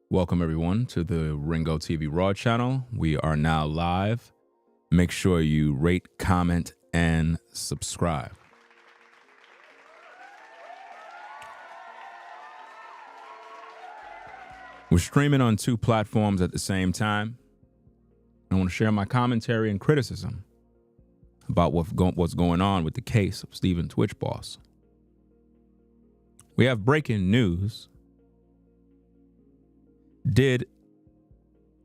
Welcome everyone to the Ringo TV Raw channel. We are now live. Make sure you rate, comment, and subscribe. We're streaming on 2 platforms at the same time. I want to share my commentary and criticism about what's going on with the case of Stephen Twitch Boss. We have breaking news. Did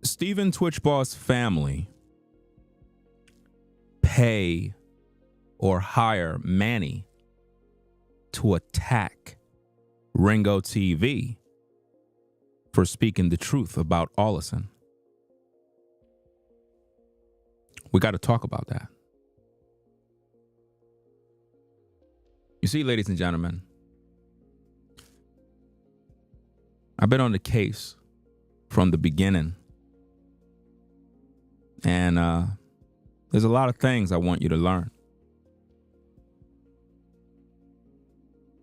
Stephen Twitch Boss family pay or hire Manny to attack Ringo TV for speaking the truth about Allison? We got to talk about that. You see, ladies and gentlemen, I've been on the case from the beginning. And there's a lot of things I want you to learn.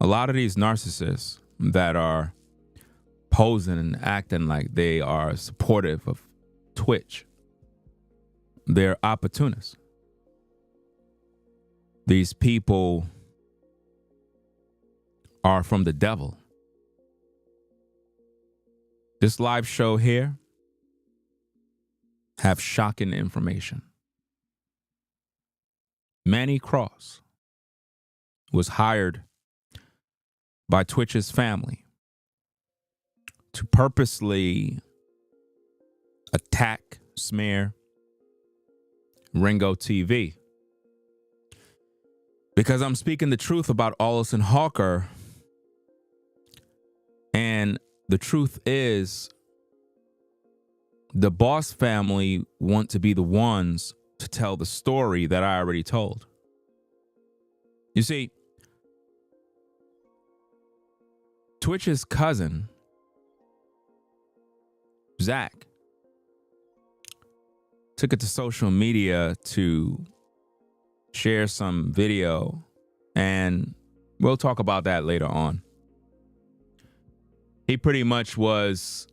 A lot of these narcissists that are posing and acting like they are supportive of Twitch, they're opportunists. These people are from the devil. This live show here have shocking information. Manny Cross was hired by Twitch's family to purposely attack, smear Ringo TV. Because I'm speaking the truth about Allison Hawker, and the truth is, the Boss family want to be the ones to tell the story that I already told. You see, Twitch's cousin, Zach, took it to social media to share some video, and we'll talk about that later on. He pretty much was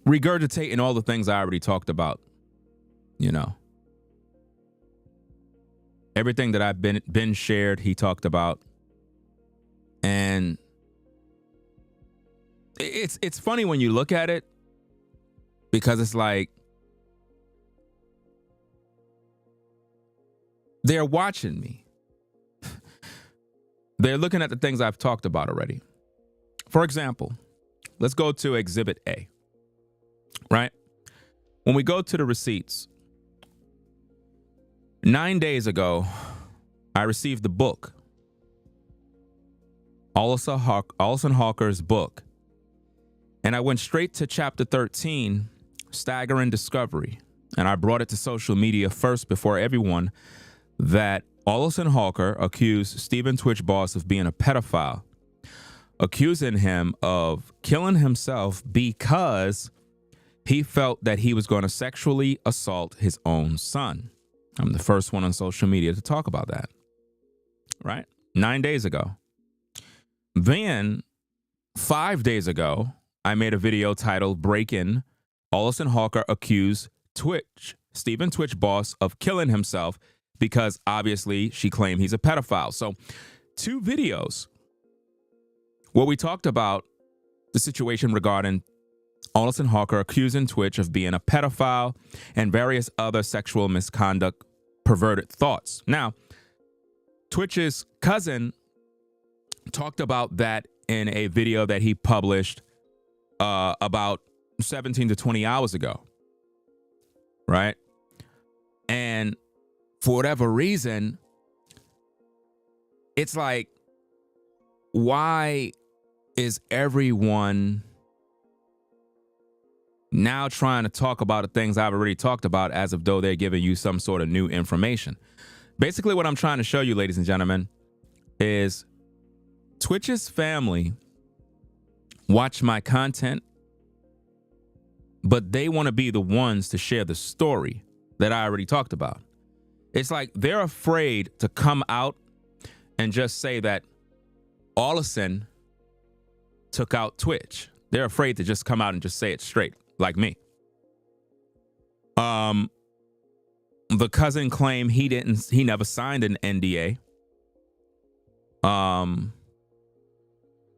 regurgitating all the things I already talked about. You know, everything that I've been shared, he talked about. And it's funny when you look at it, because it's like they're watching me. They're looking at the things I've talked about already. For example, let's go to Exhibit A, right? When we go to the receipts, 9 days ago, I received the book, Allison Hawker's book, and I went straight to chapter 13, Staggering Discovery, and I brought it to social media first before everyone that Allison Hawker accused Stephen Twitch Boss of being a pedophile, accusing him of killing himself because he felt that he was going to sexually assault his own son. I'm the first one on social media to talk about that, right? 9 days ago. Then 5 days ago, I made a video titled Breaking: Allison Hawker accused Stephen Twitch Boss of killing himself because obviously she claimed he's a pedophile. So 2 videos where we talked about the situation regarding Allison Hawker accusing Twitch of being a pedophile and various other sexual misconduct, perverted thoughts. Now, Twitch's cousin talked about that in a video that he published about 17 to 20 hours ago, right? And for whatever reason, it's like, why is everyone now trying to talk about the things I've already talked about as if though they're giving you some sort of new information? Basically, what I'm trying to show you, ladies and gentlemen, is Twitch's family watch my content, but they want to be the ones to share the story that I already talked about. It's like they're afraid to come out and just say that Allison took out Twitch. They're afraid to just come out and just say it straight, like me. The cousin claimed he never signed an NDA.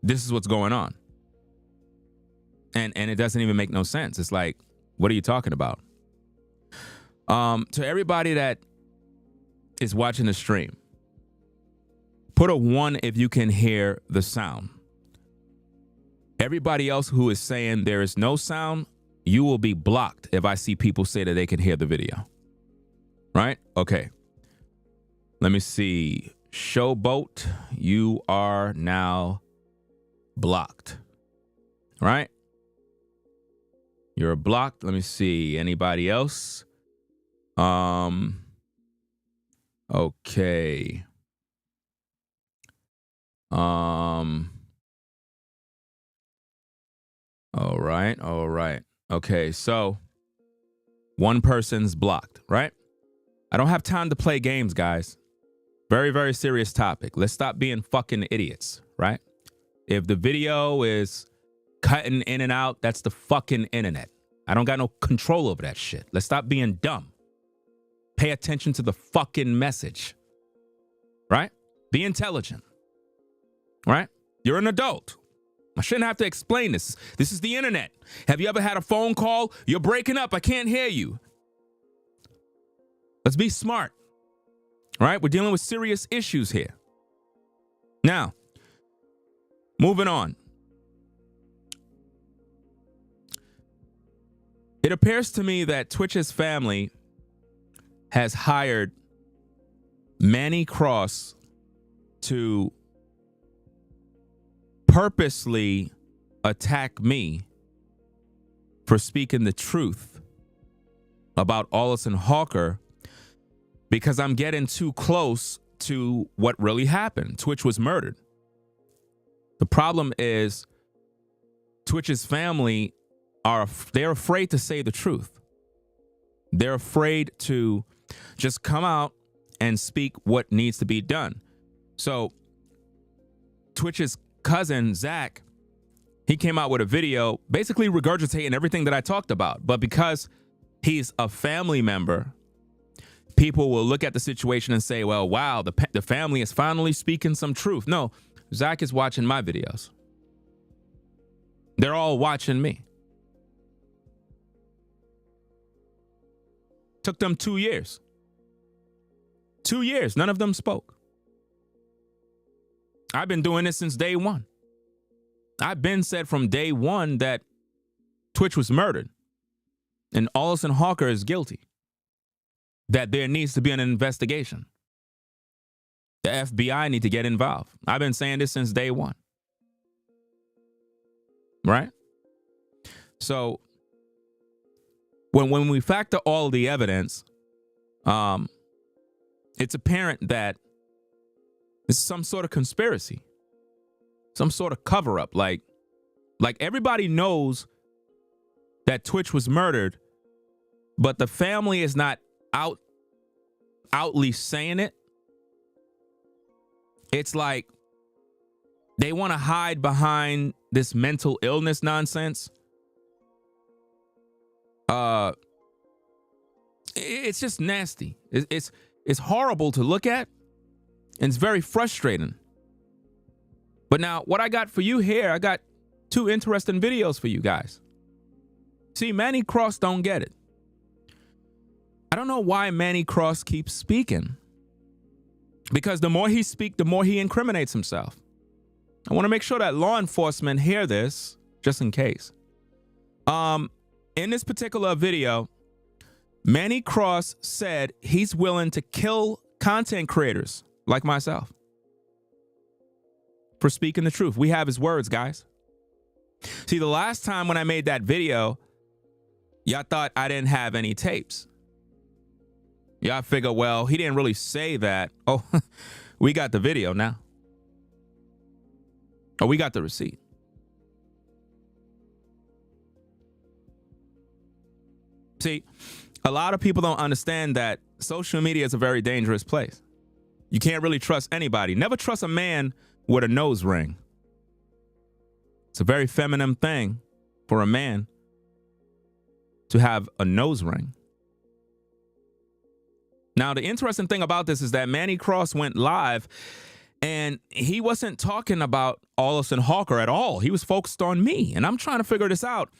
This is what's going on. And it doesn't even make no sense. It's like, what are you talking about? To everybody that is watching the stream, put a 1 if you can hear the sound. Everybody else who is saying there is no sound, you will be blocked if I see people say that they can hear the video. Right? Okay. Let me see. Showboat, you are now blocked. Right? You're blocked. Let me see. Anybody else? Okay. All right. Okay, so one person's blocked, right? I don't have time to play games, guys. Very, very serious topic. Let's stop being fucking idiots, right? If the video is cutting in and out, that's the fucking internet. I don't got no control over that shit. Let's stop being dumb. Pay attention to the fucking message, right? Be intelligent, right? You're an adult. I shouldn't have to explain this. This is the internet. Have you ever had a phone call? You're breaking up. I can't hear you. Let's be smart, right? We're dealing with serious issues here. Now, moving on. It appears to me that Twitch's family has hired Manny Cross to purposely attack me for speaking the truth about Allison Hawker because I'm getting too close to what really happened. Twitch was murdered. The problem is Twitch's family they're afraid to say the truth. They're afraid to just come out and speak what needs to be done. So Twitch's cousin, Zach, he came out with a video basically regurgitating everything that I talked about. But because he's a family member, people will look at the situation and say, well, wow, the family is finally speaking some truth. No, Zach is watching my videos. They're all watching me. Took them 2 years. 2 years, none of them spoke. I've been doing this since day one. I've been said from day one that Twitch was murdered and Allison Hawker is guilty, that there needs to be an investigation. The FBI need to get involved. I've been saying this since day one. Right? So when we factor all the evidence, it's apparent that it's some sort of conspiracy, some sort of cover up. Like everybody knows that Twitch was murdered, but the family is not outly saying it. It's like they want to hide behind this mental illness nonsense. It's just nasty. It's horrible to look at, and it's very frustrating. But now, what I got for you here, I got 2 interesting videos for you guys. See, Manny Cross don't get it. I don't know why Manny Cross keeps speaking. Because the more he speaks, the more he incriminates himself. I want to make sure that law enforcement hear this, just in case. In this particular video, Manny Cross said he's willing to kill content creators like myself for speaking the truth. We have his words, guys. See, the last time when I made that video, y'all thought I didn't have any tapes. Y'all figure, well, he didn't really say that. Oh, we got the video now. Oh, we got the receipt. See, a lot of people don't understand that social media is a very dangerous place. You can't really trust anybody. Never trust a man with a nose ring. It's a very feminine thing for a man to have a nose ring. Now, the interesting thing about this is that Manny Cross went live and he wasn't talking about Allison Hawker at all. He was focused on me, and I'm trying to figure this out.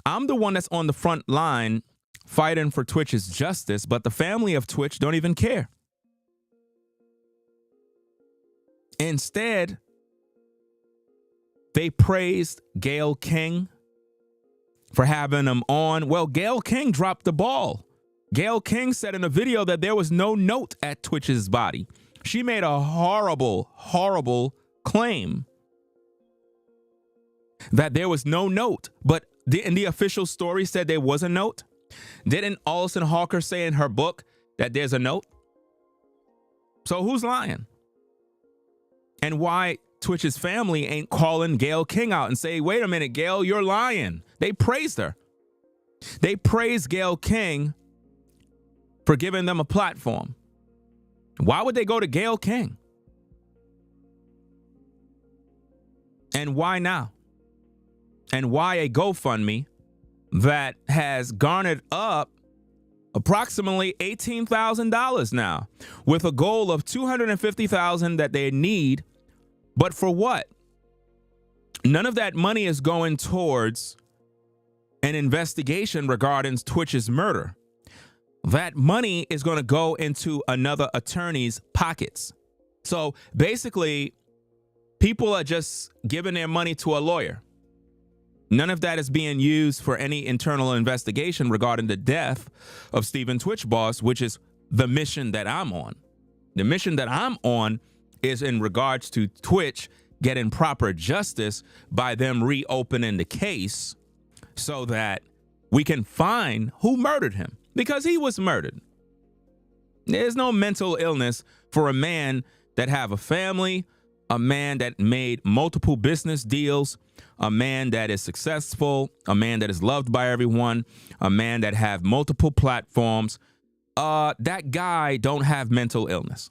I'm the one that's on the front line fighting for Twitch's justice, but the family of Twitch don't even care. Instead, they praised Gayle King for having him on. Well, Gayle King dropped the ball. Gayle King said in a video that there was no note at Twitch's body. She made a horrible, horrible claim that there was no note. But in the official story said there was a note. Didn't Allison Hawker say in her book that there's a note? So who's lying? And why Twitch's family ain't calling Gayle King out and say, wait a minute, Gayle, you're lying. They praised her. They praised Gayle King for giving them a platform. Why would they go to Gayle King? And why now? And why a GoFundMe that has garnered up approximately $18,000 now, with a goal of $250,000 that they need. But for what? None of that money is going towards an investigation regarding Twitch's murder. That money is going to go into another attorney's pockets. So basically, people are just giving their money to a lawyer. None of that is being used for any internal investigation regarding the death of Stephen Twitch Boss, which is the mission that I'm on. The mission that I'm on is in regards to Twitch getting proper justice by them reopening the case so that we can find who murdered him, because he was murdered. There's no mental illness for a man that have a family, a man that made multiple business deals, a man that is successful, a man that is loved by everyone, a man that have multiple platforms. That guy don't have mental illness.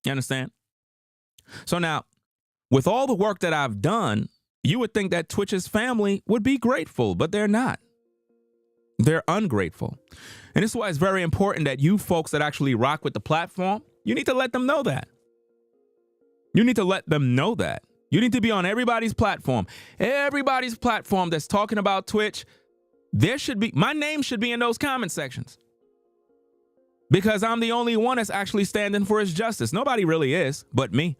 You understand? So now, with all the work that I've done, you would think that Twitch's family would be grateful, but they're not. They're ungrateful. And this is why it's very important that you folks that actually rock with the platform, you need to let them know that. You need to let them know that. You need to be on everybody's platform. Everybody's platform that's talking about Twitch, there should be, my name should be in those comment sections. Because I'm the only one that's actually standing for his justice. Nobody really is, but me.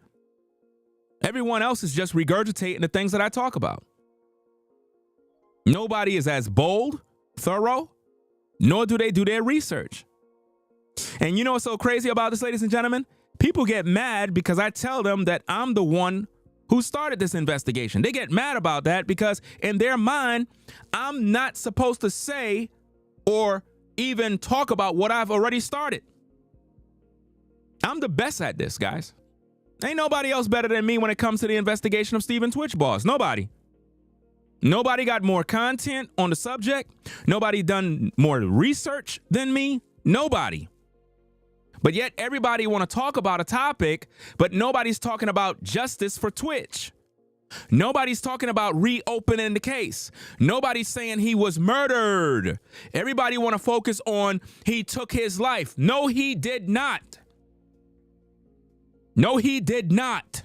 Everyone else is just regurgitating the things that I talk about. Nobody is as bold, thorough, nor do they do their research. And you know what's so crazy about this, ladies and gentlemen? People get mad because I tell them that I'm the one who started this investigation. They get mad about that because in their mind, I'm not supposed to say or even talk about what I've already started. I'm the best at this, guys. Ain't nobody else better than me when it comes to the investigation of Stephen Twitch Boss. Nobody. Nobody got more content on the subject. Nobody done more research than me. Nobody. But yet everybody want to talk about a topic, but nobody's talking about justice for Twitch. Nobody's talking about reopening the case. Nobody's saying he was murdered. Everybody want to focus on he took his life. No, he did not. No, he did not.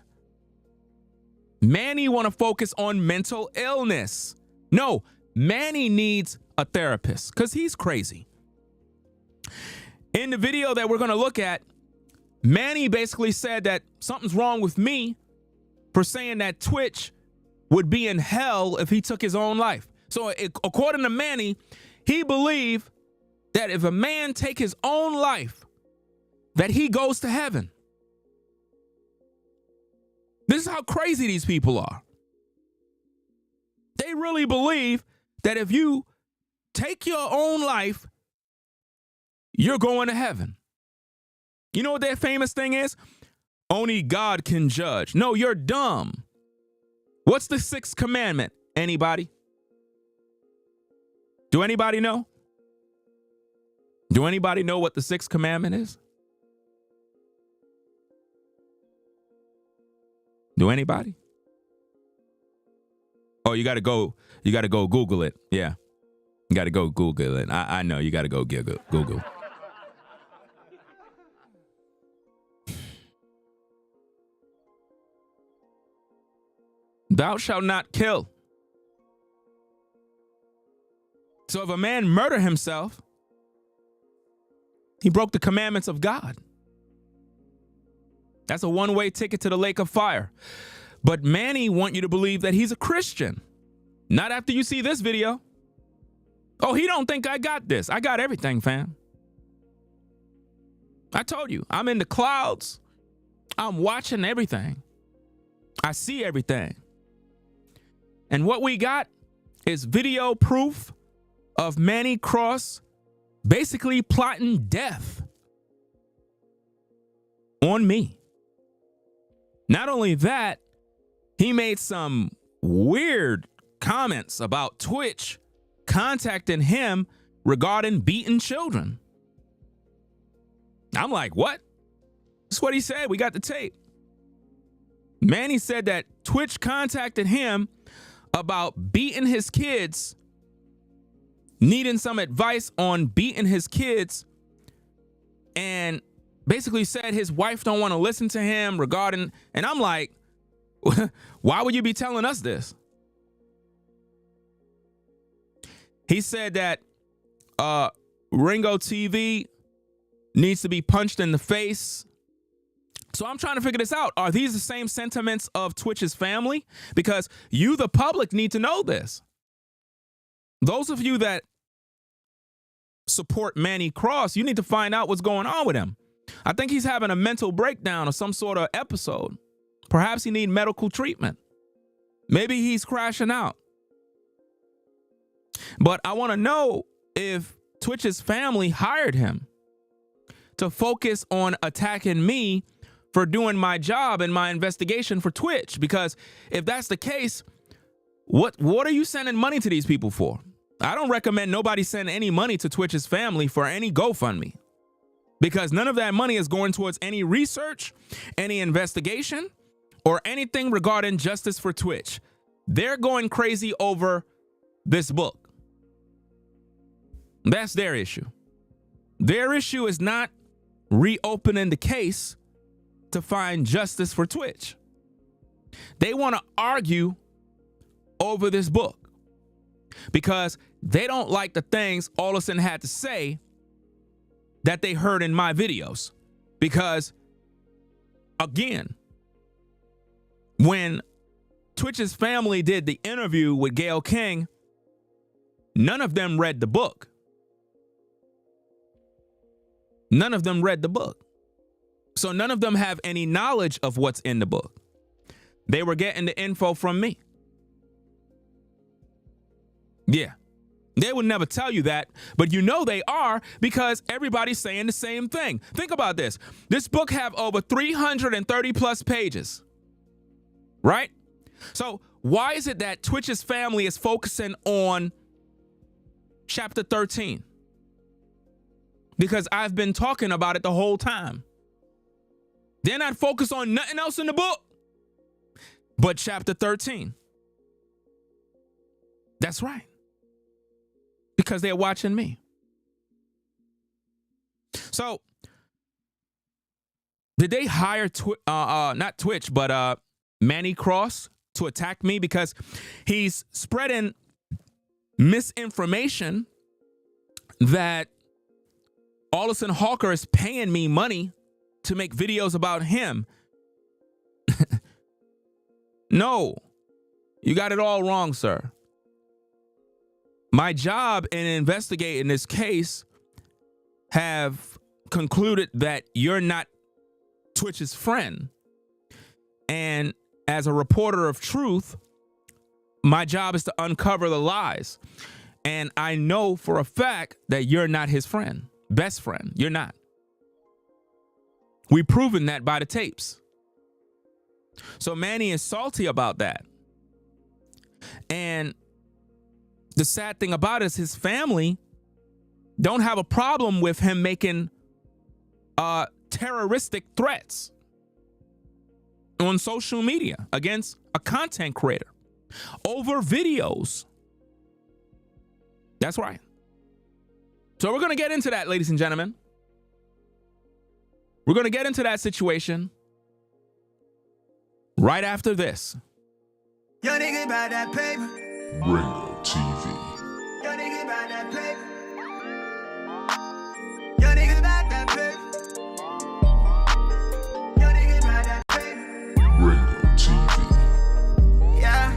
Manny want to focus on mental illness. No, Manny needs a therapist because he's crazy. In the video that we're going to look at, Manny basically said that something's wrong with me for saying that Twitch would be in hell if he took his own life. So according to Manny, he believed that if a man take his own life, that he goes to heaven. This is how crazy these people are. They really believe that if you take your own life, you're going to heaven. You know what their famous thing is? Only God can judge. No, you're dumb. What's the sixth commandment? Anybody? Do anybody know? Do anybody know what the sixth commandment is? Do anybody? Oh, you got to go Google it. Yeah. You got to go Google it. I know you got to go Google. Thou shalt not kill. So if a man murder himself, he broke the commandments of God. That's a one-way ticket to the lake of fire. But Manny want you to believe that he's a Christian. Not after you see this video. Oh, he don't think I got this. I got everything, fam. I told you, I'm in the clouds. I'm watching everything. I see everything. And what we got is video proof of Manny Cross basically plotting death on me. Not only that, he made some weird comments about Twitch contacting him regarding beating children. I'm like, what? That's what he said. We got the tape. Manny said that Twitch contacted him about beating his kids, needing some advice on beating his kids, and basically said his wife don't want to listen to him regarding, and I'm like, why would you be telling us this? He said that Ringo TV needs to be punched in the face. So I'm trying to figure this out. Are these the same sentiments of Twitch's family? Because you, the public, need to know this. Those of you that support Manny Cross, you need to find out what's going on with him. I think he's having a mental breakdown or some sort of episode. Perhaps he needs medical treatment. Maybe he's crashing out. But I want to know if Twitch's family hired him to focus on attacking me for doing my job and my investigation for Twitch. Because if that's the case, what are you sending money to these people for? I don't recommend nobody send any money to Twitch's family for any GoFundMe, because none of that money is going towards any research, any investigation, or anything regarding justice for Twitch. They're going crazy over this book. That's their issue. Their issue is not reopening the case to find justice for Twitch. They want to argue over this book because they don't like the things Olson had to say that they heard in my videos. Because, again, when Twitch's family did the interview with Gayle King, none of them read the book. None of them read the book. So none of them have any knowledge of what's in the book. They were getting the info from me. Yeah. They would never tell you that, but you know they are, because everybody's saying the same thing. Think about this. This book have over 330 plus pages, right? So why is it that Twitch's family is focusing on chapter 13? Because I've been talking about it the whole time. They're not focused on nothing else in the book but chapter 13. That's right. Because they're watching me. So, did they hire not Twitch, but Manny Cross to attack me because he's spreading misinformation that Olson Hawker is paying me money to make videos about him? No, you got it all wrong, sir. My job in investigating this case have concluded that you're not Twitch's friend. And as a reporter of truth, my job is to uncover the lies. And I know for a fact that you're not his friend, best friend. You're not. We've proven that by the tapes. So Manny is salty about that. And the sad thing about it is his family don't have a problem with him making terroristic threats on social media against a content creator. over videos. That's right. So we're going to get into that, ladies and gentlemen. We're going to get into that situation right after this. Yo, nigga about that paper. Ringo TV. Yo, nigga about that paper. Yo, nigga about that paper. Yo, nigga about that paper. Ringo TV. Yeah.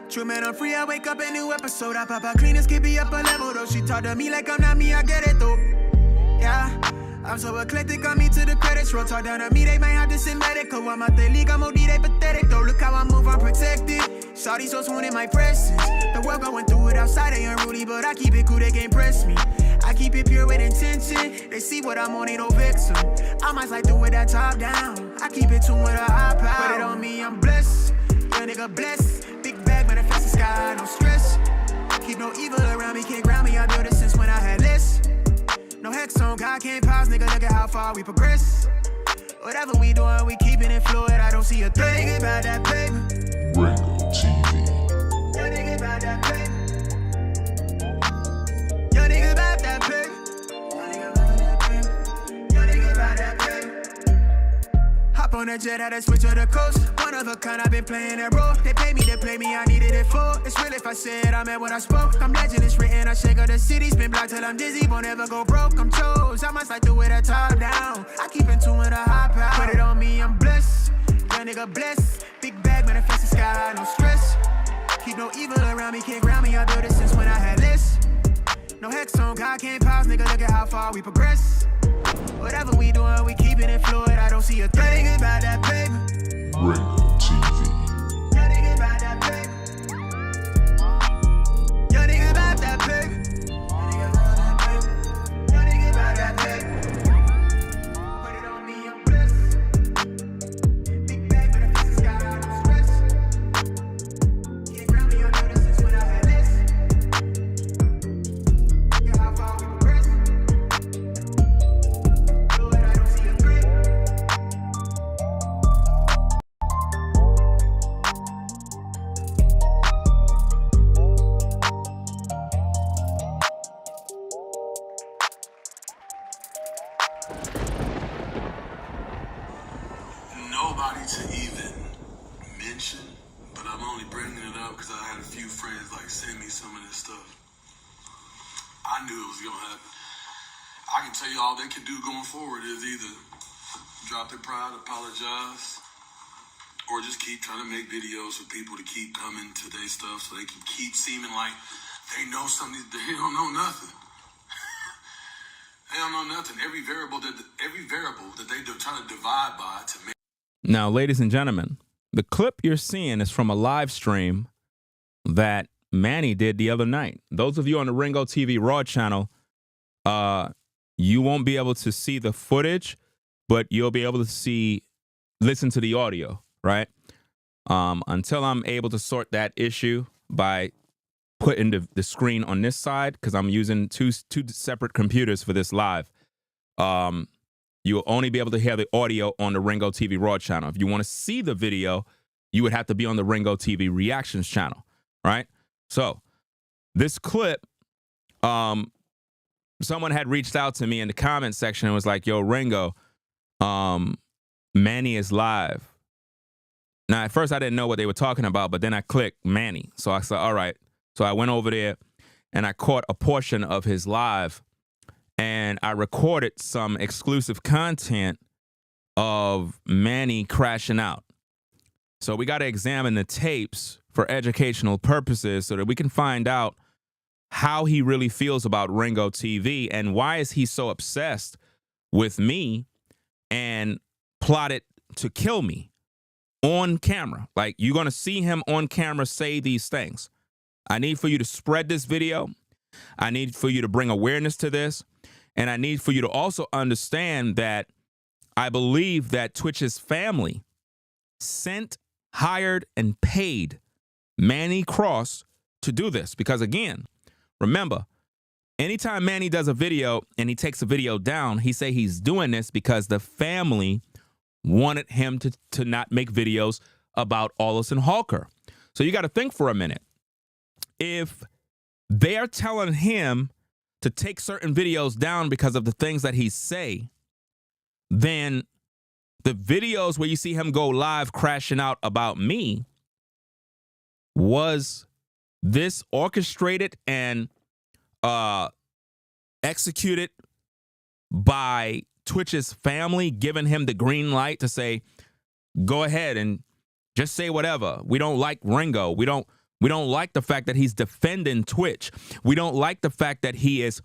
True man, I'm free. I wake up a new episode. I pop out clean and skip me up a level though. She talk to me like I'm not me. I get it though. Yeah. I'm so eclectic, on me to the credits roll. Talk down to me, they might have to send medical. I'm out the league, I'm OD, they pathetic though. Look how I move, I'm protected. Shawty so swoon in my presence. The world going through it outside, they unruly, but I keep it cool, they can't press me. I keep it pure with intention. They see what I'm on, ain't no vixen. I might slide through with that top down. I keep it tuned with a high power. Put it on me, I'm blessed. Young nigga blessed. Big bag, manifest the sky, no stress. Keep no evil around me, can't ground me. I built it since when I had less. No hex on, God can't pause, nigga, look at how far we progress. Whatever we doing, we keeping it fluid, I don't see a thing about that paper. Ringo TV. Yo, nigga about that paper. Yo, nigga about that paper. Yo, nigga about that paper. Yo, nigga about that paper. Hop on a jet, had to switch to the coast. One of a kind, I've been playing that role. They pay me to play me, I needed it for. It's real if I said I meant what I spoke. I'm legend, it's written, I shake up the city. Spin block till I'm dizzy, won't ever go broke. I'm chose, I must like do it a top down. I keep in tune with a high power. Put it on me, I'm blessed. Young nigga blessed. Big bag, manifest the sky, no stress. Keep no evil around me, can't ground me. I built it since when I had less. No hex on, God can't pause, nigga, look at how far we progress. Whatever we doing, we keeping it fluid, I don't see a thing about that paper. Ringo TV. Yo, nigga about that paper. Yo, nigga about that paper. Yo, nigga about that paper. Put it on me, I'm blessed. Big bag, but I feel the sky, no stress. Can't ground me, I know this since when I had less. Look at how far we progress. Lord, I don't see a threat. Nobody to even mention, but I'm only bringing it up because I had a few friends like send me some of this stuff. I knew it was gonna happen. I can tell you all they can do going forward is either drop their pride, apologize, or just keep trying to make videos for people to keep coming to their stuff so they can keep seeming like they know something. They don't know nothing. They don't know nothing. Every variable that they do trying to divide by to make. Now, ladies and gentlemen, the clip you're seeing is from a live stream that Manny did the other night. Those of you on the Ringo TV Raw channel, you won't be able to see the footage, but you'll be able to listen to the audio, right? Until I'm able to sort that issue by putting the screen on this side, because I'm using two separate computers for this live. You'll only be able to hear the audio on the Ringo TV Raw channel. If you want to see the video, you would have to be on the Ringo TV Reactions channel, right? So this clip, someone had reached out to me in the comment section and was like, yo, Ringo, Manny is live. Now, at first I didn't know what they were talking about, but then I clicked Manny. So I said, all right. So I went over there and I caught a portion of his live. And I recorded some exclusive content of Manny crashing out. So we got to examine the tapes for educational purposes so that we can find out how he really feels about Ringo TV and why is he so obsessed with me and plotted to kill me on camera. Like, you're going to see him on camera say these things. I need for you to spread this video. I need for you to bring awareness to this. And I need for you to also understand that I believe that Twitch's family sent, hired, and paid Manny Cross to do this. Because again, remember, anytime Manny does a video and he takes a video down, he say he's doing this because the family wanted him to not make videos about Allison Hawker. So you got to think for a minute. If they're telling him to take certain videos down because of the things that he say, then the videos where you see him go live crashing out about me, was this orchestrated and executed by Twitch's family, giving him the green light to say, go ahead and just say whatever. We don't like Ringo. We don't like the fact that he's defending Twitch. We don't like the fact that he is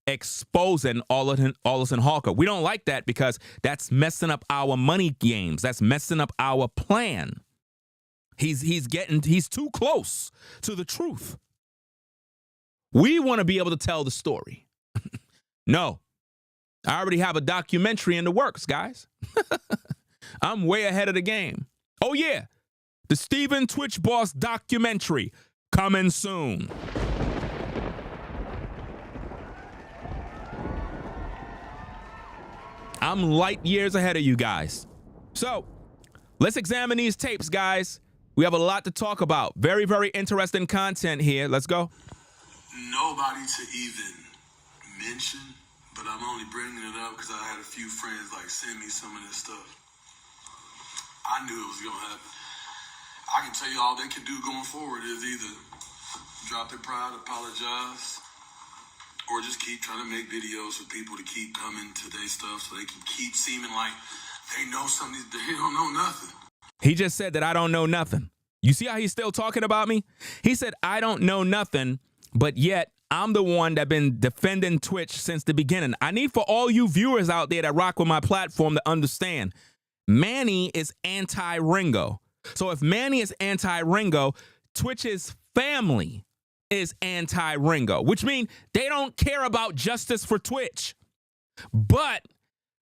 exposing Allison Hawker. We don't like that because that's messing up our money games. That's messing up our plan. He's too close to the truth. We want to be able to tell the story. No, I already have a documentary in the works, guys. I'm way ahead of the game. Oh yeah, the Steven Twitch Boss documentary coming soon. I'm light years ahead of you guys. So let's examine these tapes, guys. We have a lot to talk about. Very, very interesting content here. Let's go. Nobody to even mention, but I'm only bringing it up because I had a few friends like send me some of this stuff. I knew it was going to happen. I can tell you all they can do going forward is either drop their pride, apologize, or just keep trying to make videos for people to keep coming to their stuff so they can keep seeming like they know something. They don't know nothing. He just said that I don't know nothing. You see how he's still talking about me? He said, I don't know nothing, but yet I'm the one that been defending Twitch since the beginning. I need for all you viewers out there that rock with my platform to understand, Manny is anti-Ringo. So if Manny is anti-Ringo, Twitch's family is anti-Ringo, which means they don't care about justice for Twitch. But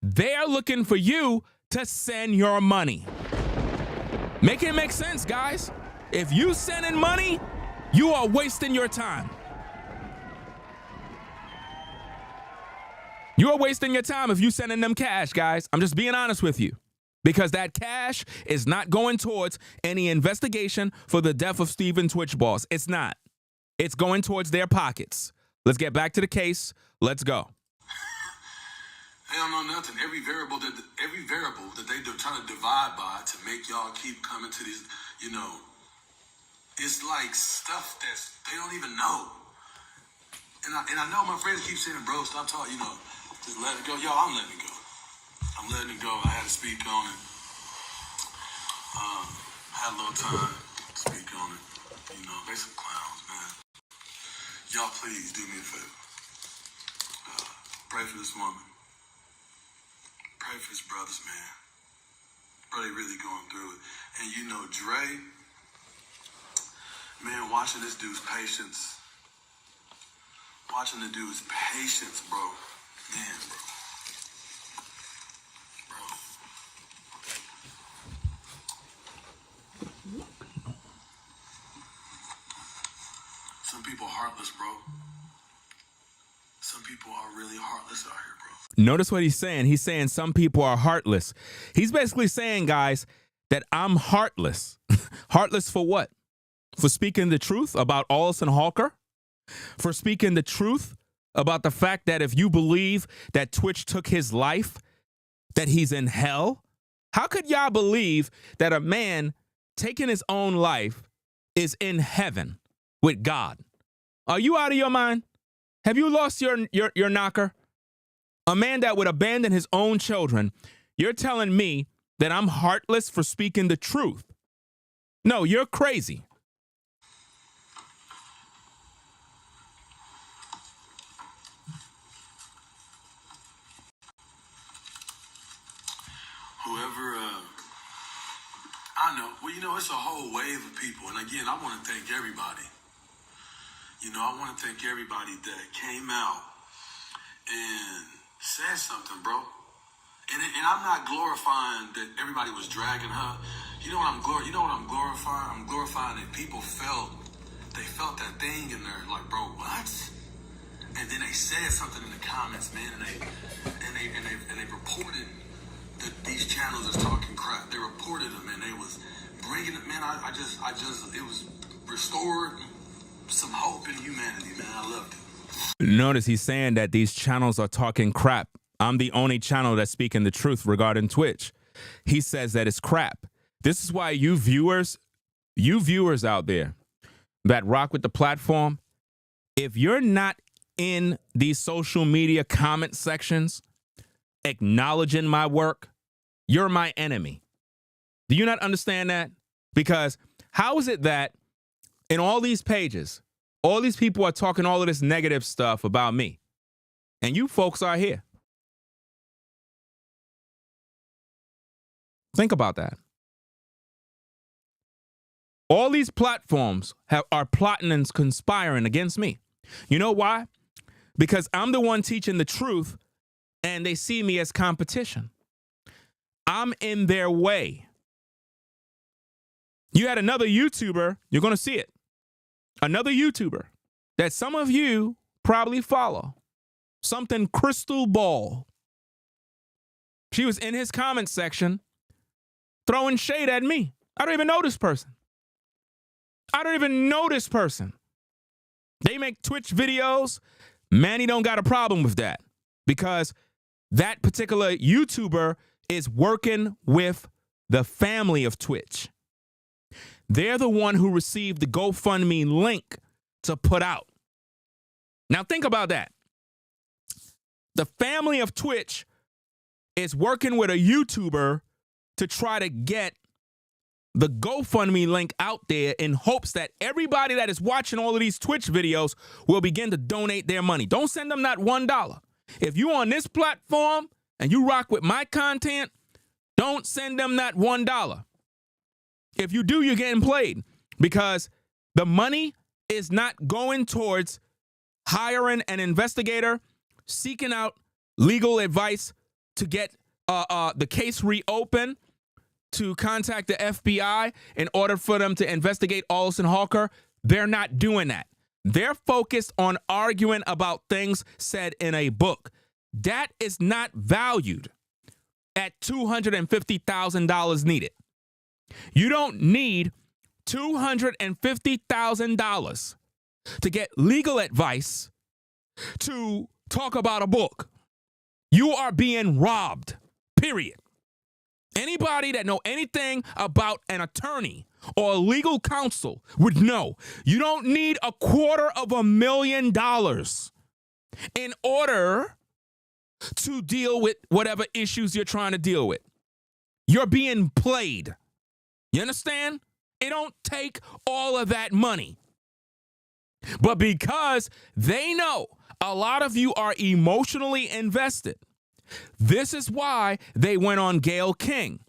they're looking for you to send your money. Make it make sense, guys. If you sending money, you are wasting your time. You are wasting your time if you sending them cash, guys. I'm just being honest with you. Because that cash is not going towards any investigation for the death of Steven Twitch Boss. It's not. It's going towards their pockets. Let's get back to the case. Let's go. They don't know nothing. Every variable that they're trying to divide by to make y'all keep coming to these, it's like stuff that they don't even know. And I know my friends keep saying, bro, stop talking, just let it go. Yo, I'm letting it go. I'm letting it go. I had to speak on it. Had a little time to speak on it. They some clowns, man. Y'all please do me a favor. Pray for this woman. Pray for his brothers, man. Bro, they really going through it. And Dre, man, watching this dude's patience. Watching the dude's patience, bro. Man, bro. Some people are heartless, bro. Some people are really heartless out here, bro. Notice what he's saying. He's saying some people are heartless. He's basically saying, guys, that I'm heartless. Heartless for what? For speaking the truth about Allison Hawker? For speaking the truth about the fact that if you believe that Twitch took his life, that he's in hell? How could y'all believe that a man taking his own life is in heaven with God? Are you out of your mind? Have you lost your knocker? A man that would abandon his own children. You're telling me that I'm heartless for speaking the truth. No, you're crazy. Whoever, I know. Well, it's a whole wave of people. And again, I want to thank everybody. I want to thank everybody that came out and said something, bro. And I'm not glorifying that everybody was dragging her. You know what I'm glorifying? I'm glorifying that people felt that thing in there, like, bro, what? And then they said something in the comments, man, and they reported that these channels is talking crap. They reported them, and they was bringing it, man. I just, it was restored some hope in humanity, man. I loved it. Notice he's saying that these channels are talking crap. I'm the only channel that's speaking the truth regarding Twitch. He says that it's crap. This is why you viewers out there that rock with the platform, if you're not in these social media comment sections acknowledging my work, you're my enemy. Do you not understand that? Because how is it that in all these pages, all these people are talking all of this negative stuff about me, and you folks are here? Think about that. All these platforms are plotting and conspiring against me. You know why? Because I'm the one teaching the truth, and they see me as competition. I'm in their way. You had another YouTuber, you're going to see it. Another YouTuber that some of you probably follow. Something Crystal Ball. She was in his comment section throwing shade at me. I don't even know this person. They make Twitch videos. Manny don't got a problem with that because that particular YouTuber is working with the family of Twitch. They're the one who received the GoFundMe link to put out. Now think about that. The family of Twitch is working with a YouTuber to try to get the GoFundMe link out there in hopes that everybody that is watching all of these Twitch videos will begin to donate their money. Don't send them not $1. If you on this platform and you rock with my content, don't send them not $1. If you do, you're getting played because the money is not going towards hiring an investigator, seeking out legal advice to get the case reopened, to contact the FBI in order for them to investigate Allison Hawker. They're not doing that. They're focused on arguing about things said in a book. That is not valued at $250,000 needed. You don't need $250,000 to get legal advice to talk about a book. You are being robbed, period. Anybody that know anything about an attorney or legal counsel would know you don't need $250,000 in order to deal with whatever issues you're trying to deal with. You're being played. You understand? It don't take all of that money. But because they know a lot of you are emotionally invested, this is why they went on Gayle King.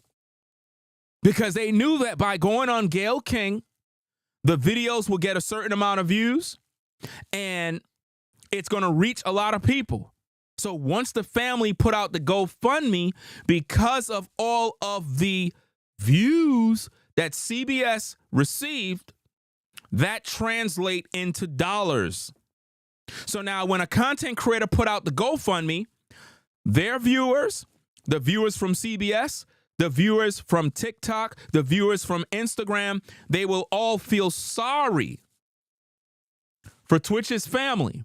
Because they knew that by going on Gayle King, the videos will get a certain amount of views and it's going to reach a lot of people. So once the family put out the GoFundMe, because of all of the views that CBS received, that translate into dollars. So now when a content creator put out the GoFundMe, their viewers, the viewers from CBS, the viewers from TikTok, the viewers from Instagram, they will all feel sorry for Twitch's family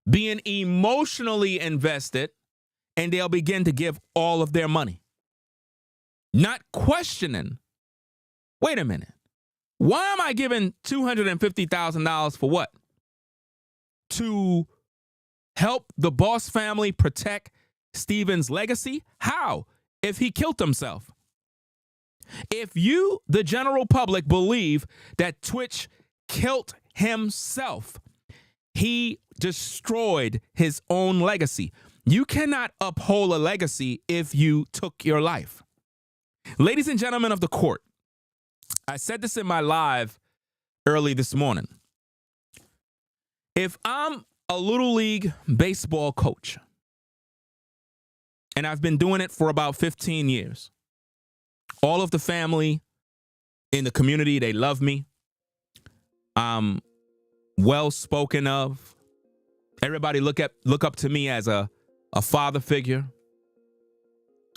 being emotionally invested, and they'll begin to give all of their money. Not questioning, wait a minute, why am I giving $250,000 for what? To help the Boss family protect Stephen's legacy? How? If he killed himself. If you, the general public, believe that Twitch killed himself, he destroyed his own legacy. You cannot uphold a legacy if you took your life. Ladies and gentlemen of the court, I said this in my live early this morning. If I'm a little league baseball coach, and I've been doing it for about 15 years, all of the family in the community, they love me. I'm well spoken of. Everybody look up to me as a father figure.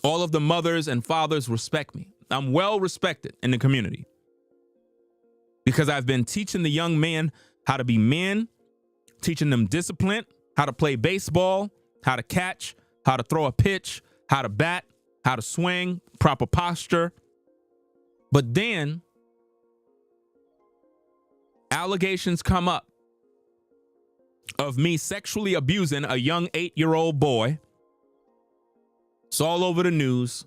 All of the mothers and fathers respect me. I'm well respected in the community. because I've been teaching the young men how to be men, teaching them discipline, how to play baseball, how to catch, how to throw a pitch, how to bat, how to swing, proper posture. But then allegations come up of me sexually abusing a young 8-year-old boy. It's all over the news.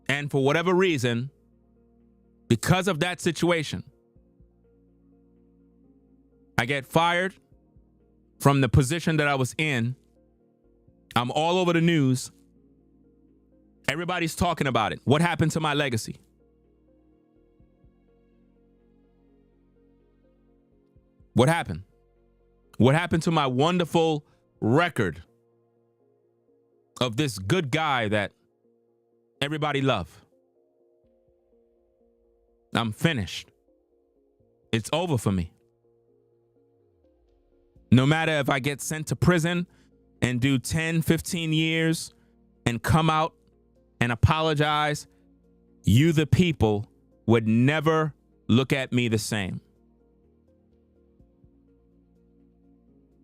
And for whatever reason, because of that situation, I get fired from the position that I was in. I'm all over the news. Everybody's talking about it. What happened to my legacy? What happened? What happened to my wonderful record of this good guy that everybody loved? I'm finished. It's over for me. No matter if I get sent to prison and do 10, 15 years and come out and apologize, you, the people, would never look at me the same.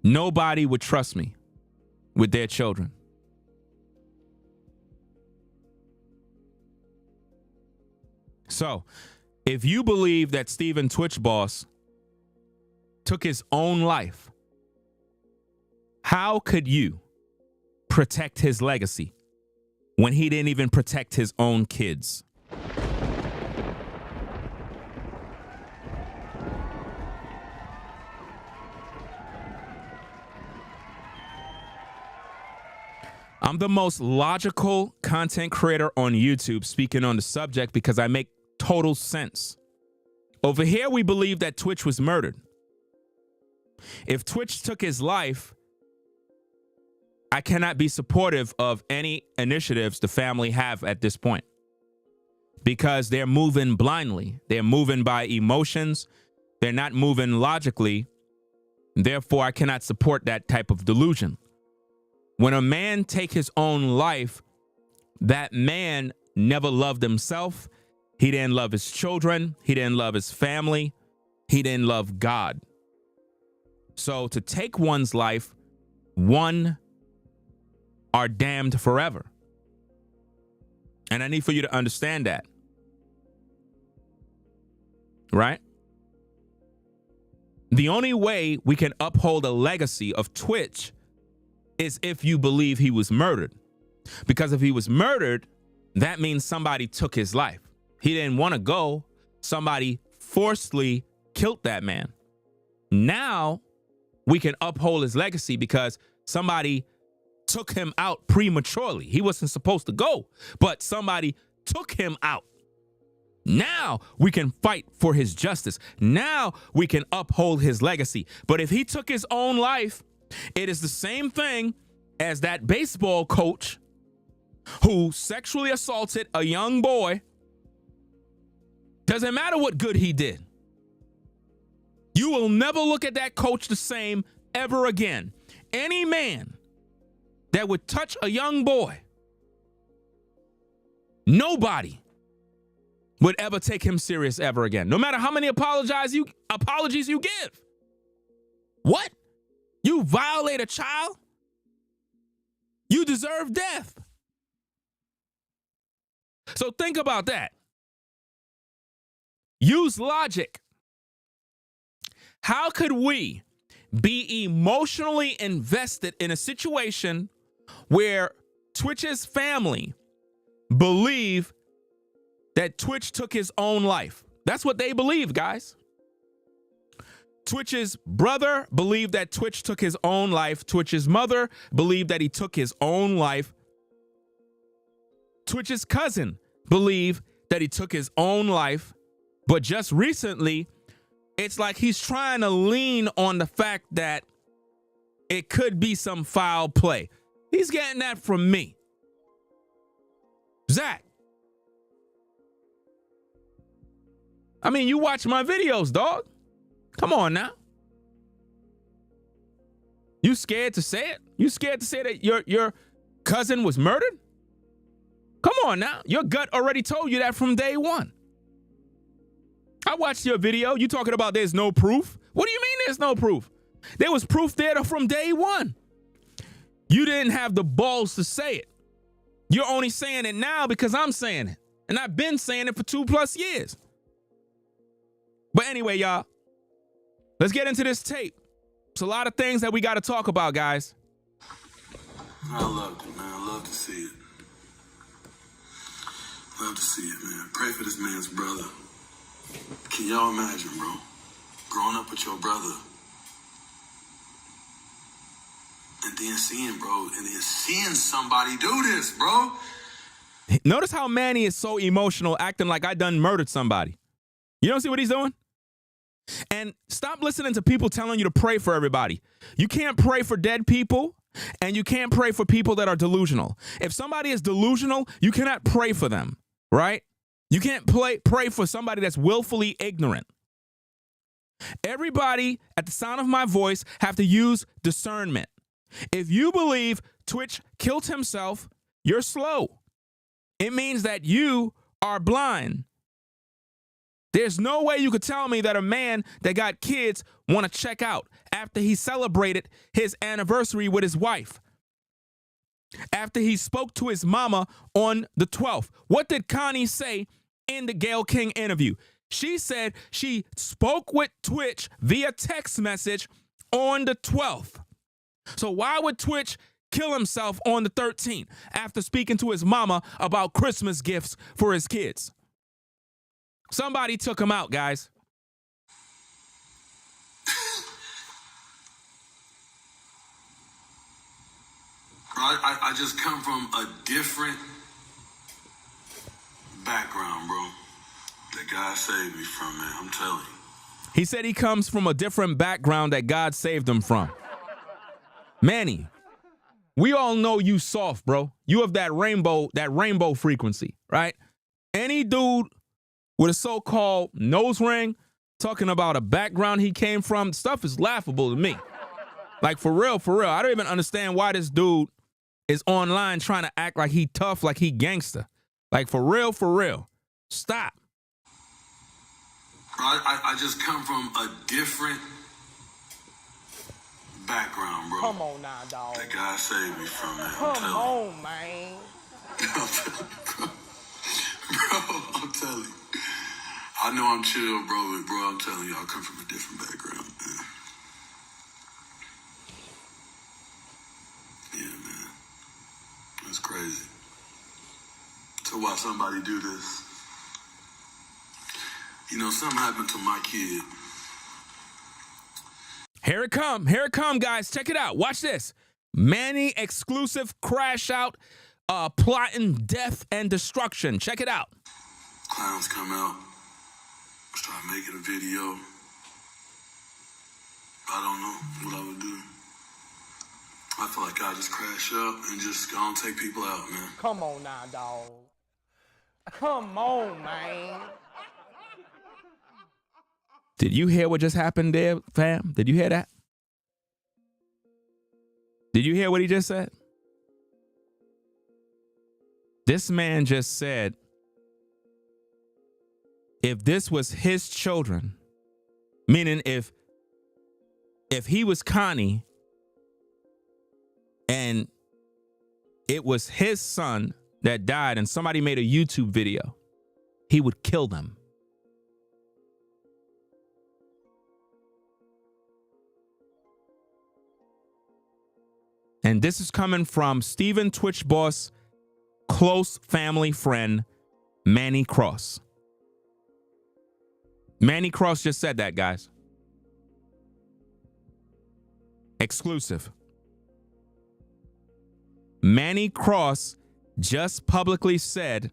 Nobody would trust me with their children. So, if you believe that Stephen Twitch Boss took his own life, how could you protect his legacy when he didn't even protect his own kids? I'm the most logical content creator on YouTube speaking on the subject because I make total sense. Over here, we believe that Twitch was murdered. If Twitch took his life, I cannot be supportive of any initiatives the family have at this point because they're moving blindly. They're moving by emotions. They're not moving logically. Therefore, I cannot support that type of delusion. When a man take his own life, that man never loved himself. He didn't love his children. He didn't love his family. He didn't love God. So to take one's life, one are damned forever. And I need for you to understand that. Right? The only way we can uphold a legacy of Twitch is if you believe he was murdered. Because if he was murdered, that means somebody took his life. He didn't want to go. Somebody forcibly killed that man. Now we can uphold his legacy because somebody took him out prematurely. He wasn't supposed to go, but somebody took him out. Now we can fight for his justice. Now we can uphold his legacy. But if he took his own life, it is the same thing as that baseball coach who sexually assaulted a young boy. Doesn't matter what good he did. You will never look at that coach the same ever again. Any man that would touch a young boy, nobody would ever take him serious ever again. No matter how many apologies you give. What? You violate a child? You deserve death. So think about that. Use logic. How could we be emotionally invested in a situation where Twitch's family believe that Twitch took his own life? That's what they believe, guys. Twitch's brother believed that Twitch took his own life. Twitch's mother believed that he took his own life. Twitch's cousin believed that he took his own life. But just recently, it's like he's trying to lean on the fact that it could be some foul play. He's getting that from me. Zach. I mean, you watch my videos, dog. Come on now. You scared to say it? You scared to say that your cousin was murdered? Come on now. Your gut already told you that from day one. I watched your video. You talking about there's no proof? What do you mean there's no proof? There was proof there from day one. You didn't have the balls to say it. You're only saying it now because I'm saying it. And I've been saying it for 2+ years. But anyway, y'all, let's get into this tape. It's a lot of things that we got to talk about, guys. I loved it, man. I love to see it. Love to see it, man. Pray for this man's brother. Can y'all imagine, bro? Growing up with your brother. And then seeing somebody do this, bro. Notice how Manny is so emotional, acting like I done murdered somebody. You don't see what he's doing? And stop listening to people telling you to pray for everybody. You can't pray for dead people, and you can't pray for people that are delusional. If somebody is delusional, you cannot pray for them, right? You can't pray for somebody that's willfully ignorant. Everybody at the sound of my voice have to use discernment. If you believe Twitch killed himself, you're slow. It means that you are blind. There's no way you could tell me that a man that got kids want to check out after he celebrated his anniversary with his wife. After he spoke to his mama on the 12th. What did Connie say in the Gayle King interview? She said she spoke with Twitch via text message on the 12th. So why would Twitch kill himself on the 13th after speaking to his mama about Christmas gifts for his kids? Somebody took him out, guys. I just come from a different background, bro. That God saved me from, man. I'm telling you. He said he comes from a different background that God saved him from. Manny, we all know you soft, bro. You have that rainbow frequency, right? Any dude with a so-called nose ring talking about a background he came from, stuff is laughable to me. Like, for real. I don't even understand why this dude is online trying to act like he tough, like he gangster. Like, for real. Stop. I just come from a different background, bro. Come on now, dog. That God saved me from, man. Come on, man. Bro, I'm telling you. I know I'm chill, bro, but bro, I'm telling you, I come from a different background, man. Yeah, man. That's crazy. To watch somebody do this. You know, something happened to my kid. Here it come, guys. Check it out. Watch this. Manny exclusive crash out, plotting death and destruction. Check it out. Clowns come out, start making a video. I don't know what I would do. I feel like I just crash up and just go and take people out, man. Come on now, dog. Come on, man. Did you hear what just happened there, fam? Did you hear that? Did you hear what he just said? This man just said, if this was his children, meaning if he was Connie and it was his son that died and somebody made a YouTube video, he would kill them. And this is coming from Steven Twitch Boss, close family friend, Manny Cross. Manny Cross just said that, guys. Exclusive. Manny Cross just publicly said,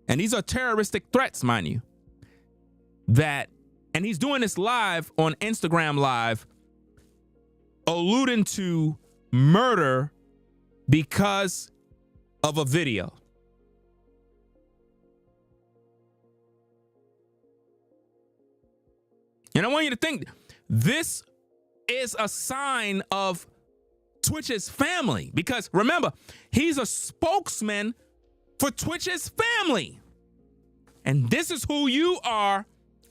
and these are terroristic threats, mind you, that, and he's doing this live on Instagram Live, alluding to murder because of a video. And I want you to think, this is a sign of Twitch's family, because remember, he's a spokesman for Twitch's family. And this is who you are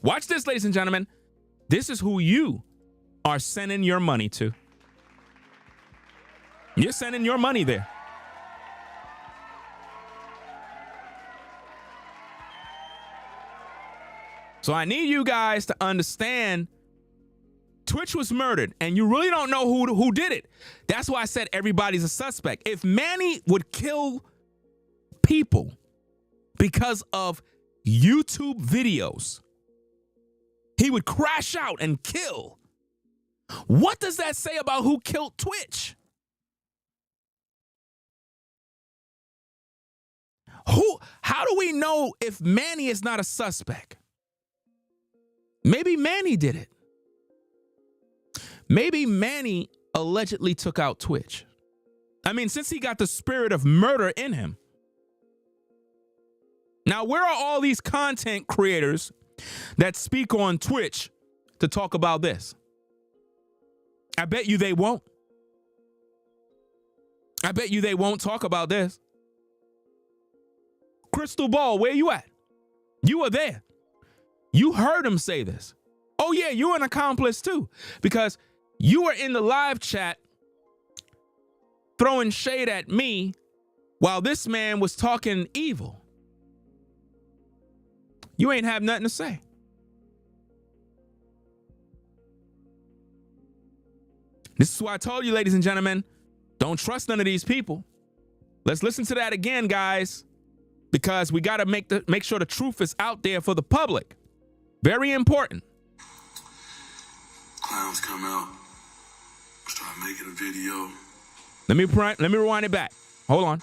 Watch this, ladies and gentlemen. This is who you are sending your money to. You're sending your money there. So I need you guys to understand Twitch was murdered, and you really don't know who did it. That's why I said everybody's a suspect. If Manny would kill people because of YouTube videos, he would crash out and kill. What does that say about who killed Twitch? How do we know if Manny is not a suspect? Maybe Manny did it. Maybe Manny allegedly took out Twitch. I mean, since he got the spirit of murder in him. Now, where are all these content creators that speak on Twitch to talk about this? I bet you they won't. I bet you they won't talk about this. Crystal Ball, where you at? You were there. You heard him say this. Oh yeah, you're an accomplice too, because you were in the live chat throwing shade at me while this man was talking evil. You ain't have nothing to say. This is why I told you, ladies and gentlemen, don't trust none of these people. Let's listen to that again, guys, because we got to make sure the truth is out there for the public. Very important. Clowns come out, start making a video. Let me rewind it back. Hold on.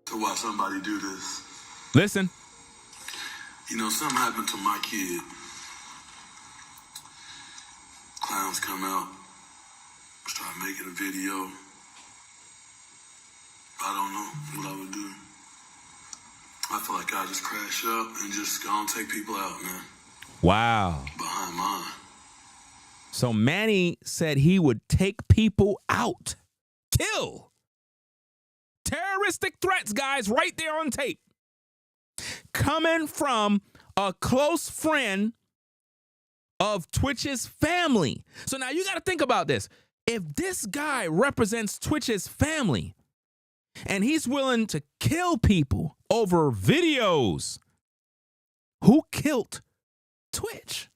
To watch somebody do this. Listen. You know, something happened to my kid. Clowns come out, start making a video. I don't know what I would do. I feel like I just crash up and just go and take people out, man. Wow. Behind mine. So Manny said he would take people out. Kill. Terroristic threats, guys, right there on tape. Coming from a close friend of Twitch's family. So now you got to think about this. If this guy represents Twitch's family and he's willing to kill people over videos, who killed Twitch?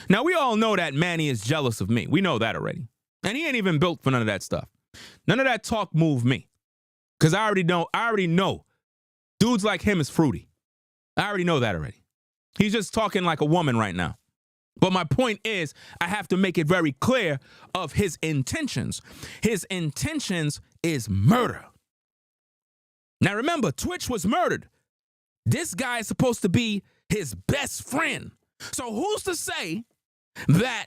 Now, we all know that Manny is jealous of me. We know that already. And he ain't even built for none of that stuff. None of that talk moved me. Because I already know dudes like him is fruity. I already know that already. He's just talking like a woman right now. But my point is, I have to make it very clear of his intentions. His intentions is murder. Now remember, Twitch was murdered. This guy is supposed to be his best friend. So who's to say that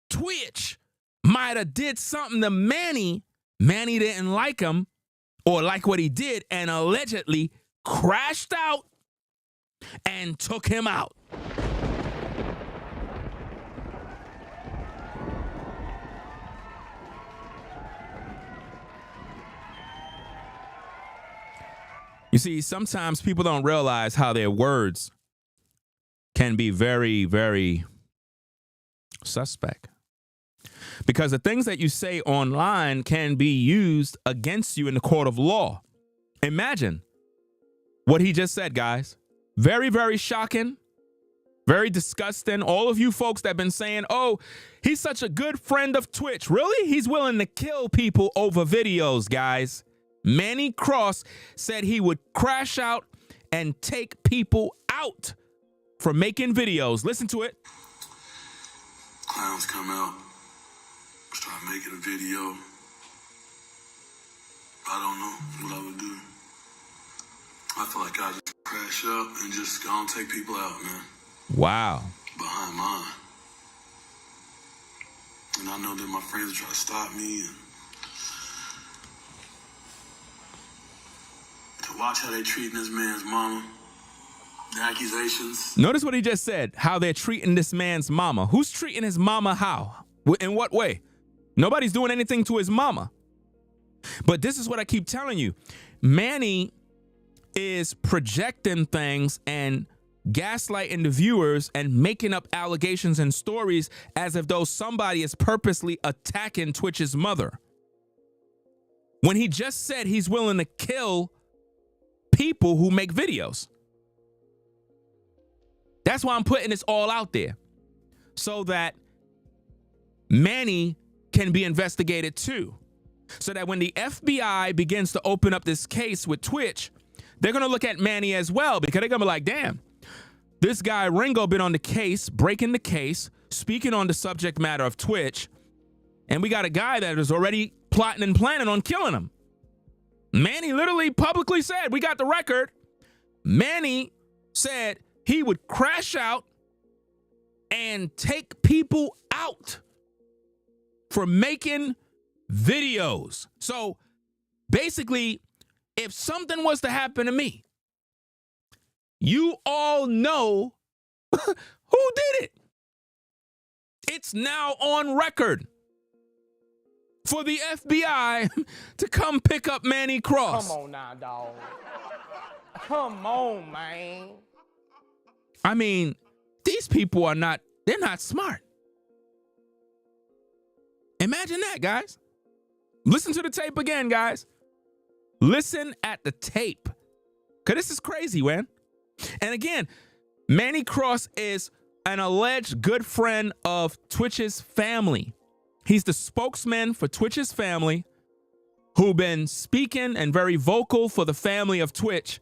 Twitch might have did something to Manny? Manny didn't like him or like what he did and allegedly crashed out and took him out. You see, sometimes people don't realize how their words can be very, very suspect. Because the things that you say online can be used against you in the court of law. Imagine what he just said, guys. Very, very shocking. Very disgusting. All of you folks that have been saying, oh, he's such a good friend of Twitch. Really? He's willing to kill people over videos, guys. Manny Cross said he would crash out and take people out for making videos. Listen to it. Clowns come out, start making a video. I don't know what I would do. I feel like I just crash up and just go and take people out, man. Wow. Behind mine. And I know that my friends will try to stop me and to watch how they treating this man's mama. The accusations. Notice what he just said, how they're treating this man's mama. Who's treating his mama how? In what way? Nobody's doing anything to his mama. But this is what I keep telling you. Manny is projecting things and gaslighting the viewers and making up allegations and stories as if though somebody is purposely attacking Twitch's mother. When he just said he's willing to kill people who make videos. That's why I'm putting this all out there. So that Manny can be investigated too. So that when the FBI begins to open up this case with Twitch, they're going to look at Manny as well, because they're going to be like, damn, this guy Ringo been on the case, breaking the case, speaking on the subject matter of Twitch, and we got a guy that is already plotting and planning on killing him. Manny literally publicly said, we got the record. Manny said he would crash out and take people out for making videos. So basically, if something was to happen to me, you all know who did it. It's now on record for the FBI to come pick up Manny Cross. Come on now, dog. Come on, man. I mean, these people are not, they're not smart. Imagine that, guys. Listen to the tape again, guys. Listen at the tape. Because this is crazy, man. And again, Manny Cross is an alleged good friend of Twitch's family. He's the spokesman for Twitch's family, who been speaking and very vocal for the family of Twitch.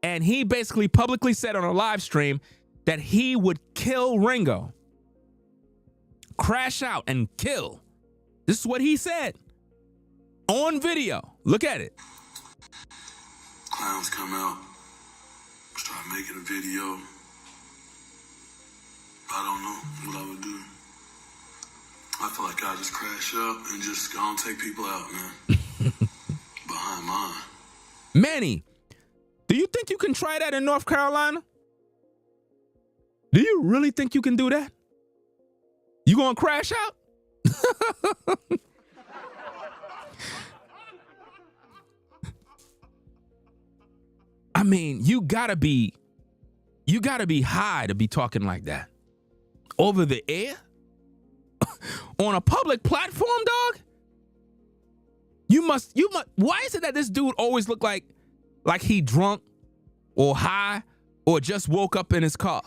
And he basically publicly said on a live stream that he would kill Ringo. Crash out and kill. This is what he said. On video. Look at it. Clowns come out, start making a video. I don't know what I would do. I feel like I just crash up and just go and take people out, man. Behind mine. Manny, do you think you can try that in North Carolina? Do you really think you can do that? You gonna crash out? I mean, you gotta be high to be talking like that. Over the air? On a public platform, dog? You must, why is it that this dude always look like he drunk or high or just woke up in his car?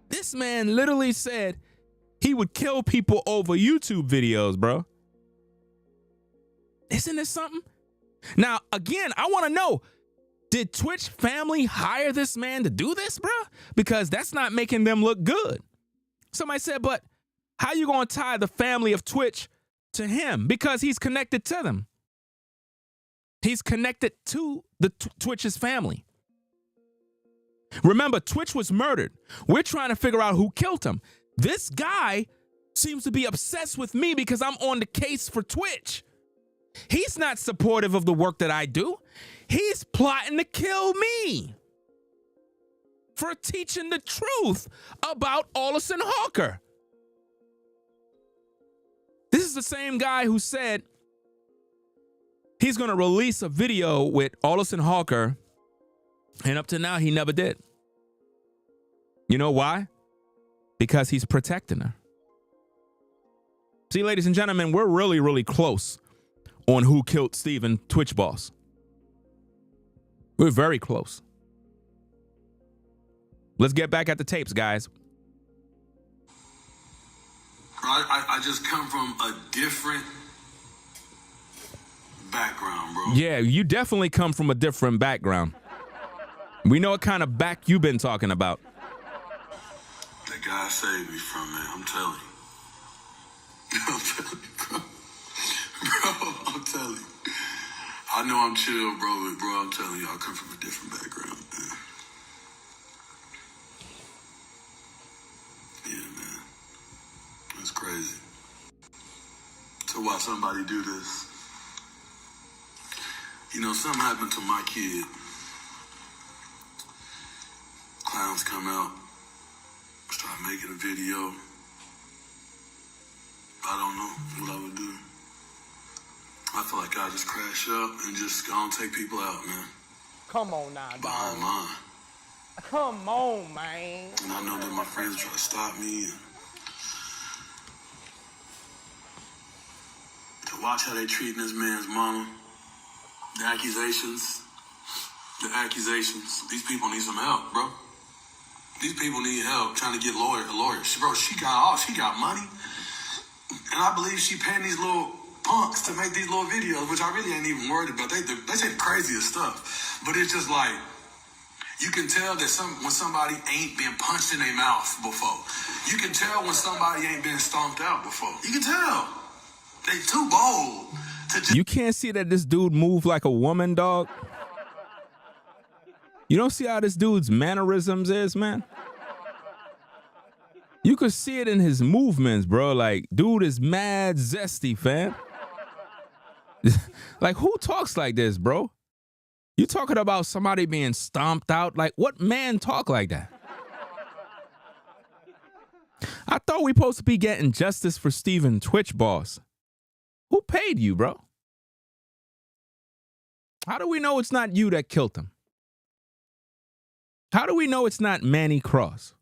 This man literally said he would kill people over YouTube videos, bro. Isn't this something? Now, again, I want to know, did Twitch family hire this man to do this, bro? Because that's not making them look good. Somebody said, but how you going to tie the family of Twitch to him? Because he's connected to them. He's connected to the Twitch's family. Remember, Twitch was murdered. We're trying to figure out who killed him. This guy seems to be obsessed with me because I'm on the case for Twitch. He's not supportive of the work that I do. He's plotting to kill me for teaching the truth about Olison Hawker. This is the same guy who said he's going to release a video with Olison Hawker, and up to now, he never did. You know why? Because he's protecting her. See, ladies and gentlemen, we're really, really close on who killed Steven, Twitch boss. We're very close. Let's get back at the tapes, guys. I just come from a different background, bro. Yeah, you definitely come from a different background. We know what kind of back you've been talking about. That guy saved me from, man. I'm telling you. I'm telling you, bro. Bro, I'm telling you. I know I'm chill, bro, but bro, I'm telling you, I come from a different background, man. Yeah, man. That's crazy. To watch somebody do this. You know, something happened to my kid. Clowns come out, start making a video. I don't know what I would do. I feel like I just crash up and just go and take people out, man. Come on now, Behind dog. mine. Come on, man. And I know that my friends try to stop me. And to watch how they treating this man's mama. The accusations. These people need some help, bro. These people need help trying to get lawyers. Bro, she got money. And I believe she paying these little punks to make these little videos, which I really ain't even worried about. They say the craziest stuff. But it's just like, you can tell that when somebody ain't been punched in their mouth before. You can tell when somebody ain't been stomped out before. You can tell. They too bold to just... You can't see that this dude move like a woman, dog. You don't see how this dude's mannerisms is, man? You could see it in his movements, bro. Like, dude is mad zesty, fam. Like, who talks like this, bro? You talking about somebody being stomped out? Like, what man talk like that? I thought we supposed to be getting justice for Steven Twitch boss. Who paid you, bro? How do we know it's not you that killed him? How do we know it's not Manny Cross?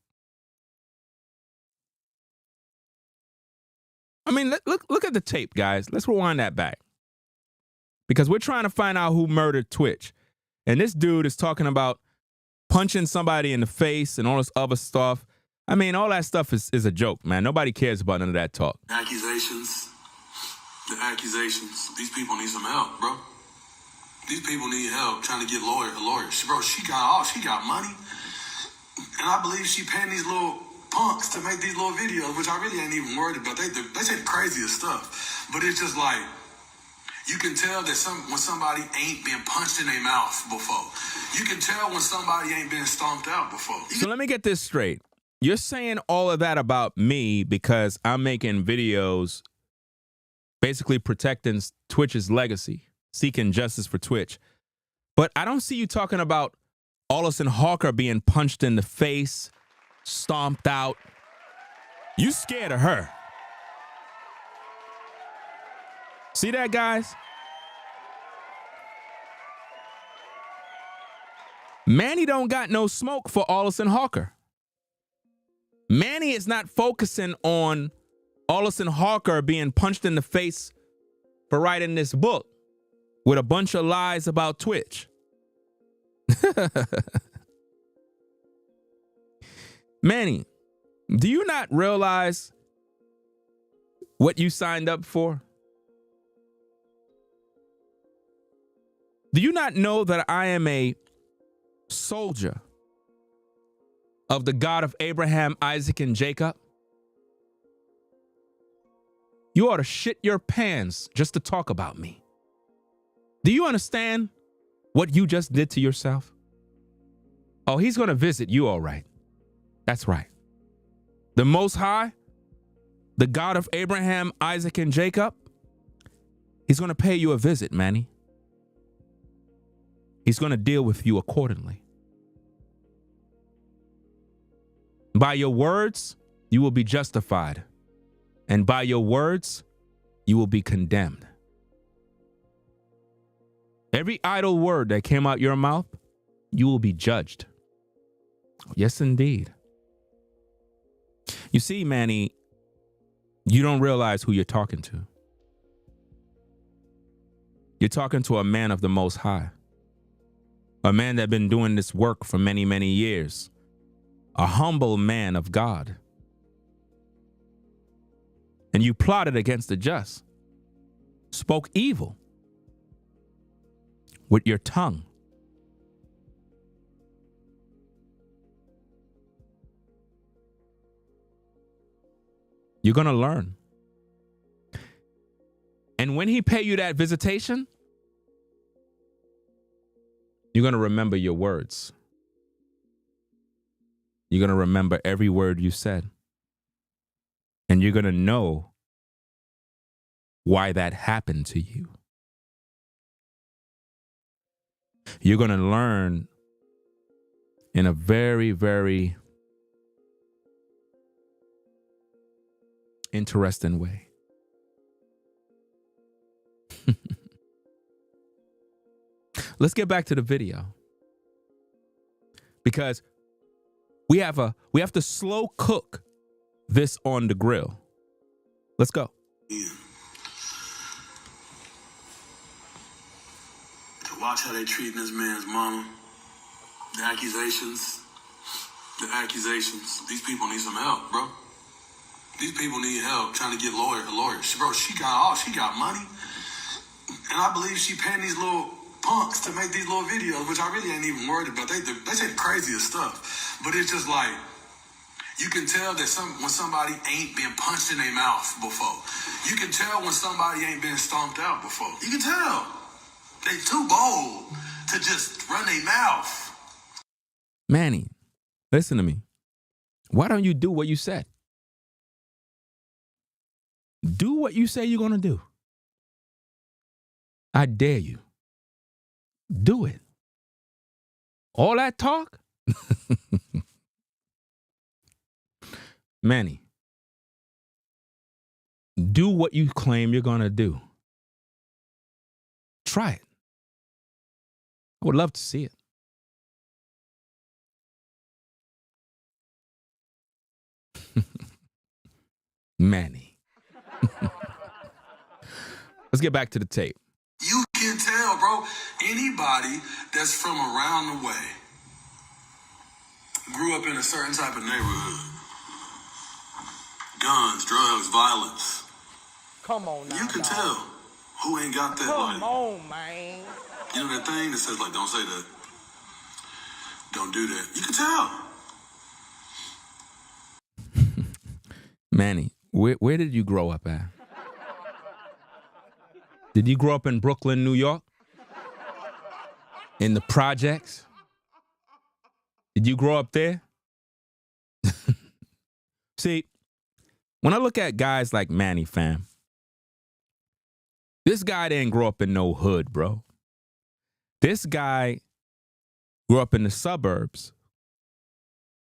I mean, look at the tape, guys. Let's rewind that back. Because we're trying to find out who murdered Twitch. And this dude is talking about punching somebody in the face and all this other stuff. I mean, all that stuff is a joke, man. Nobody cares about none of that talk. Accusations. These people need some help, bro. These people need help trying to get lawyers. Bro, she got money. And I believe she paying these little punks to make these little videos, which I really ain't even worried about. They say the craziest stuff. But it's just like, you can tell that when somebody ain't been punched in their mouth before. You can tell when somebody ain't been stomped out before. So let me get this straight. You're saying all of that about me because I'm making videos basically protecting Twitch's legacy, seeking justice for Twitch. But I don't see you talking about Allison Hawker being punched in the face, stomped out. You scared of her. See that, guys? Manny don't got no smoke for Allison Hawker. Manny is not focusing on Allison Hawker being punched in the face for writing this book with a bunch of lies about Twitch. Manny, do you not realize what you signed up for? Do you not know that I am a soldier of the God of Abraham, Isaac, and Jacob? You ought to shit your pants just to talk about me. Do you understand what you just did to yourself? Oh, he's going to visit you, all right. That's right. The Most High, the God of Abraham, Isaac, and Jacob, he's going to pay you a visit, Manny. He's going to deal with you accordingly. By your words, you will be justified. And by your words, you will be condemned. Every idle word that came out your mouth, you will be judged. Yes, indeed. You see, Manny, you don't realize who you're talking to. You're talking to a man of the Most High. A man that's been doing this work for many, many years. A humble man of God. And you plotted against the just. Spoke evil with your tongue. You're going to learn. And when he pay you that visitation, you're going to remember your words. You're going to remember every word you said. And you're going to know why that happened to you. You're going to learn in a very, very interesting way. let's get back to the video. Because we have to slow cook this on the grill. Let's go. Yeah. To watch how they treating this man's mama. The accusations. These people need some help, bro. These people need help trying to get lawyers. Bro, she got money. And I believe she paying these little punks to make these little videos, which I really ain't even worried about. They say the craziest stuff. But it's just like, you can tell that when somebody ain't been punched in their mouth before. You can tell when somebody ain't been stomped out before. You can tell. They too bold to just run their mouth. Manny, listen to me. Why don't you do what you said? Do what you say you're going to do. I dare you. Do it. All that talk? Manny, do what you claim you're going to do. Try it. I would love to see it. Manny. Let's get back to the tape. You can tell, bro, anybody that's from around the way grew up in a certain type of neighborhood. Guns, drugs, violence. Come on now, You can dog. tell who ain't got that, Come like, on, man. you know that thing that says, like, don't say that. Don't do that. You can tell. Manny, where did you grow up at? Did you grow up in Brooklyn, New York? In the projects? Did you grow up there? See, when I look at guys like Manny, fam, this guy didn't grow up in no hood, bro. This guy grew up in the suburbs,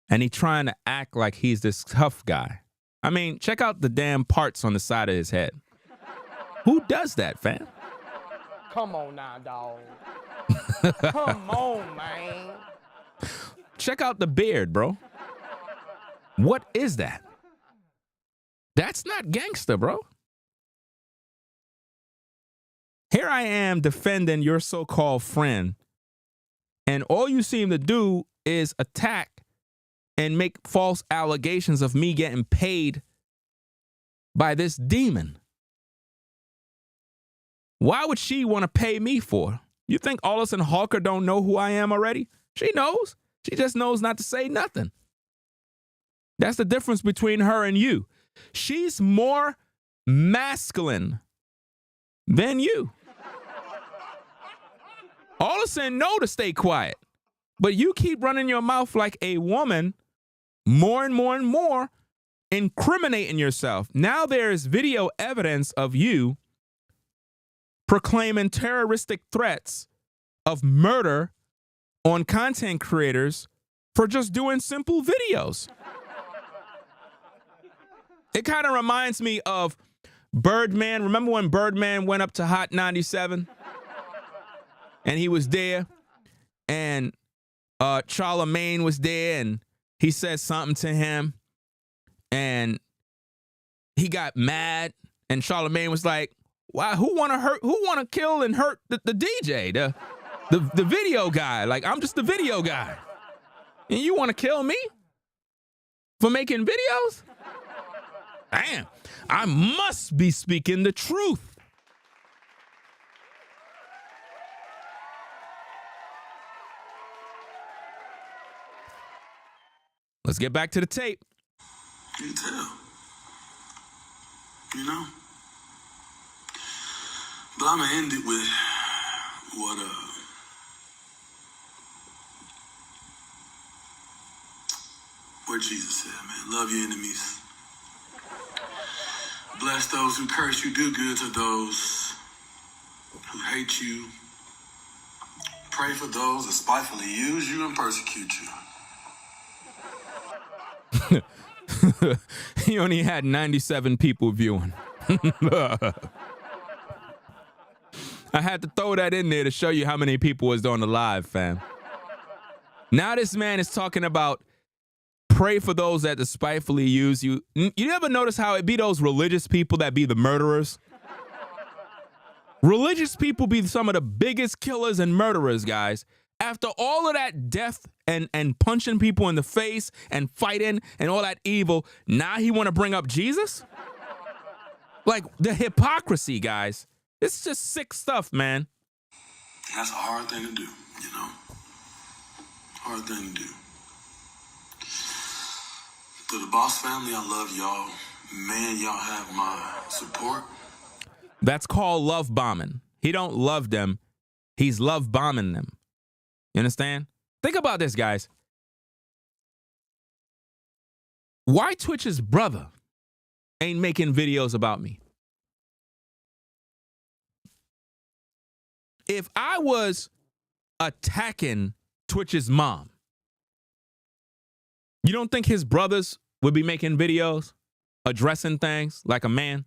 and he trying to act like he's this tough guy. I mean, check out the damn parts on the side of his head. Who does that, fam? Come on now, dog. Come on, man. Check out the beard, bro. What is that? That's not gangster, bro. Here I am defending your so-called friend, and all you seem to do is attack and make false allegations of me getting paid by this demon. Why would she want to pay me for? You think Allison Hawker don't know who I am already? She knows. She just knows not to say nothing. That's the difference between her and you. She's more masculine than you. Allison know to stay quiet, but you keep running your mouth like a woman, more and more and more, incriminating yourself. Now there is video evidence of you proclaiming terroristic threats of murder on content creators for just doing simple videos. It kind of reminds me of Birdman. Remember when Birdman went up to Hot 97? And he was there, and Charlemagne was there, and he said something to him, and he got mad, and Charlemagne was like, "Why? Who want to kill and hurt the DJ, the video guy? Like, I'm just the video guy, and you want to kill me for making videos? Damn, I must be speaking the truth." Let's get back to the tape. You can tell. You know? But I'm going to end it with what Jesus said, man. Love your enemies. Bless those who curse you. Do good to those who hate you. Pray for those that spitefully use you and persecute you. He only had 97 people viewing. I had to throw that in there to show you how many people was on the live, fam. Now this man is talking about pray for those that despitefully use you. You ever notice how it be those religious people that be the murderers? Religious people be some of the biggest killers and murderers, guys. After all of that death and punching people in the face and fighting and all that evil, now he want to bring up Jesus? Like, the hypocrisy, guys. It's just sick stuff, man. That's a hard thing to do, you know? Hard thing to do. To the Boss family, I love y'all. Man, y'all have my support. That's called love bombing. He don't love them. He's love bombing them. You understand? Think about this, guys. Why Twitch's brother ain't making videos about me? If I was attacking Twitch's mom, you don't think his brothers would be making videos addressing things like a man?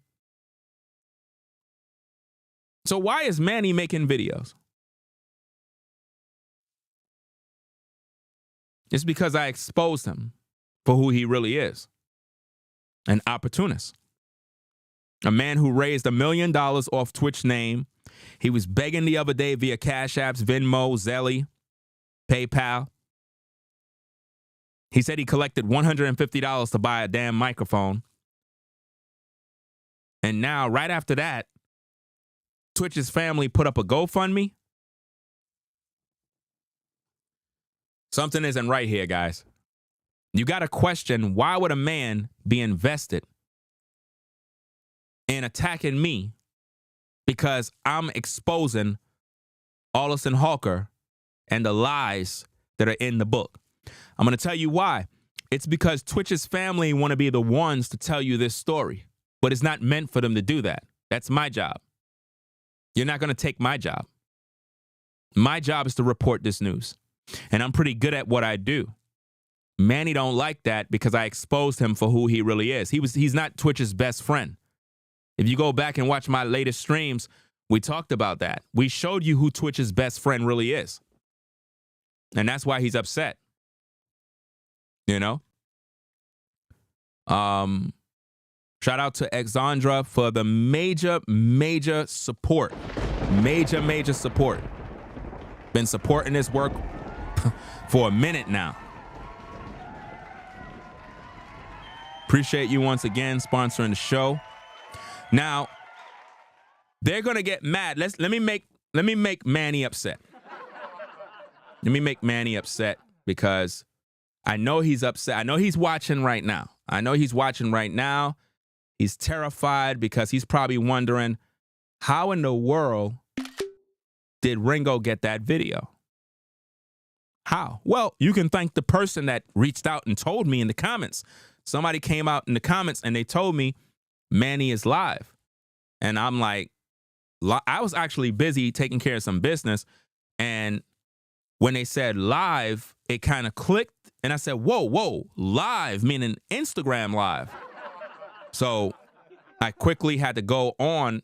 So why is Manny making videos? It's because I exposed him for who he really is. An opportunist. A man who raised $1 million off Twitch name. He was begging the other day via Cash Apps, Venmo, Zelly, PayPal. He said he collected $150 to buy a damn microphone. And now, right after that, Twitch's family put up a GoFundMe. Something isn't right here, guys. You got to question, why would a man be invested in attacking me because I'm exposing Allison Hawker and the lies that are in the book? I'm going to tell you why. It's because Twitch's family want to be the ones to tell you this story, but it's not meant for them to do that. That's my job. You're not going to take my job. My job is to report this news, and I'm pretty good at what I do. Manny don't like that because I exposed him for who he really is. He's not Twitch's best friend. If you go back and watch my latest streams, we talked about that. We showed you who Twitch's best friend really is. And that's why he's upset. You know? Shout out to Exandra for the major support. Major support. Been supporting this work for a minute now. Appreciate you once again sponsoring the show. Now, they're gonna get mad. Let me make Manny upset. Let me make Manny upset because I know he's upset. I know he's watching right now. He's terrified because he's probably wondering, how in the world did Ringo get that video? How? Well, you can thank the person that reached out and told me in the comments. Somebody came out in the comments and they told me Manny is live. And I'm like, I was actually busy taking care of some business. And when they said live, it kind of clicked. And I said, whoa, live, meaning Instagram live. So I quickly had to go on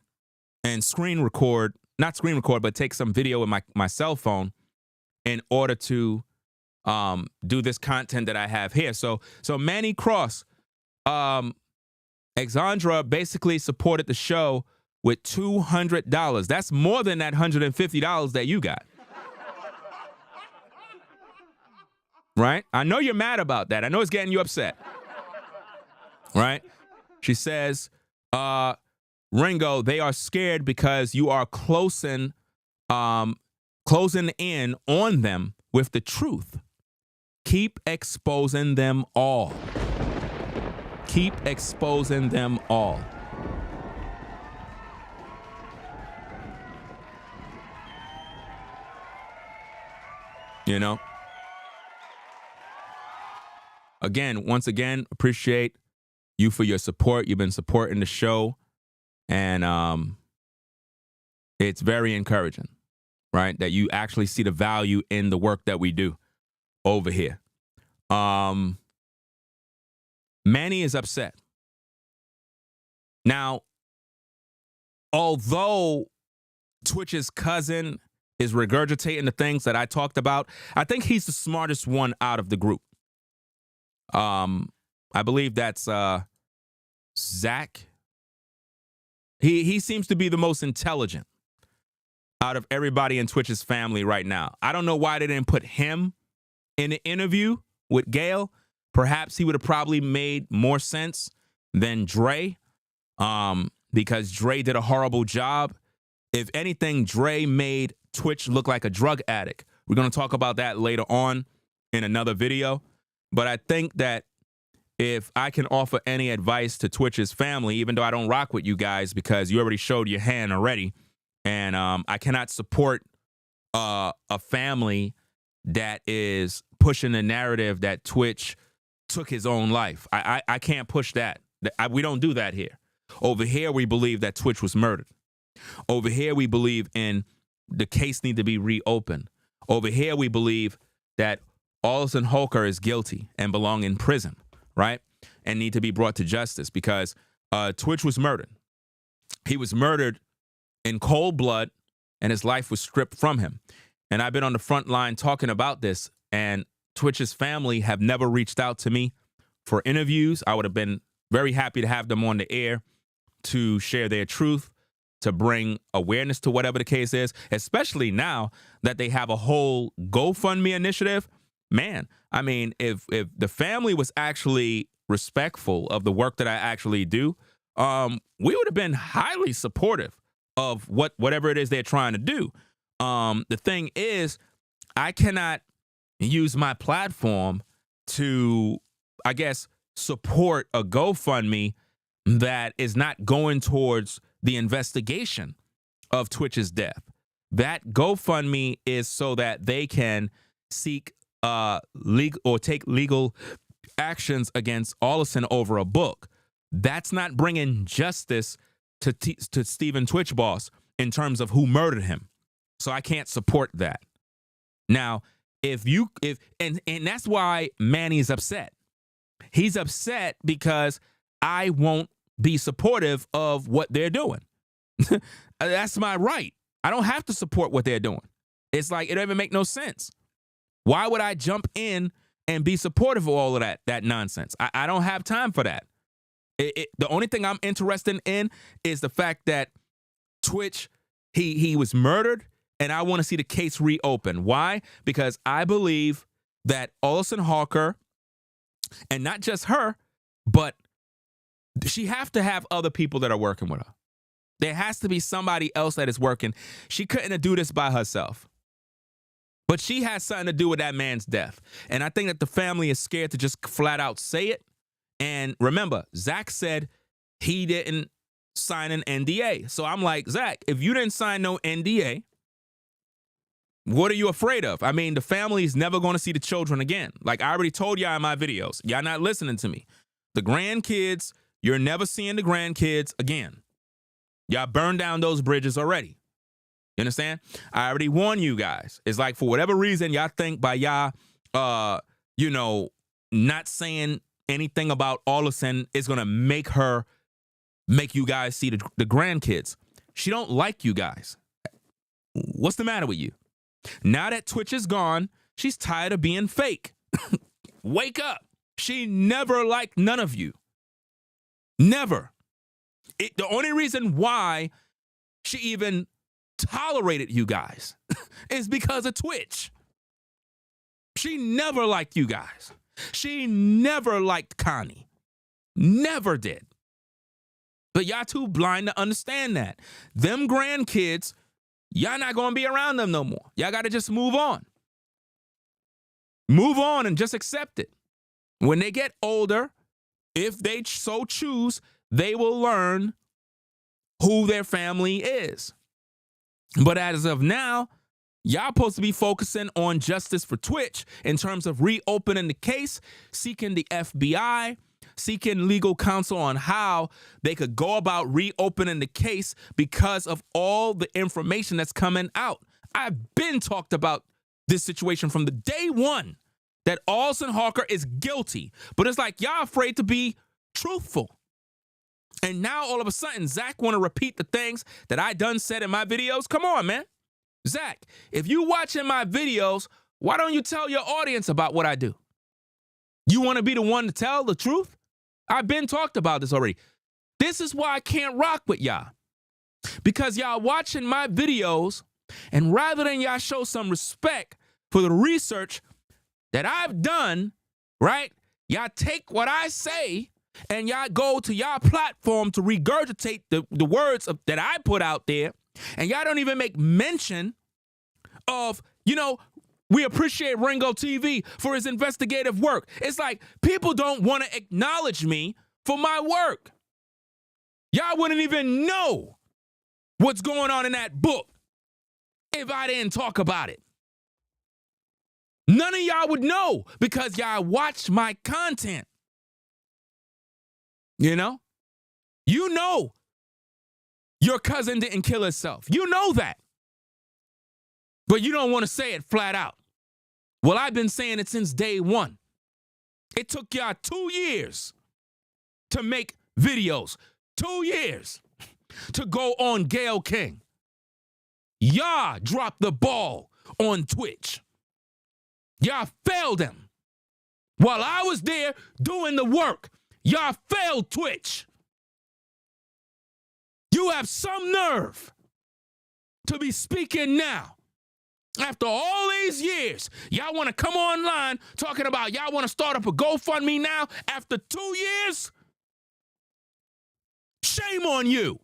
and not screen record, but take some video with my cell phone in order to do this content that I have here. So Manny Cross, Exandra basically supported the show with $200. That's more than that $150 that you got. Right? I know you're mad about that. I know it's getting you upset. Right? She says, Ringo, they are scared because you are closing in on them with the truth. Keep exposing them all. Keep exposing them all. You know? Once again, appreciate you for your support. You've been supporting the show. And it's very encouraging, right? That you actually see the value in the work that we do over here. Manny is upset. Now, although Twitch's cousin is regurgitating the things that I talked about. I think he's the smartest one out of the group. I believe that's Zach. He seems to be the most intelligent out of everybody in Twitch's family right now. I don't know why they didn't put him in the interview with Gail. Perhaps he would have probably made more sense than Dre, because Dre did a horrible job. If anything, Dre made Twitch look like a drug addict. We're going to talk about that later on in another video. But I think that if I can offer any advice to Twitch's family, even though I don't rock with you guys because you already showed your hand already, and I cannot support a family that is pushing the narrative that Twitch took his own life. I can't push that. We don't do that here. Over here, we believe that Twitch was murdered. Over here, we believe in the case need to be reopened. Over here, we believe that Alison Holker is guilty and belong in prison, right? And need to be brought to justice because Twitch was murdered. He was murdered in cold blood and his life was stripped from him. And I've been on the front line talking about this, and Twitch's family have never reached out to me for interviews. I would have been very happy to have them on the air to share their truth, to bring awareness to whatever the case is, especially now that they have a whole GoFundMe initiative. Man, I mean, if the family was actually respectful of the work that I actually do, we would have been highly supportive of whatever it is they're trying to do. The thing is, I cannot use my platform to, I guess, support a GoFundMe that is not going towards the investigation of Twitch's death. That GoFundMe is so that they can seek legal or take legal actions against Alison over a book. That's not bringing justice to Stephen Twitch Boss in terms of who murdered him. So I can't support that. Now, and that's why Manny's upset. He's upset because I won't be supportive of what they're doing. That's my right. I don't have to support what they're doing. It's like, it don't even make no sense. Why would I jump in and be supportive of all of that nonsense? I don't have time for that. The only thing I'm interested in is the fact that Twitch, he was murdered, and I want to see the case reopened. Why? Because I believe that Alison Hawker, and not just her, but she have to have other people that are working with her. There has to be somebody else that is working. She couldn't do this by herself. But she has something to do with that man's death. And I think that the family is scared to just flat out say it. And remember, Zach said he didn't sign an NDA. So I'm like, Zach, if you didn't sign no NDA, what are you afraid of? I mean, the family is never going to see the children again. Like I already told y'all in my videos, y'all not listening to me. The grandkids, you're never seeing the grandkids again. Y'all burned down those bridges already. You understand? I already warned you guys. It's like, for whatever reason, y'all think by y'all, not saying anything about Alison is going to make you guys see the grandkids. She don't like you guys. What's the matter with you? Now that Twitch is gone, she's tired of being fake. Wake up. She never liked none of you. Never. The only reason why she even tolerated you guys is because of Twitch. She never liked you guys. She never liked Connie. Never did. But y'all too blind to understand that. Them grandkids, y'all not going to be around them no more. Y'all got to just move on. Move on and just accept it. When they get older, if they so choose, they will learn who their family is. But as of now, y'all supposed to be focusing on justice for Twitch in terms of reopening the case, seeking the FBI, seeking legal counsel on how they could go about reopening the case because of all the information that's coming out. I've been talked about this situation from the day one that Alison Hawker is guilty, but it's like y'all afraid to be truthful. And now all of a sudden, Zach want to repeat the things that I done said in my videos? Come on, man. Zach, if you watching my videos, why don't you tell your audience about what I do? You want to be the one to tell the truth? I've been talked about this already. This is why I can't rock with y'all. Because y'all watching my videos, and rather than y'all show some respect for the research that I've done, right? Y'all take what I say and y'all go to y'all platform to regurgitate the words that I put out there, and y'all don't even make mention of, we appreciate Ringo TV for his investigative work. It's like people don't want to acknowledge me for my work. Y'all wouldn't even know what's going on in that book if I didn't talk about it. None of y'all would know because y'all watched my content. You know your cousin didn't kill herself. You know that. But you don't want to say it flat out. Well, I've been saying it since day one. It took y'all 2 years to make videos. 2 years to go on Gayle King. Y'all dropped the ball on Twitch. Y'all failed him. While I was there doing the work, y'all failed Twitch. You have some nerve to be speaking now. After all these years, y'all want to come online talking about y'all want to start up a GoFundMe now after 2 years? Shame on you.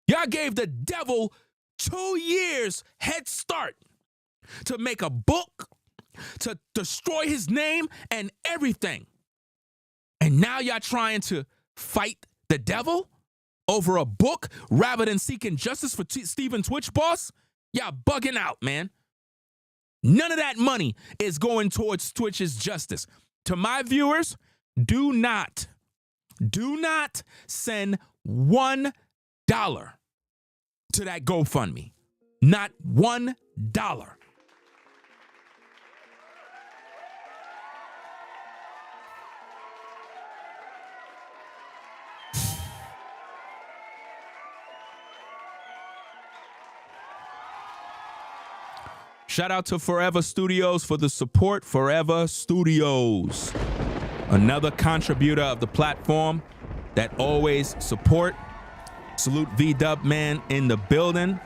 Y'all gave the devil 2 years head start to make a book, to destroy his name and everything. And now y'all trying to fight the devil over a book rather than seeking justice for Stephen Twitch Boss? Y'all bugging out, man. None of that money is going towards Twitch's justice. To my viewers, do not send $1 to that GoFundMe. Not $1. Shout out to Forever Studios for the support. Forever Studios, another contributor of the platform that always support. Salute V-Dub Man in the building.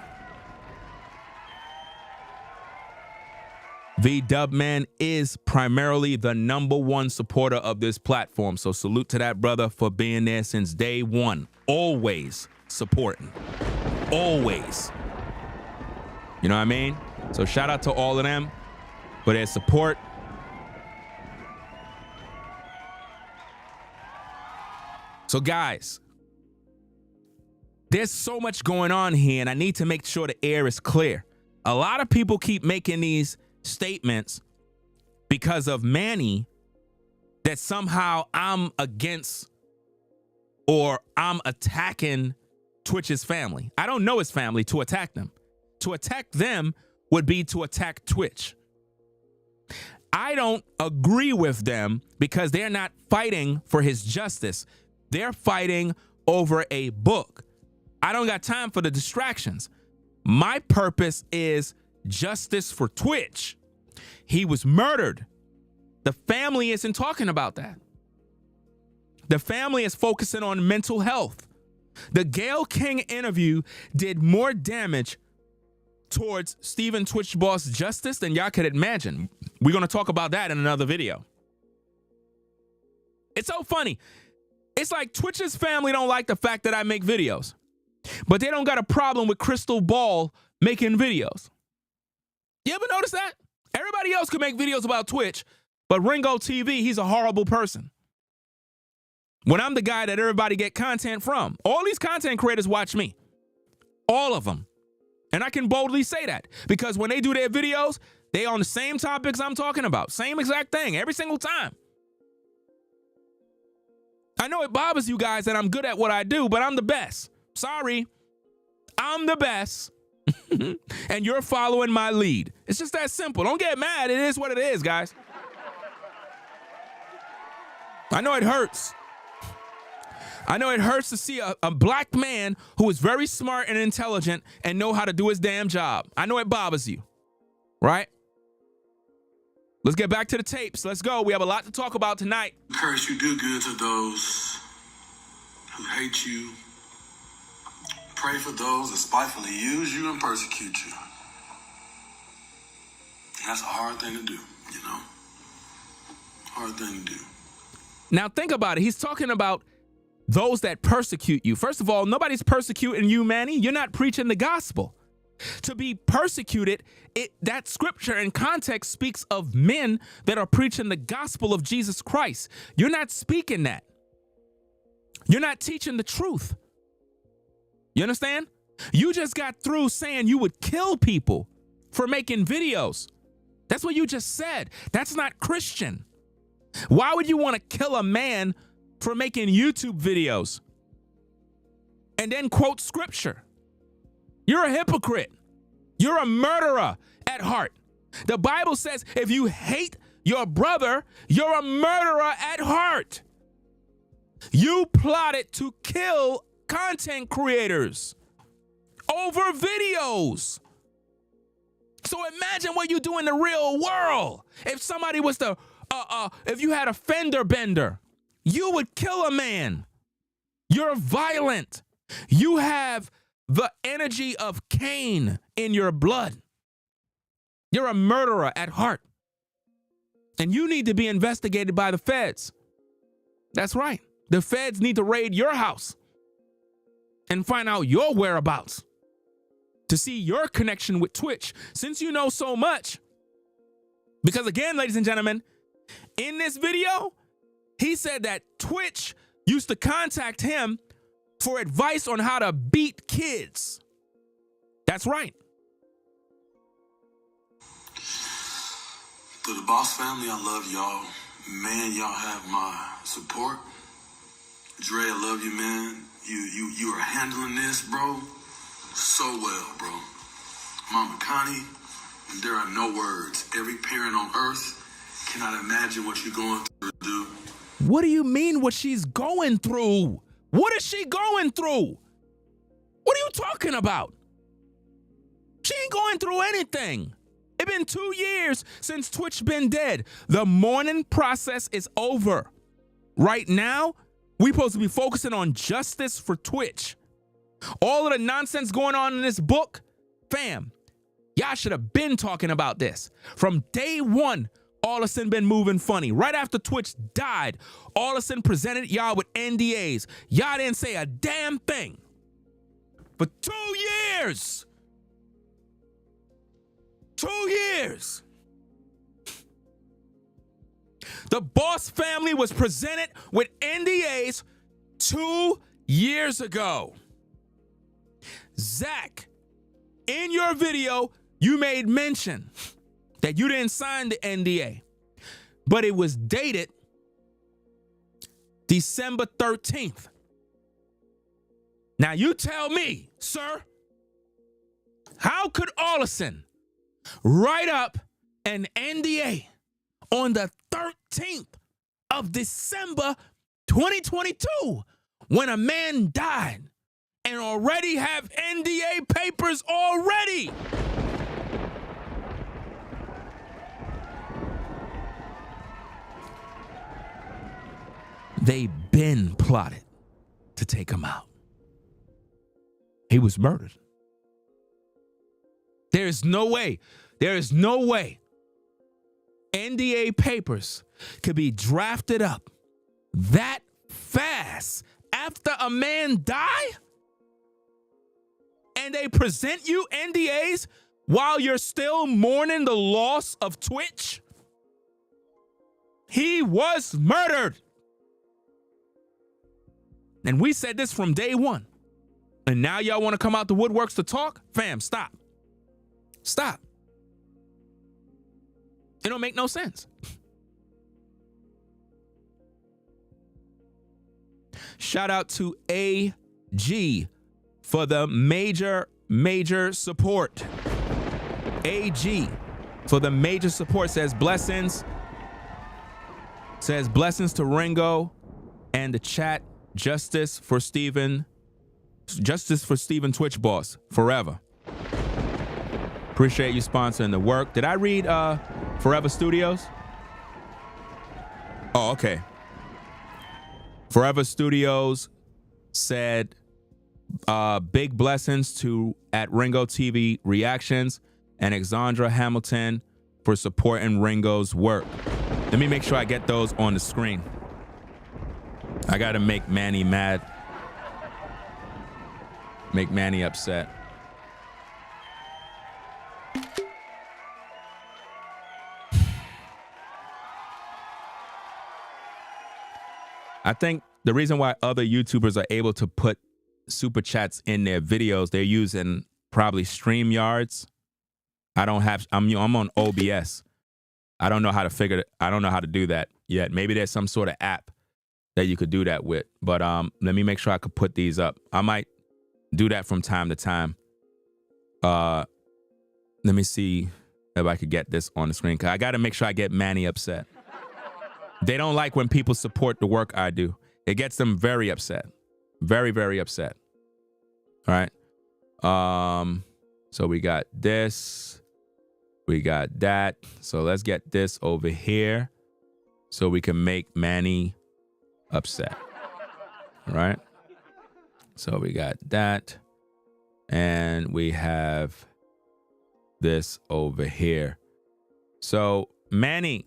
V-Dub Man is primarily the #1 supporter of this platform. So salute to that brother for being there since day one. Always supporting. Always. You know what I mean? So shout out to all of them for their support. So guys, there's so much going on here, and I need to make sure the air is clear. A lot of people keep making these statements because of Manny that somehow I'm against or I'm attacking Twitch's family. I don't know his family to attack them. To attack them would be to attack Twitch. I don't agree with them because they're not fighting for his justice. They're fighting over a book. I don't got time for the distractions. My purpose is justice for Twitch. He was murdered. The family isn't talking about that. The family is focusing on mental health. The Gayle King interview did more damage towards Stephen Twitch Boss justice than y'all could imagine. We're going to talk about that in another video. It's so funny. It's like Twitch's family don't like the fact that I make videos, but they don't got a problem with Crystal Ball making videos. You ever notice that? Everybody else could make videos about Twitch, but Ringo TV, he's a horrible person. When I'm the guy that everybody get content from. All these content creators watch me. All of them. And I can boldly say that because when they do their videos, they on the same topics I'm talking about. Same exact thing every single time. I know it bothers you guys that I'm good at what I do, but I'm the best. Sorry. I'm the best. And you're following my lead. It's just that simple. Don't get mad. It is what it is, guys. I know it hurts. I know it hurts to see a black man who is very smart and intelligent and know how to do his damn job. I know it bothers you, right? Let's get back to the tapes. Let's go. We have a lot to talk about tonight. Curse, you do good to those who hate you. Pray for those that spitefully use you and persecute you. That's a hard thing to do, you know? Hard thing to do. Now think about it. He's talking about those that persecute you. First of all, nobody's persecuting you, Manny. You're not preaching the gospel. To be persecuted, that scripture in context speaks of men that are preaching the gospel of Jesus Christ. You're not speaking that. You're not teaching the truth. You understand? You just got through saying you would kill people for making videos. That's what you just said. That's not Christian. Why would you want to kill a man for making YouTube videos and then quote scripture? You're a hypocrite. You're a murderer at heart. The Bible says if you hate your brother, you're a murderer at heart. You plotted to kill content creators over videos. So imagine what you do in the real world. If somebody was to, if you had a fender bender, you would kill a man. You're violent. You have the energy of Cain in your blood. You're a murderer at heart. And you need to be investigated by the feds. That's right. The feds need to raid your house and find out your whereabouts to see your connection with Twitch, since you know so much. Because again, ladies and gentlemen, in this video, he said that Twitch used to contact him for advice on how to beat kids. That's right. To the Boss family, I love y'all. Man, y'all have my support. Dre, I love you, man. You are handling this, bro, so well, bro. Mama Connie, there are no words. Every parent on earth cannot imagine what you're going through, dude. What do you mean what she's going through? What is she going through? What are you talking about? She ain't going through anything. It's been 2 years since Twitch been dead. The mourning process is over. Right now, we're supposed to be focusing on justice for Twitch. All of the nonsense going on in this book, fam, y'all should have been talking about this. From day one, all of a sudden been moving funny. Right after Twitch died, all of a sudden presented y'all with NDAs. Y'all didn't say a damn thing. For 2 years. 2 years. The Boss family was presented with NDAs 2 years ago. Zach, in your video, you made mention that you didn't sign the NDA, but it was dated December 13th. Now you tell me, sir, how could Olison write up an NDA on the 13th of December 2022 when a man died and already have NDA papers already? They been plotted to take him out. He was murdered. There is no way NDA papers could be drafted up that fast after a man die, and they present you NDAs while you're still mourning the loss of Twitch. He was murdered. And we said this from day one. And now y'all want to come out the woodworks to talk? Fam, stop. Stop. It don't make no sense. Shout out to AG for the major support. AG for the major support says blessings. Says blessings to Ringo and the chat Justice for Stephen Twitch Boss forever. Appreciate you sponsoring the work. Did I read Forever Studios? Oh, okay. Forever Studios said big blessings to at Ringo TV Reactions and Alexandra Hamilton for supporting Ringo's work. Let me make sure I get those on the screen. I gotta make Manny mad. Make Manny upset. I think the reason why other YouTubers are able to put super chats in their videos, they're using probably StreamYards. I don't have, I'm on OBS. I don't know how to do that yet. Maybe there's some sort of app that you could do that with. But let me make sure I could put these up. I might do that from time to time. Let me see if I could get this on the screen. 'Cause I got to make sure I get Manny upset. They don't like when people support the work I do. It gets them very upset. Very, very upset. All right. So we got this. We got that. So let's get this over here so we can make Manny upset. All right. So we got that. And we have this over here. So Manny,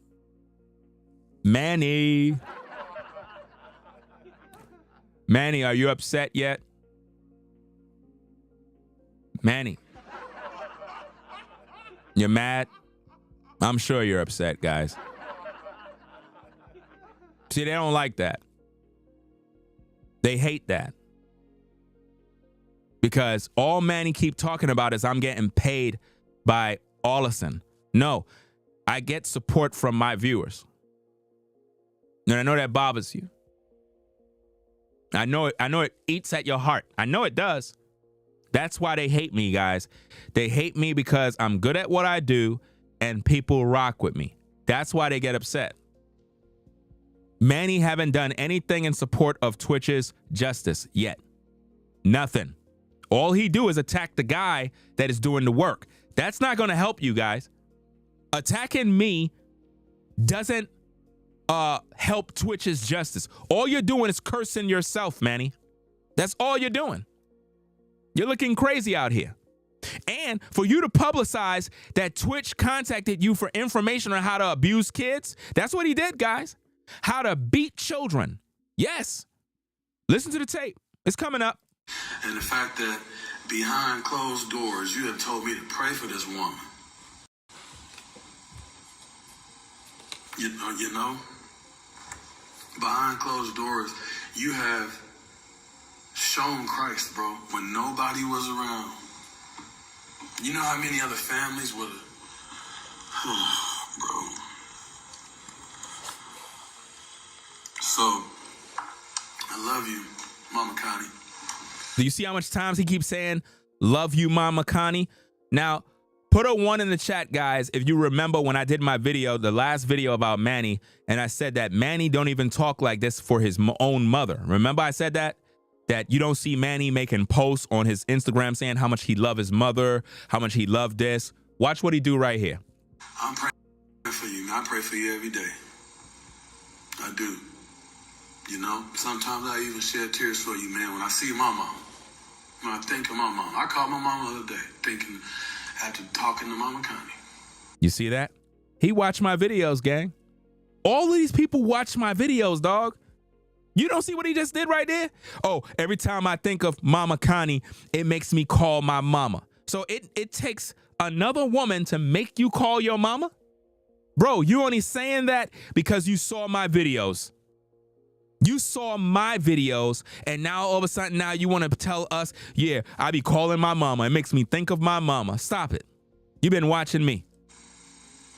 are you upset yet? Manny, you're mad? I'm sure you're upset, guys. See, they don't like that. They hate that. Because all Manny keep talking about is I'm getting paid by Allison. No, I get support from my viewers. And I know that bothers you. I know it eats at your heart. I know it does. That's why they hate me, guys. They hate me because I'm good at what I do and people rock with me. That's why they get upset. Manny haven't done anything in support of Twitch's justice yet. Nothing. All he do is attack the guy that is doing the work. That's not going to help you guys. Attacking me doesn't help Twitch's justice. All you're doing is cursing yourself, Manny. That's all you're doing. You're looking crazy out here. And for you to publicize that Twitch contacted you for information on how to abuse kids, that's what he did, guys. How to beat children. Yes. Listen to the tape. It's coming up. And the fact that behind closed doors, you have told me to pray for this woman. You know, behind closed doors, you have shown Christ, bro, when nobody was around. You know how many other families would have, bro. So, I love you, Mama Connie. Do you see how much times he keeps saying, love you, Mama Connie? Now, put a 1 in the chat, guys, if you remember when I did my video, the last video about Manny, and I said that Manny don't even talk like this for his own mother. Remember I said that? That you don't see Manny making posts on his Instagram saying how much he loved his mother, how much he loved this. Watch what he do right here. I'm praying for you. I pray for you every day. I do. You know, sometimes I even shed tears for you, man, when I see my mom. When I think of my mom. I called my mom the other day, thinking, after talking to Mama Connie. You see that? He watched my videos, gang. All of these people watch my videos, dog. You don't see what he just did right there? Oh, every time I think of Mama Connie, it makes me call my mama. So it takes another woman to make you call your mama? Bro, you only saying that because you saw my videos. You saw my videos, and now all of a sudden now you want to tell us, yeah, I be calling my mama. It makes me think of my mama. Stop it. You've been watching me.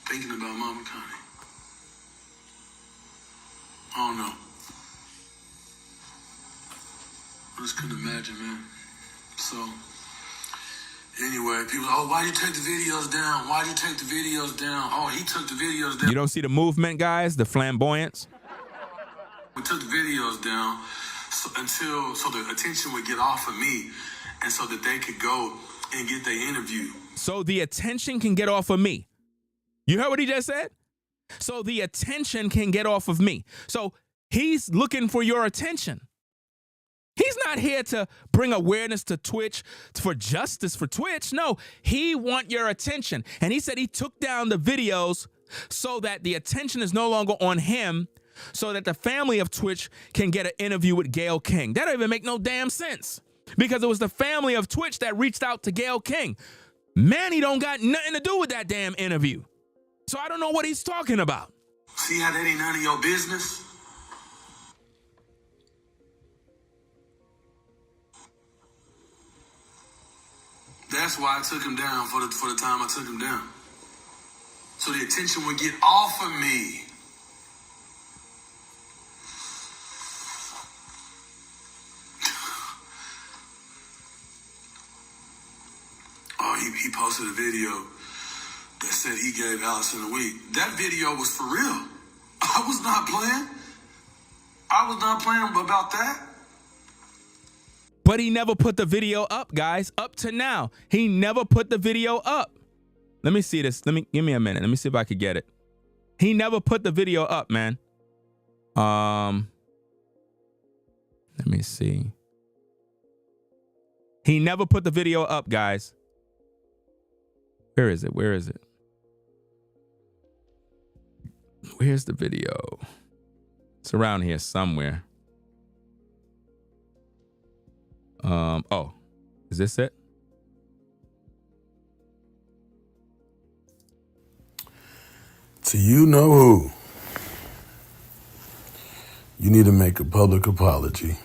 Thinking about Mama Connie. I don't know. I just couldn't imagine, man. So, anyway, people, oh, why'd you take the videos down? Why'd you take the videos down? Oh, he took the videos down. You don't see the movement, guys? The flamboyance? We took the videos down so the attention would get off of me, and so that they could go and get their interview. So the attention can get off of me. You heard what he just said? So the attention can get off of me. So he's looking for your attention. He's not here to bring awareness to Twitch, for justice for Twitch. No, he want your attention. And he said he took down the videos so that the attention is no longer on him, so that the family of Twitch can get an interview with Gayle King. That don't even make no damn sense, because it was the family of Twitch that reached out to Gayle King. Manny don't got nothing to do with that damn interview. So I don't know what he's talking about. See how that ain't none of your business? That's why I took him down for the time I took him down. So the attention would get off of me. Oh, he posted a video that said he gave Allison a week. That video was for real. I was not playing. I was not playing about that. But he never put the video up, guys. Up to now, he never put the video up. Let me see this. Give me a minute. Let me see if I could get it. He never put the video up, man. Let me see. He never put the video up, guys. Where is it? Where is it? Where's the video? It's around here somewhere. Oh, is this it? To you know who, you need to make a public apology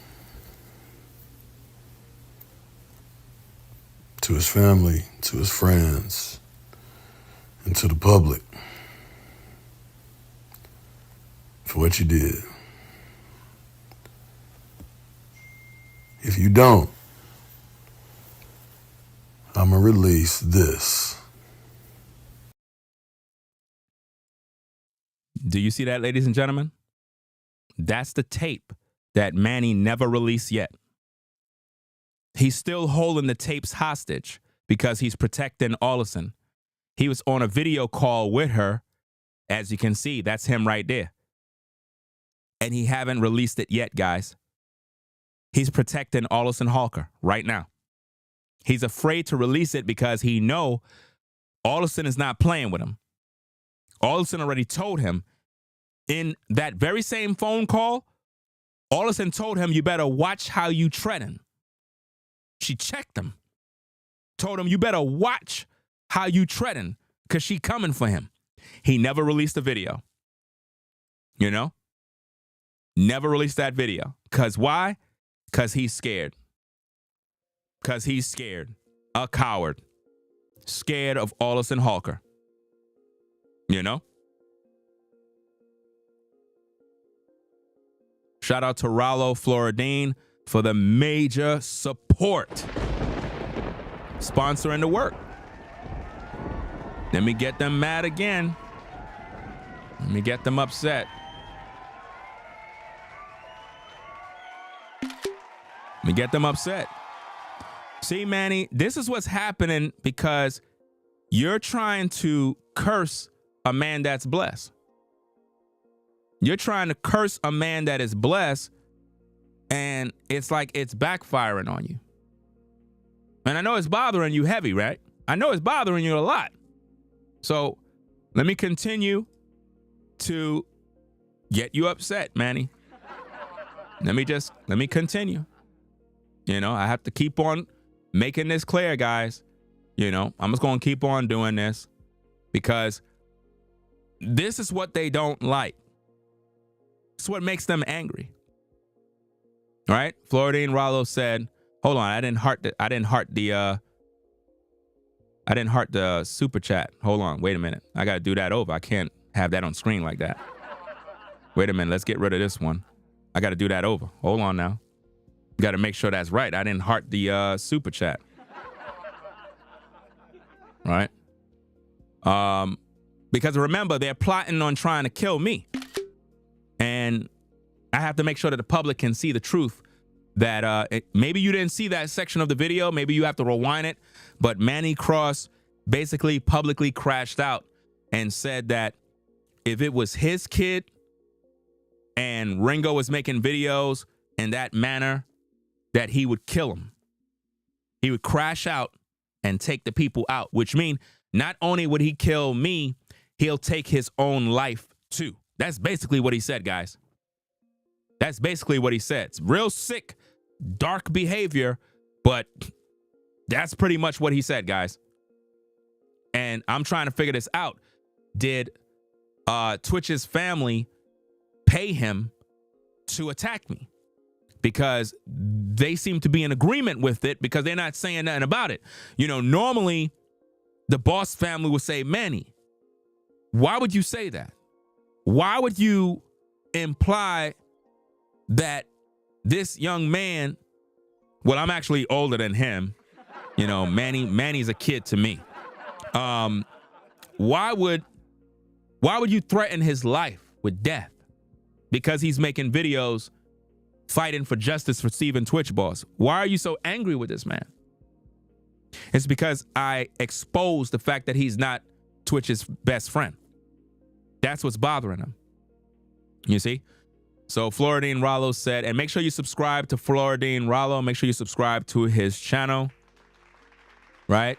to his family, to his friends, and to the public for what you did. If you don't, I'm gonna release this. Do you see that, ladies and gentlemen? That's the tape that Manny never released yet. He's still holding the tapes hostage because he's protecting Allison. He was on a video call with her. As you can see, that's him right there. And he haven't released it yet, guys. He's protecting Allison Hawker right now. He's afraid to release it because he know Allison is not playing with him. Allison already told him in that very same phone call, Allison told him, you better watch how you treading. She checked him. Told him, you better watch how you treading because she coming for him. He never released the video. You know? Never released that video. Because why? Because he's scared. Because he's scared. A coward. Scared of Allison Hawker. You know? Shout out to Rollo Floridine for the major support. Sponsoring the work. Let me get them mad again. Let me get them upset. Let me get them upset. See, Manny, this is what's happening because you're trying to curse a man that's blessed. You're trying to curse a man that is blessed, and it's like it's backfiring on you. And I know it's bothering you heavy, right? I know it's bothering you a lot. So let me continue to get you upset, Manny. Let me continue. You know, I have to keep on making this clear, guys. You know, I'm just going to keep on doing this because this is what they don't like. It's what makes them angry. All right? Floridine Rollo said, hold on, I didn't heart the super chat. Hold on, wait a minute. I got to do that over. I can't have that on screen like that. Wait a minute, let's get rid of this one. I got to do that over. Hold on now. Got to make sure that's right. I didn't heart the super chat. Right? Because remember, they're plotting on trying to kill me. And I have to make sure that the public can see the truth that maybe you didn't see that section of the video. Maybe you have to rewind it. But Manny Cross basically publicly crashed out and said that if it was his kid and Ringo was making videos in that manner, that he would kill him. He would crash out and take the people out, which means not only would he kill me, he'll take his own life too. That's basically what he said, guys. That's basically what he said. It's real sick, dark behavior, but that's pretty much what he said, guys. And I'm trying to figure this out. Did Twitch's family pay him to attack me? Because they seem to be in agreement with it because they're not saying nothing about it. You know, normally the Boss family would say, Manny, why would you say that? Why would you imply that this young man, well, I'm actually older than him. You know, Manny's a kid to me. Why would you threaten his life with death? Because he's making videos fighting for justice for Steven Twitch Boss. Why are you so angry with this man? It's because I exposed the fact that he's not Twitch's best friend. That's what's bothering him. You see? So Floridine Rollo said, and make sure you subscribe to Floridine Rollo. Make sure you subscribe to his channel. Right?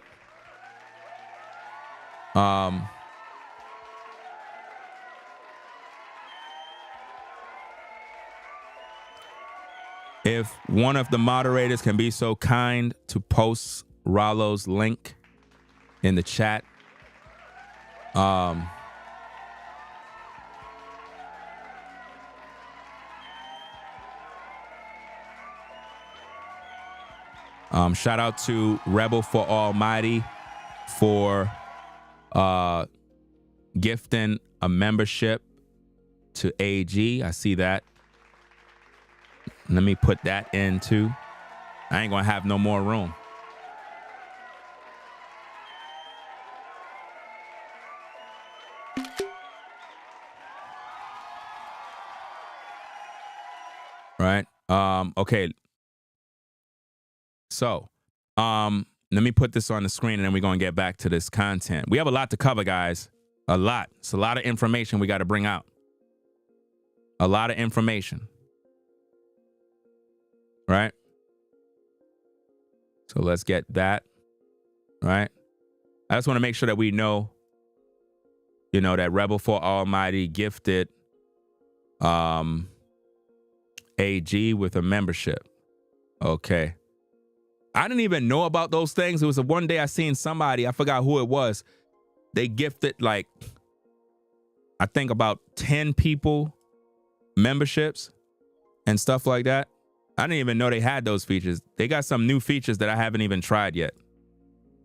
If one of the moderators can be so kind to post Rollo's link in the chat. Shout out to Rebel for Almighty for gifting a membership to AG. I see that. Let me put that in too. I ain't gonna have no more room. Right. Okay. So, let me put this on the screen and then we're going to get back to this content. We have a lot to cover, guys. A lot. It's a lot of information we got to bring out. A lot of information. Right? So let's get that. Right? I just want to make sure that we know, you know, that Rebel for Almighty gifted AG with a membership. Okay. I didn't even know about those things. It was one day I seen somebody, I forgot who it was. They gifted like, I think about 10 people memberships and stuff like that. I didn't even know they had those features. They got some new features that I haven't even tried yet.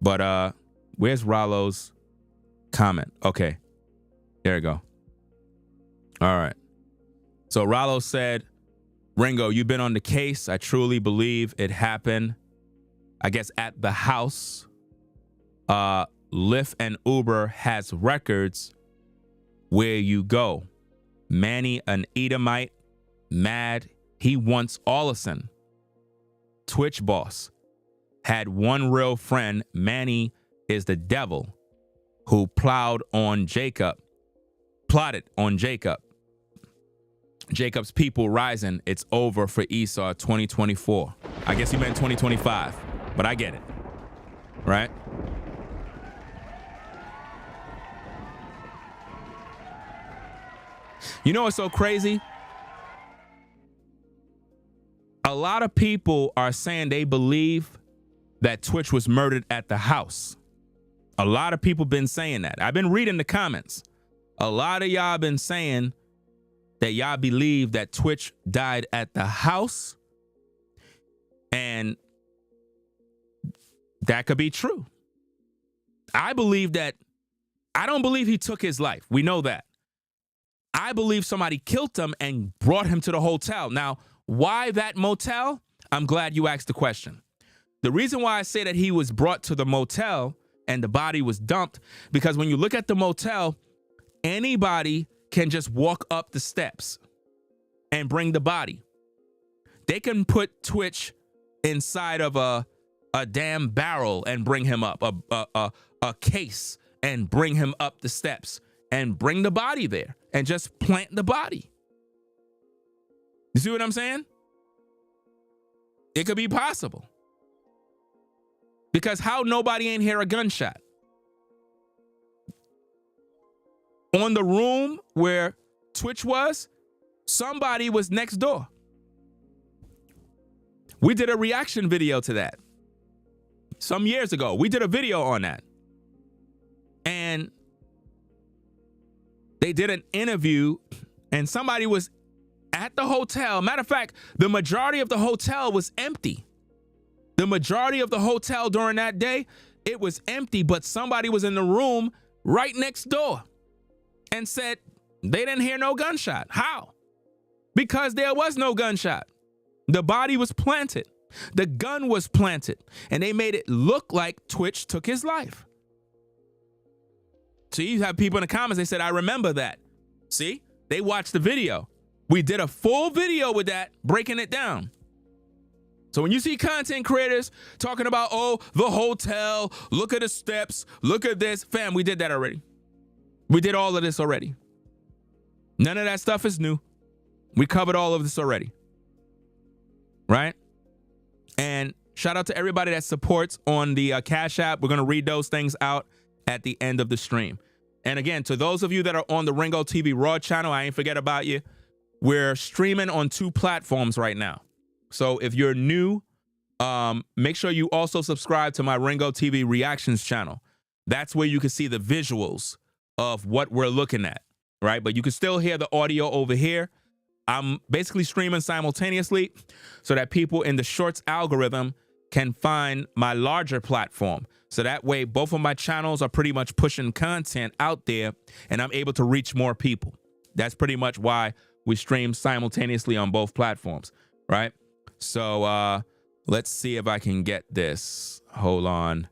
But where's Rollo's comment? Okay, there we go. All right. So Rollo said, Ringo, you've been on the case. I truly believe it happened, I guess, at the house. Lyft and Uber has records where you go. Manny, an Edomite, mad. He wants Ollison. Twitch Boss had one real friend. Manny is the devil who plotted on Jacob. Jacob's people rising. It's over for Esau 2024. I guess he meant 2025, but I get it. Right? You know what's so crazy? A lot of people are saying they believe that Twitch was murdered at the house. A lot of people been saying that. I've been reading the comments. A lot of y'all been saying that y'all believe that Twitch died at the house. And that could be true. I believe that. I don't believe he took his life. We know that. I believe somebody killed him and brought him to the hotel. Now, why that motel? I'm glad you asked the question. The reason why I say that he was brought to the motel and the body was dumped, because when you look at the motel, anybody can just walk up the steps and bring the body. They can put Twitch inside of a damn barrel and bring him up, a case and bring him up the steps and bring the body there and just plant the body. You see what I'm saying? It could be possible. Because how nobody ain't hear a gunshot? On the room where Twitch was, somebody was next door. We did a reaction video to that some years ago. We did a video on that. And they did an interview and somebody was at the hotel. Matter of fact, the majority of the hotel was empty. The majority of the hotel during that day, it was empty, but somebody was in the room right next door and said they didn't hear no gunshot. How? Because there was no gunshot. The body was planted. The gun was planted. And they made it look like Twitch took his life. So you have people in the comments, they said, I remember that. See? They watched the video. We did a full video with that, breaking it down. So when you see content creators talking about, oh, the hotel, look at the steps, look at this. Fam, we did that already. We did all of this already. None of that stuff is new. We covered all of this already. Right? And shout out to everybody that supports on the Cash App. We're going to read those things out at the end of the stream. And again, to those of you that are on the Ringo TV Raw channel, I ain't forget about you. We're streaming on 2 platforms right now. So if you're new, make sure you also subscribe to my Ringo TV Reactions channel. That's where you can see the visuals of what we're looking at, right? But you can still hear the audio over here. I'm basically streaming simultaneously so that people in the Shorts algorithm can find my larger platform. So that way, both of my channels are pretty much pushing content out there and I'm able to reach more people. That's pretty much why we stream simultaneously on both platforms, right? So let's see if I can get this. Hold on.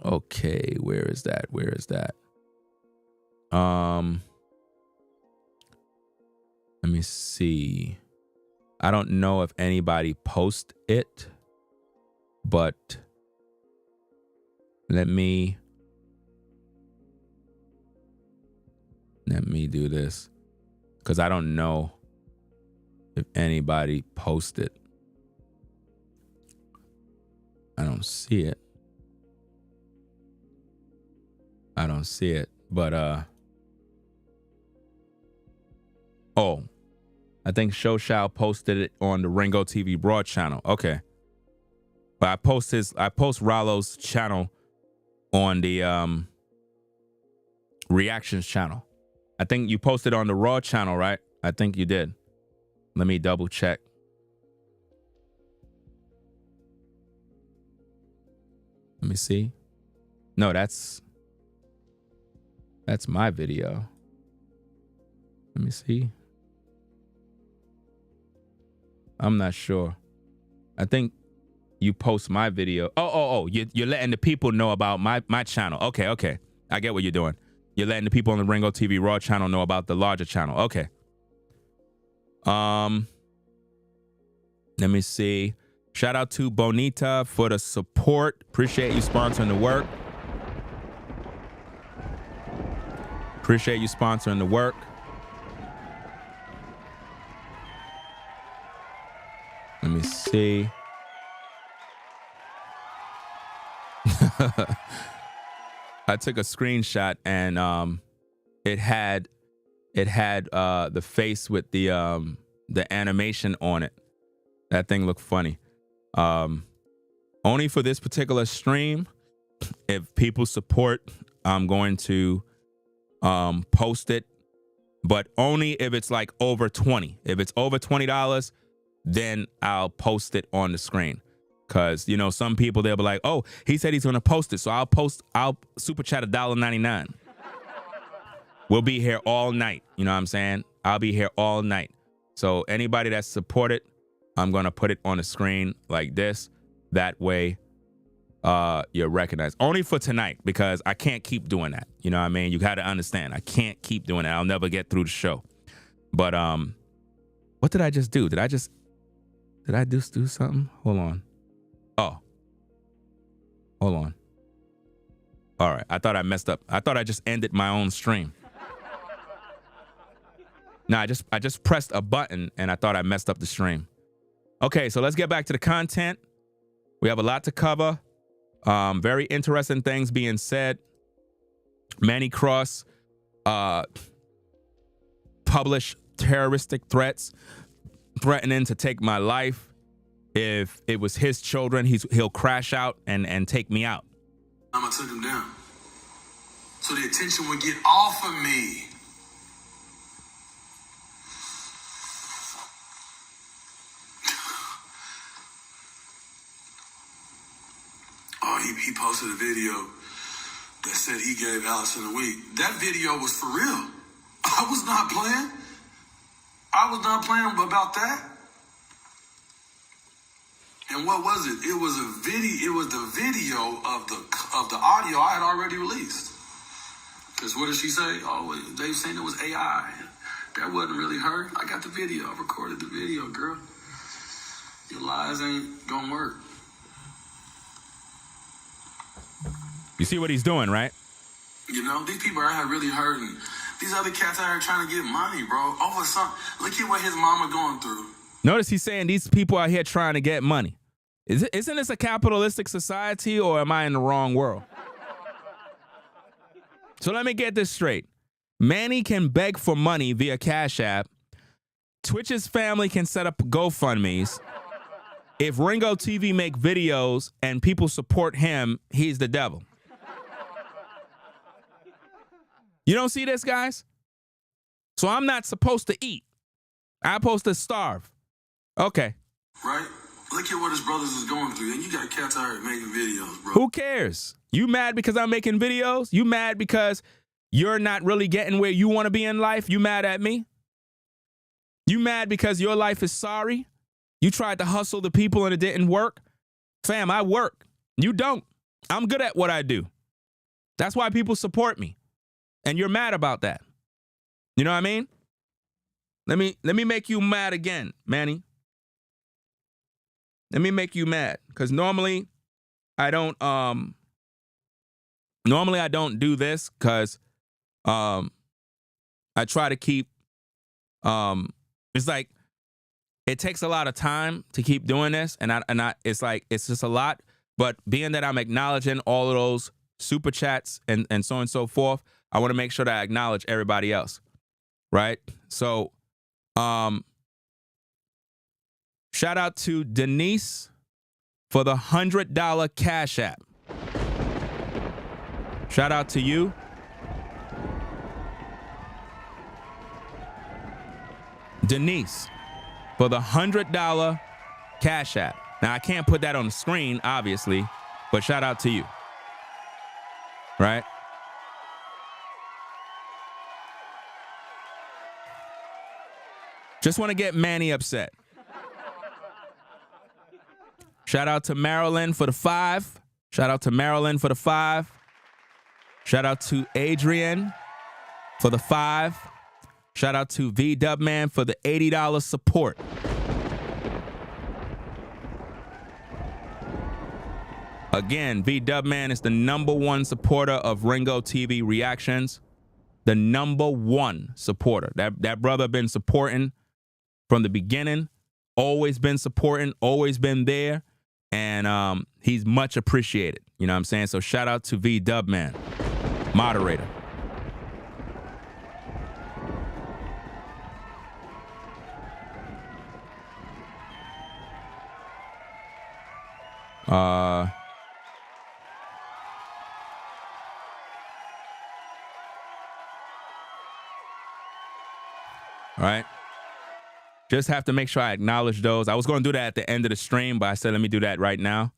Okay, where is that? Where is that? Let me see. I don't know if anybody post it, but let me do this because I don't know if anybody posted. I don't see it. I don't see it, but oh, I think Showshao posted it on the Ringo TV Broad channel. Okay. But I post Rollo's channel on the Reactions channel. I think you posted on the Raw channel, right? I think you did. Let me double check. Let me see. No, that's my video. Let me see. I'm not sure. I think you post my video. Oh, you're letting the people know about my channel. Okay. I get what you're doing. You're letting the people on the Ringo TV Raw channel know about the larger channel. Okay. Let me see. Shout out to Bonita for the support. Appreciate you sponsoring the work. Appreciate you sponsoring the work. Let me see. I took a screenshot and it had the face with the animation on it. That thing looked funny. Only for this particular stream, if people support, I'm going to post it, but only if it's like over 20. If it's over $20, then I'll post it on the screen. Cause you know, some people, they'll be like, oh, he said he's gonna post it. So I'll super chat $1.99. We'll be here all night. You know what I'm saying? I'll be here all night. So anybody that's supported, I'm gonna put it on the screen like this. That way you're recognized. Only for tonight, because I can't keep doing that. You know what I mean? You gotta understand, I can't keep doing that. I'll never get through the show. But What did I just do? Did I just do something? Hold on. Oh. Hold on. All right. I thought I messed up. I thought I just ended my own stream. No, I just pressed a button and I thought I messed up the stream. Okay, so let's get back to the content. We have a lot to cover. Very interesting things being said. Manny Cross published terroristic threats, threatening to take my life. If it was his children, he'll crash out and take me out. I'm gonna take him down, so the attention would get off of me. Oh, he posted a video that said he gave Allison a week. That video was for real. I was not playing. I was not playing about that. And what was it? It was a video. It was the video of the audio I had already released. Because what did she say? Oh, they were saying it was AI. That wasn't really her. I got the video. I recorded the video, girl. Your lies ain't gonna work. You see what he's doing, right? You know, these people out here really hurting. These other cats out here trying to get money, bro. Over something. Look at what his mama going through. Notice he's saying these people out here trying to get money. Isn't this a capitalistic society, or am I in the wrong world? So let me get this straight. Manny can beg for money via Cash App. Twitch's family can set up GoFundMes. If Ringo TV make videos and people support him, he's the devil. You don't see this, guys? So I'm not supposed to eat. I'm supposed to starve. Okay. Right? Look at what his brothers is going through. And you got cats out here making videos, bro. Who cares? You mad because I'm making videos? You mad because you're not really getting where you want to be in life? You mad at me? You mad because your life is sorry? You tried to hustle the people and it didn't work? Fam, I work. You don't. I'm good at what I do. That's why people support me. And you're mad about that. You know what I mean? Let me make you mad again, Manny. Let me make you mad. Because normally I don't do this because I try to keep it's like it takes a lot of time to keep doing this, and it's just a lot. But being that I'm acknowledging all of those super chats and so on and so forth, I want to make sure that I acknowledge everybody else, right? So, shout out to Denise for the $100 Cash App. Shout out to you. Denise for the $100 Cash App. Now, I can't put that on the screen, obviously, but shout out to you, right? Just want to get Manny upset. Shout out to Marilyn for the 5. Shout out to Marilyn for the 5. Shout out to Adrian for the 5. Shout out to V-Dubman for the $80 support. Again, V-Dubman is the #1 supporter of Ringo TV reactions. The #1 supporter. That brother been supporting from the beginning, always been supporting, always been there, and he's much appreciated. You know what I'm saying? So shout out to V-Dubman, moderator. All right. Just have to make sure I acknowledge those. I was going to do that at the end of the stream, but I said, let me do that right now.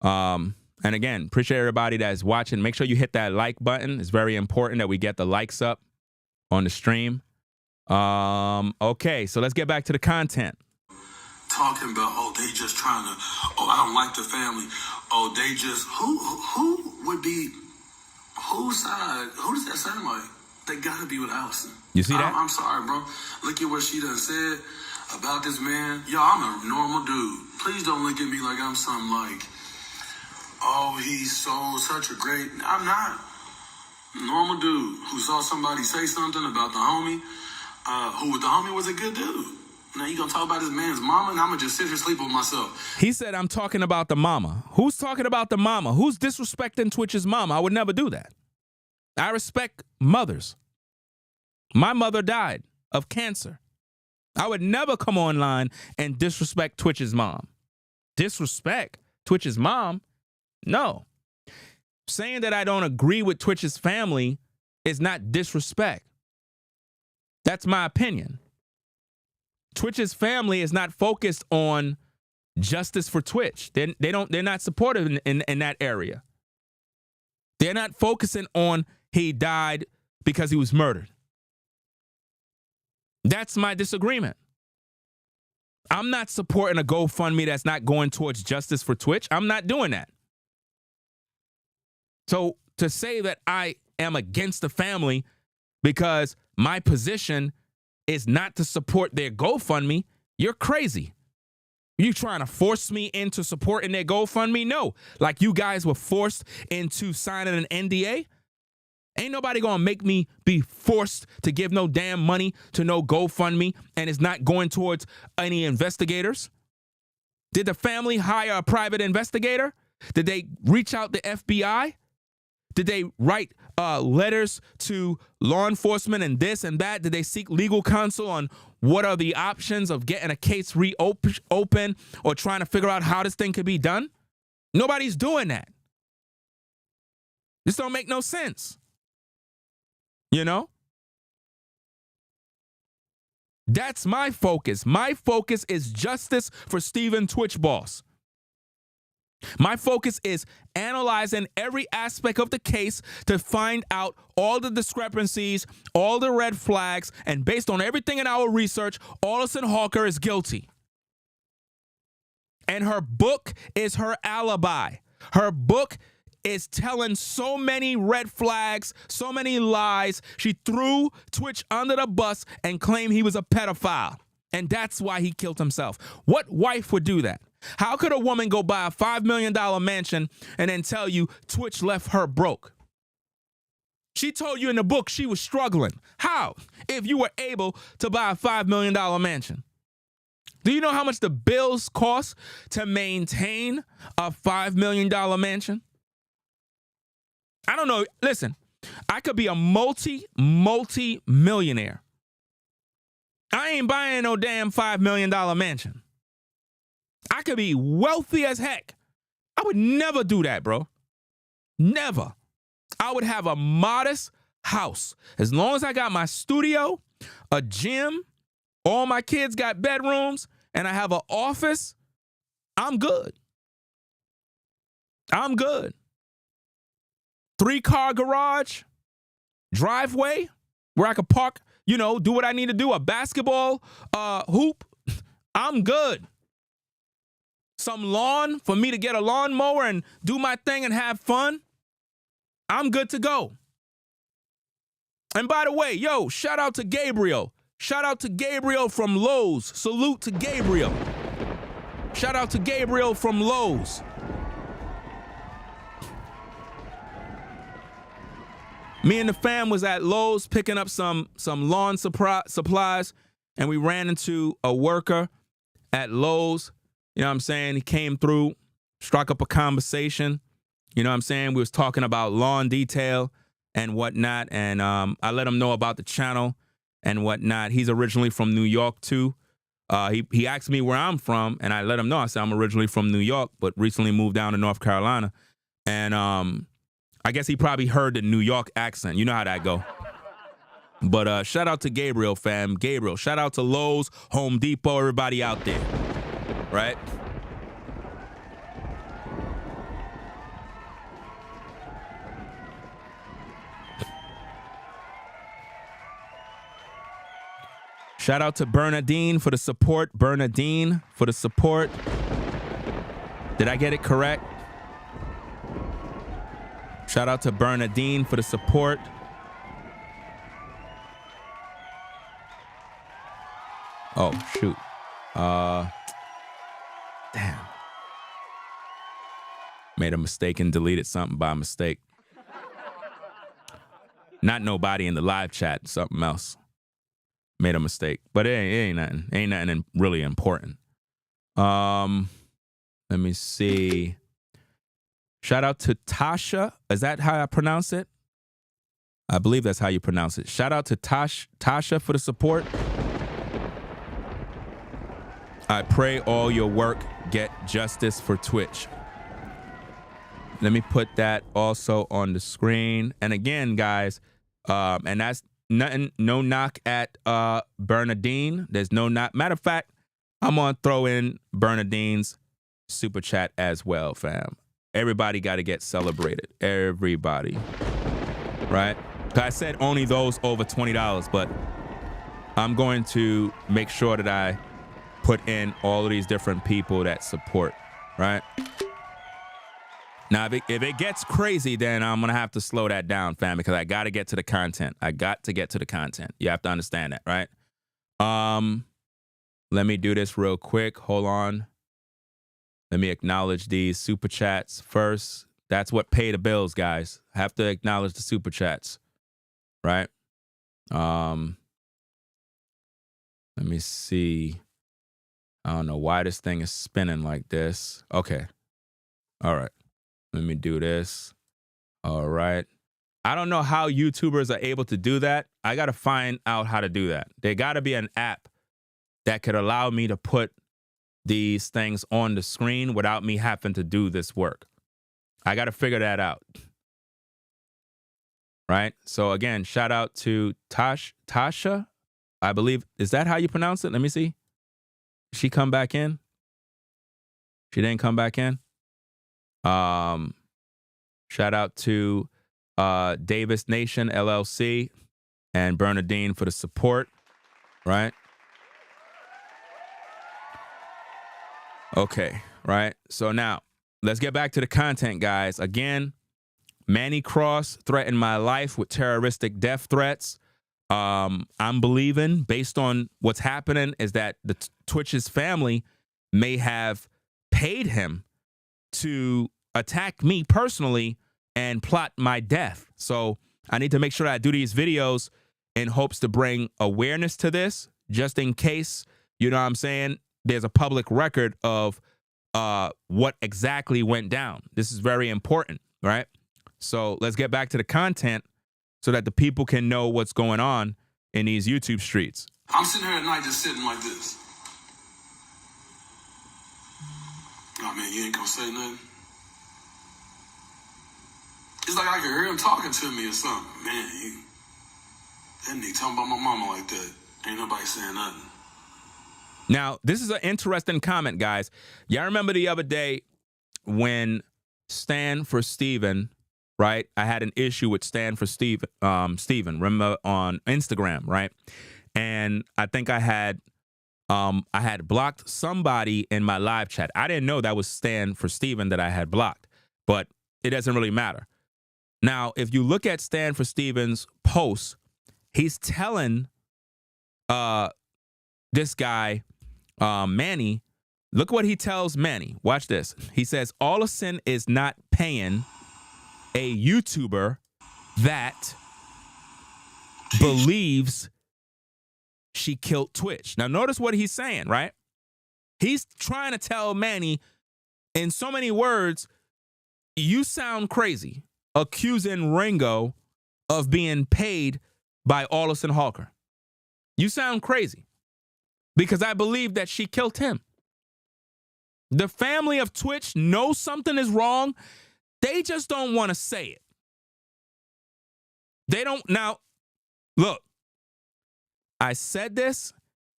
And again, appreciate everybody that's watching. Make sure you hit that like button. It's very important that we get the likes up on the stream. Okay, so let's get back to the content. Talking about, oh, they just trying to, oh, I don't like the family. Oh, they just, who would be, whose side, who does that sound like? They gotta be with Allison. You see that? I'm sorry, bro. Look at what she done said. about this man. Yo, I'm a normal dude. Please don't look at me like I'm something like, oh, he's such a great. I'm not. Normal dude who saw somebody say something about the homie, who the homie was a good dude. Now you gonna talk about this man's mama, and I'm gonna just sit here sleep with myself. He said, I'm talking about the mama. Who's talking about the mama? Who's disrespecting Twitch's mama? I would never do that. I respect mothers. My mother died of cancer. I would never come online and disrespect Twitch's mom. Disrespect Twitch's mom? No. Saying that I don't agree with Twitch's family is not disrespect. That's my opinion. Twitch's family is not focused on justice for Twitch. They're not supportive in that area. They're not focusing on he died because he was murdered. That's my disagreement. I'm not supporting a GoFundMe that's not going towards justice for Twitch. I'm not doing that. So to say that I am against the family because my position is not to support their GoFundMe, you're crazy. You trying to force me into supporting their GoFundMe? No. Like you guys were forced into signing an NDA? Ain't nobody gonna make me be forced to give no damn money to no GoFundMe, and it's not going towards any investigators. Did the family hire a private investigator? Did they reach out to FBI? Did they write letters to law enforcement and this and that? Did they seek legal counsel on what are the options of getting a case reopened or trying to figure out how this thing could be done? Nobody's doing that. This don't make no sense. You know? That's my focus. My focus is justice for Steven Twitch Boss. My focus is analyzing every aspect of the case to find out all the discrepancies, all the red flags, and based on everything in our research, Alison Hawker is guilty. And her book is her alibi. Her book is telling so many red flags, so many lies. She threw Twitch under the bus and claimed he was a pedophile. And that's why he killed himself. What wife would do that? How could a woman go buy a $5 million mansion and then tell you Twitch left her broke? She told you in the book she was struggling. How? If you were able to buy a $5 million mansion. Do you know how much the bills cost to maintain a $5 million mansion? I don't know. Listen, I could be a multi-millionaire. I ain't buying no damn $5 million mansion. I could be wealthy as heck. I would never do that, bro. Never. I would have a modest house. As long as I got my studio, a gym, all my kids got bedrooms, and I have an office, I'm good. I'm good. 3-car garage, driveway, where I could park, you know, do what I need to do, a basketball hoop. I'm good. Some lawn for me to get a lawnmower and do my thing and have fun. I'm good to go. And by the way, yo, shout out to Gabriel. Shout out to Gabriel from Lowe's. Salute to Gabriel. Shout out to Gabriel from Lowe's. Me and the fam was at Lowe's picking up some lawn supplies, and we ran into a worker at Lowe's. You know what I'm saying? He came through, struck up a conversation. You know what I'm saying? We was talking about lawn detail and whatnot, and I let him know about the channel and whatnot. He's originally from New York, too. He asked me where I'm from, and I let him know. I said I'm originally from New York, but recently moved down to North Carolina. And I guess he probably heard the New York accent. You know how that go. But shout out to Gabriel, fam. Gabriel. Shout out to Lowe's, Home Depot, everybody out there. Right? Shout out to Bernadine for the support. Bernadine for the support. Did I get it correct? Shout out to Bernadine for the support. Oh, shoot. Damn. Made a mistake and deleted something by mistake. Not nobody in the live chat, something else. Made a mistake. But it ain't nothing. Ain't nothing really important. Let me see. Shout out to Tasha. Is that how I pronounce it? I believe that's how you pronounce it. Shout out to Tasha for the support. I pray all your work get justice for Twitch. Let me put that also on the screen. And again, guys, and that's nothing, no knock at Bernadine. There's no knock. Matter of fact, I'm going to throw in Bernadine's super chat as well, fam. Everybody got to get celebrated. Everybody. Right? I said only those over $20, but I'm going to make sure that I put in all of these different people that support, right? Now, if it gets crazy, then I'm going to have to slow that down, fam, because I got to get to the content. I got to get to the content. You have to understand that, right? Let me do this real quick. Hold on. Let me acknowledge these super chats first. That's what pay the bills, guys. I have to acknowledge the super chats, right? Let me see. I don't know why this thing is spinning like this. Okay. All right. Let me do this. All right. I don't know how YouTubers are able to do that. I got to find out how to do that. There got to be an app that could allow me to put these things on the screen without me having to do this work. I got to figure that out. Right? So again, shout out to Tasha. I believe, is that how you pronounce it? Let me see. Did she come back in? She didn't come back in? Shout out to Davis Nation LLC and Bernadine for the support, right? Okay, right? So now, let's get back to the content, guys. Again, Manny Cross threatened my life with terroristic death threats. I'm believing, based on what's happening, is that the Twitch's family may have paid him to attack me personally and plot my death. So I need to make sure that I do these videos in hopes to bring awareness to this, just in case, you know what I'm saying, there's a public record of what exactly went down. This is very important, right? So let's get back to the content so that the people can know what's going on in these YouTube streets. I'm sitting here at night just sitting like this. Oh man, you ain't gonna say nothing? It's like I can hear him talking to me or something. Man, that nigga talking about my mama like that. Ain't nobody saying nothing. Now, this is an interesting comment, guys. Y'all remember the other day when Stan for Steven, right? I had an issue with Stan for Steven, remember, on Instagram, right? And I think I had blocked somebody in my live chat. I didn't know that was Stan for Steven that I had blocked, but it doesn't really matter. Now, if you look at Stan for Steven's post, he's telling this guy, Manny, look what he tells Manny. Watch this. He says, Allison is not paying a YouTuber that believes she killed Twitch. Now, notice what he's saying, right? He's trying to tell Manny in so many words, you sound crazy, accusing Ringo of being paid by Allison Hawker. You sound crazy because I believe that she killed him. The family of Twitch knows something is wrong. They just don't want to say it. They don't. Now, look, I said this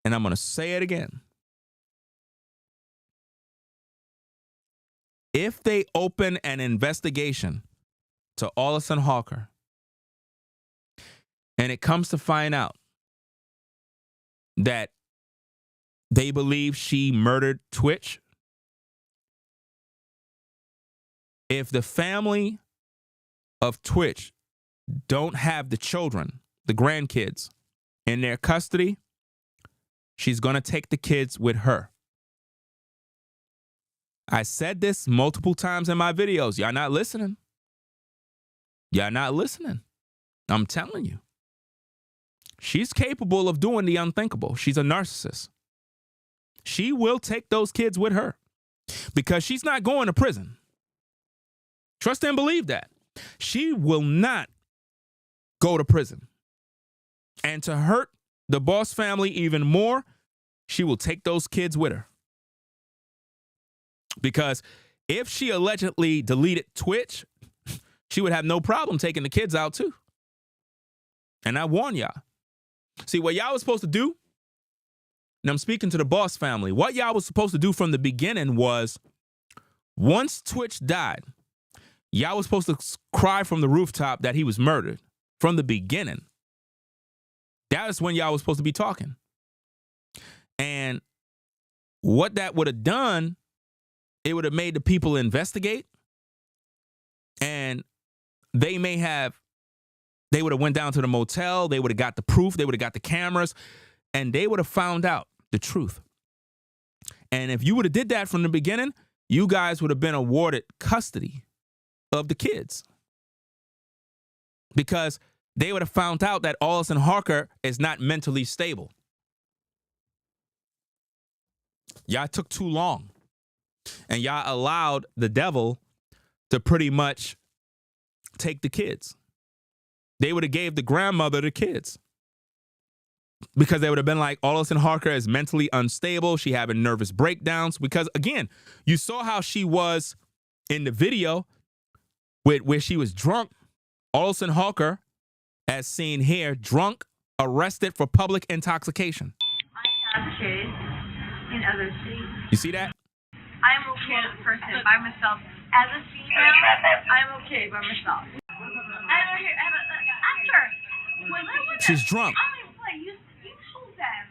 and I'm going to say it again. If they open an investigation to Allison Hawker and it comes to find out that they believe she murdered Twitch, if the family of Twitch don't have the children, the grandkids, in their custody, She's going to take the kids with her. I said this multiple times in my videos. Y'all not listening. Y'all not listening. I'm telling you. She's capable of doing the unthinkable. She's a narcissist. She will take those kids with her because she's not going to prison. Trust and believe that. She will not go to prison. And to hurt the Boss family even more, she will take those kids with her. Because if she allegedly deleted Twitch, she would have no problem taking the kids out too. And I warn y'all. See, what y'all was supposed to do, and I'm speaking to the Boss family, what y'all was supposed to do from the beginning was, once Twitch died, y'all was supposed to cry from the rooftop that he was murdered from the beginning. That is when y'all was supposed to be talking. And what that would have done, it would have made the people investigate. And they would have went down to the motel. They would have got the proof. They would have got the cameras. And they would have found out the truth. And if you would have did that from the beginning, you guys would have been awarded custody of the kids. Because they would have found out that Allison Harker is not mentally stable. Y'all took too long. And y'all allowed the devil to pretty much take the kids. They would have gave the grandmother the kids. Because they would have been like, Allison Harker is mentally unstable. She having nervous breakdowns. Because again, you saw how she was in the video where she was drunk. Allison Harker, as seen here, drunk, arrested for public intoxication. I have kids in other states. You see that? I'm okay as a person by myself. As a female, I'm okay by myself. After, when I was She's drunk. I'm gonna play. You told them.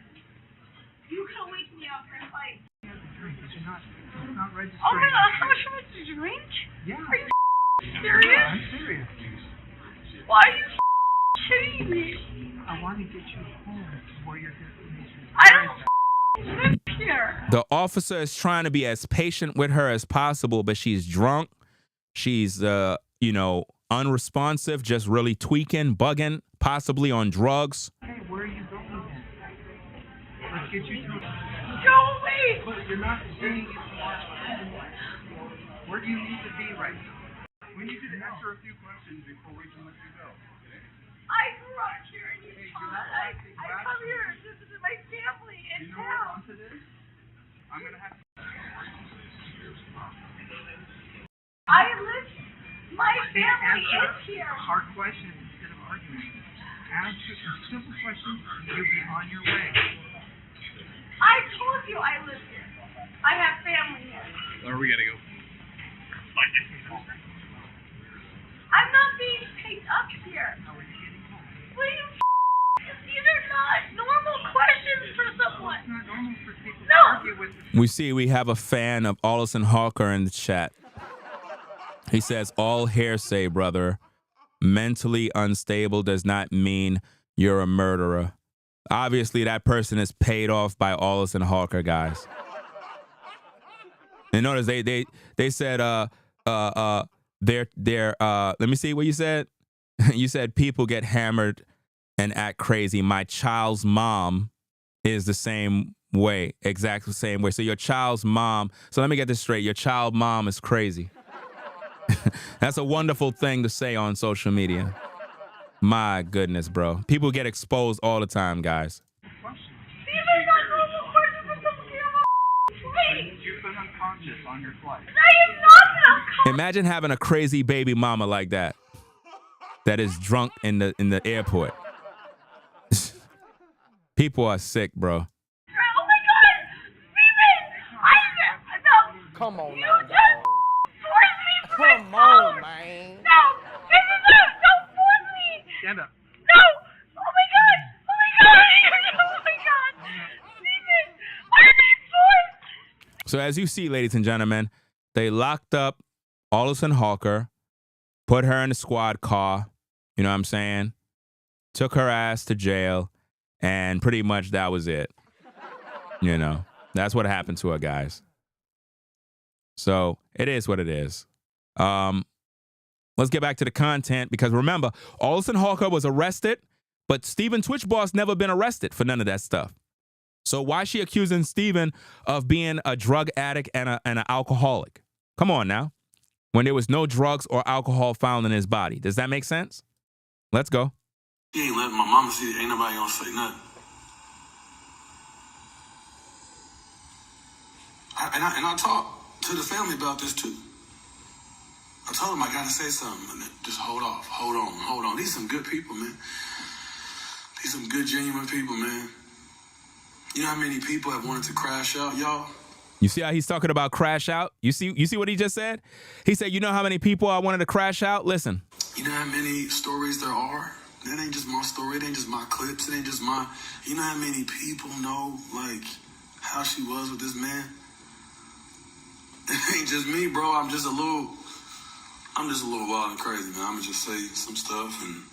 You can wake me up and fight. It's not registered. Oh my god, how much did you drink? Yeah. Are you serious? Yeah, I'm serious. Why are you kidding me? I want to get you home where your destination is. I don't live here. The officer is trying to be as patient with her as possible, but she's drunk. She's, unresponsive, just really tweaking, bugging, possibly on drugs. Hey, where are you going then? Let's get you to... Go away. But you're not saying you want. Where do you need to be right now? We need you to answer a few questions before we can let you go. I grew up here in Utah. I come here to visit my family in You know what town. to this? I'm going to have to... I live. My family is here. Hard questions instead of arguments. Answer some simple questions and you'll be on your way. I told you I live here. I have family here. Where are we going to go? I'm not being picked up here. How are you getting home? What are you? These are not normal questions for someone. It's not normal for people to No. argue with. We see we have a fan of Allison Harker in the chat. He says, all hearsay, brother. Mentally unstable does not mean you're a murderer. Obviously, that person is paid off by Allison Harker, guys. And notice they said, let me see what you said. You said people get hammered and act crazy. My child's mom is the same way, exactly the same way. So your child's mom, so let me get this straight. Your child mom is crazy. That's a wonderful thing to say on social media. My goodness, bro. People get exposed all the time, guys. These are not normal questions for someone to have a flight. You've been unconscious on your flight. I am not unconscious. Imagine having a crazy baby mama like that is drunk in the airport. People are sick, bro. Oh my god! Steven! No! Come on You now, just dog. forced me to my Come on, phone! man. No! This is not! Don't force me! Stand up. No! Oh my god! Oh my god! Oh my god! Steven! I'm being forced! So as you see, ladies and gentlemen, they locked up Allison Harker, put her in the squad car, you know what I'm saying? Took her ass to jail, and pretty much that was it. You know, that's what happened to her, guys. So it is what it is. Let's get back to the content, because remember, Alison Hawker was arrested, but Steven Twitch Boss never been arrested for none of that stuff. So why is she accusing Steven of being a drug addict and an alcoholic? Come on now. When there was no drugs or alcohol found in his body. Does that make sense? Let's go. She ain't letting my mama see it. Ain't nobody gonna say nothing. I talked to the family about this too. I told them I gotta say something. Just hold off, hold on. These some good people, man. These some good, genuine people, man. You know how many people have wanted to crash out, y'all? You see how he's talking about crash out? You see what he just said? He said, you know how many people I wanted to crash out? Listen. You know how many stories there are? That ain't just my story. It ain't just my clips. It ain't just my... You know how many people know, like, how she was with this man? It ain't just me, bro. I'm just a little wild and crazy, man. I'm gonna just say some stuff and...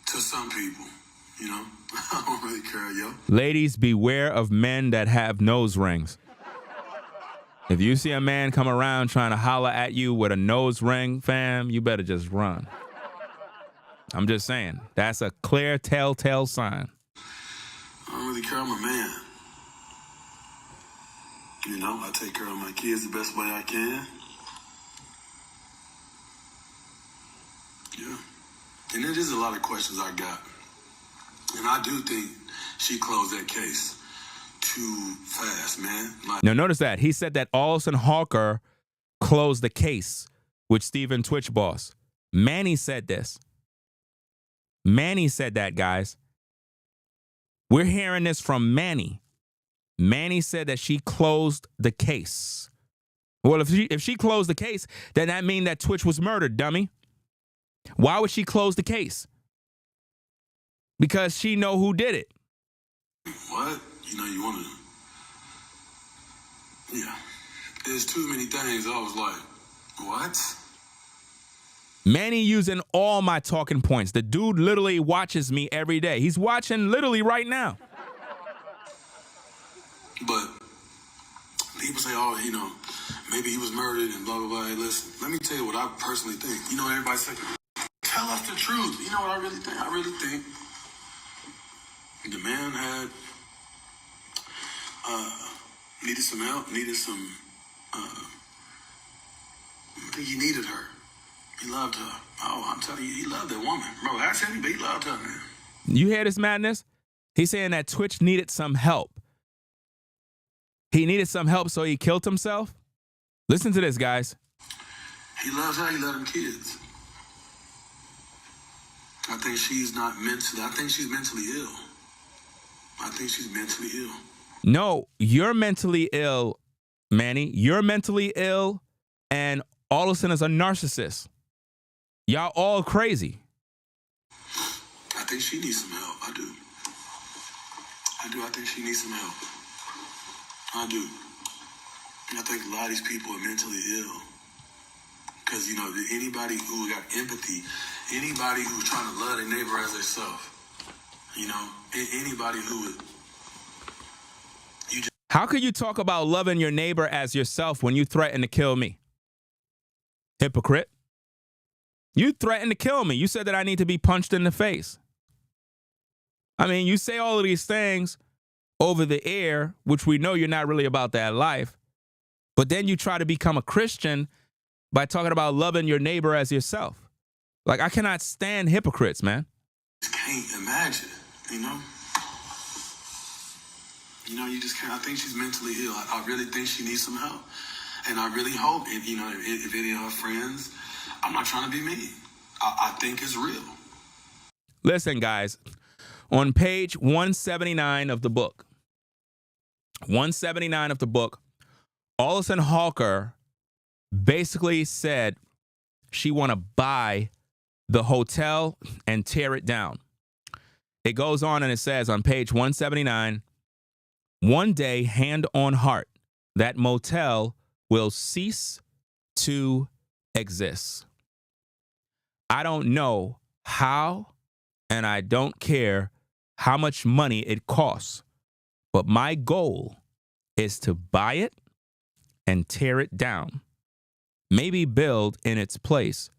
To some people, you know? I don't really care, yo. Ladies, beware of men that have nose rings. If you see a man come around trying to holler at you with a nose ring, fam, you better just run. I'm just saying, that's a clear telltale sign. I don't really care. I'm a man. You know, I take care of my kids the best way I can. Yeah. And it is a lot of questions I got. And I do think she closed that case too fast, man. Now, notice that. He said that Alison Hawker closed the case with Steven Twitch Boss. Manny said this. Manny said that, guys. We're hearing this from Manny. Manny said that she closed the case. Well, if she closed the case, then that means that Twitch was murdered, dummy. Why would she close the case? Because she know who did it. What? You know, you want to... Yeah. There's too many things. I was like, what? Manny using all my talking points. The dude literally watches me every day. He's watching literally right now. But people say, oh, you know, maybe he was murdered and blah, blah, blah. Hey, listen, let me tell you what I personally think. You know, everybody say, tell us the truth. You know what I really think? I really think the man had needed some help, needed some, I think he needed her. He loved her. Oh, I'm telling you, he loved that woman. Bro, ask him, but he loved her, man. You hear this madness? He's saying that Twitch needed some help. He needed some help, so he killed himself? Listen to this, guys. He loves her, he loved them kids. I think she's not mentally, I think she's mentally ill. I think she's mentally ill. No, you're mentally ill, Manny. You're mentally ill, and Alison is a narcissist. Y'all all crazy. I think she needs some help. I do. I think she needs some help. I do. And I think a lot of these people are mentally ill. Because, you know, anybody who got empathy, anybody who's trying to love their neighbor as themselves, you know, anybody who would... How could you talk about loving your neighbor as yourself when you threaten to kill me? Hypocrite. You threatened to kill me. You said that I need to be punched in the face. I mean, you say all of these things over the air, which we know you're not really about that life. But then you try to become a Christian by talking about loving your neighbor as yourself. Like, I cannot stand hypocrites, man. Can't imagine, you know? You know, you just can't. I think she's mentally ill. I really think she needs some help. And I really hope, you know, if any of her friends, I'm not trying to be mean. I think it's real. Listen, guys, on page 179 of the book, 179 of the book, Alison Hawker basically said she want to buy the hotel and tear it down. It goes on and it says on page 179, one day, hand on heart, that motel will cease to exist. I don't know how and I don't care how much money it costs. But my goal is to buy it and tear it down. Maybe build in its place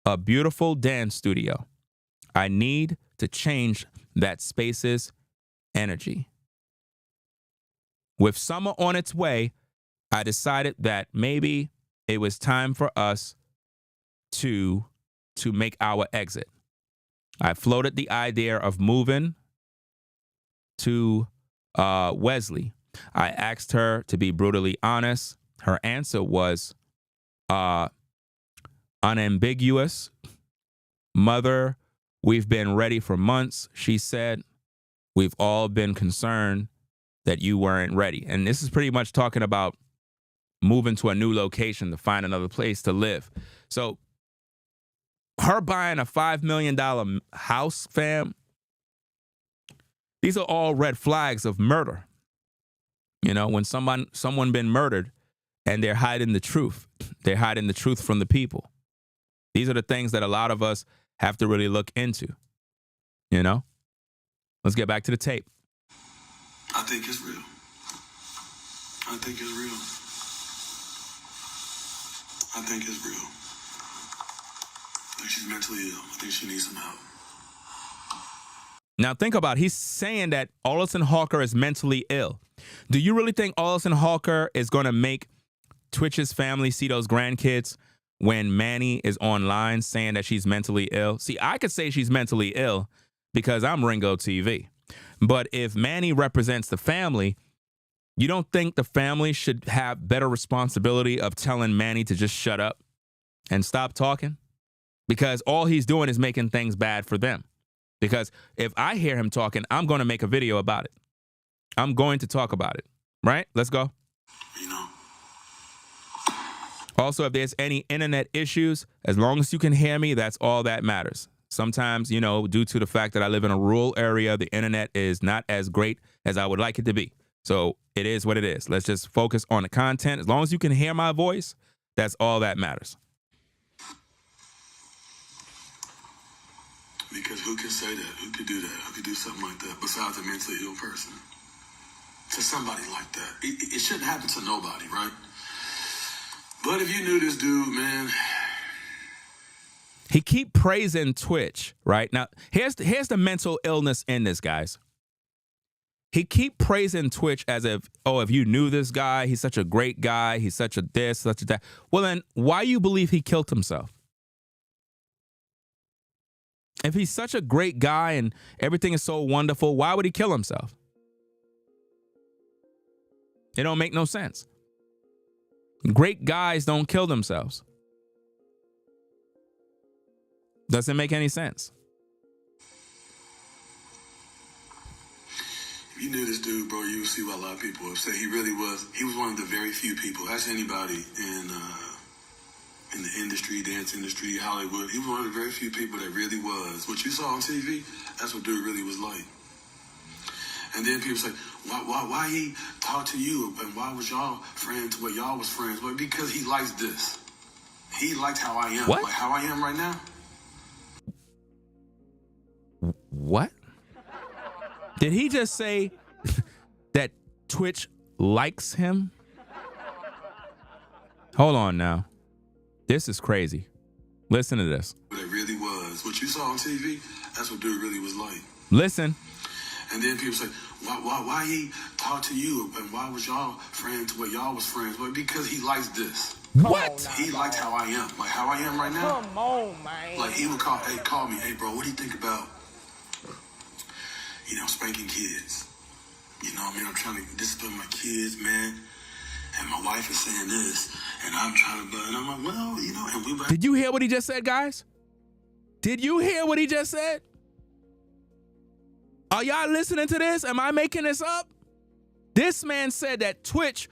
a beautiful dance studio. I need to change that space's energy. With summer on its way, I decided that maybe it was time for us to make our exit. I floated the idea of moving to Wesley. I asked her to be brutally honest. Her answer was unambiguous. Mother, we've been ready for months, she said. We've all been concerned that you weren't ready. And this is pretty much talking about moving to a new location to find another place to live. So her buying a $5 million house, fam, these are all red flags of murder. You know, when someone been murdered and they're hiding the truth. They're hiding the truth from the people. These are the things that a lot of us have to really look into. You know? Let's get back to the tape. I think it's real. I think it's real. I think it's real. I think she's mentally ill. I think she needs some help. Now think about it. He's saying that Allison Hawker is mentally ill. Do you really think Allison Hawker is going to make Twitch's family see those grandkids when Manny is online saying that she's mentally ill? See, I could say she's mentally ill because I'm Ringo TV. But if Manny represents the family, you don't think the family should have better responsibility of telling Manny to just shut up and stop talking? Because all he's doing is making things bad for them. Because if I hear him talking, I'm going to make a video about it. I'm going to talk about it. Right? Let's go. You know? Also, if there's any internet issues, as long as you can hear me, that's all that matters. Sometimes, you know, due to the fact that I live in a rural area, the internet is not as great as I would like it to be. So it is what it is. Let's just focus on the content. As long as you can hear my voice, that's all that matters. Because who can say that? Who could do that? Who could do something like that besides a mentally ill person? To somebody like that. It shouldn't happen to nobody, right? But if you knew this dude, man. He keep praising Twitch, right? Now, here's the mental illness in this, guys. He keep praising Twitch as if, oh, if you knew this guy, he's such a great guy, he's such a this, such a that. Well, then why you believe he killed himself? If he's such a great guy and everything is so wonderful, why would he kill himself? It don't make no sense. Great guys don't kill themselves. Doesn't make any sense. If you knew this dude, bro, you would see what a lot of people have said. He really was. He was one of the very few people. Ask anybody in the industry, dance industry, Hollywood. He was one of the very few people that really was. What you saw on TV, that's what dude really was like. And then people say, why he talked to you? And why was y'all friends where y'all was friends? Well, because he likes this. He liked how I am. What? Like how I am right now. What? Did he just say that Twitch likes him? Hold on now. This is crazy. Listen to this. It really was. What you saw on TV, that's what dude really was like. Listen. And then people say, why he talked to you? And why was y'all friends where y'all was friends? Well, because he likes this. What? He liked how I am. Like how I am right now. Come on, man. Like he would call me, hey bro, what do you think about, spanking kids? I'm trying to discipline my kids, man. And my wife is saying this, and I'm trying to, and I'm like, well, and we. Did you hear what he just said, guys? Did you hear what he just said? Are y'all listening to this? Am I making this up? This man said that Twitch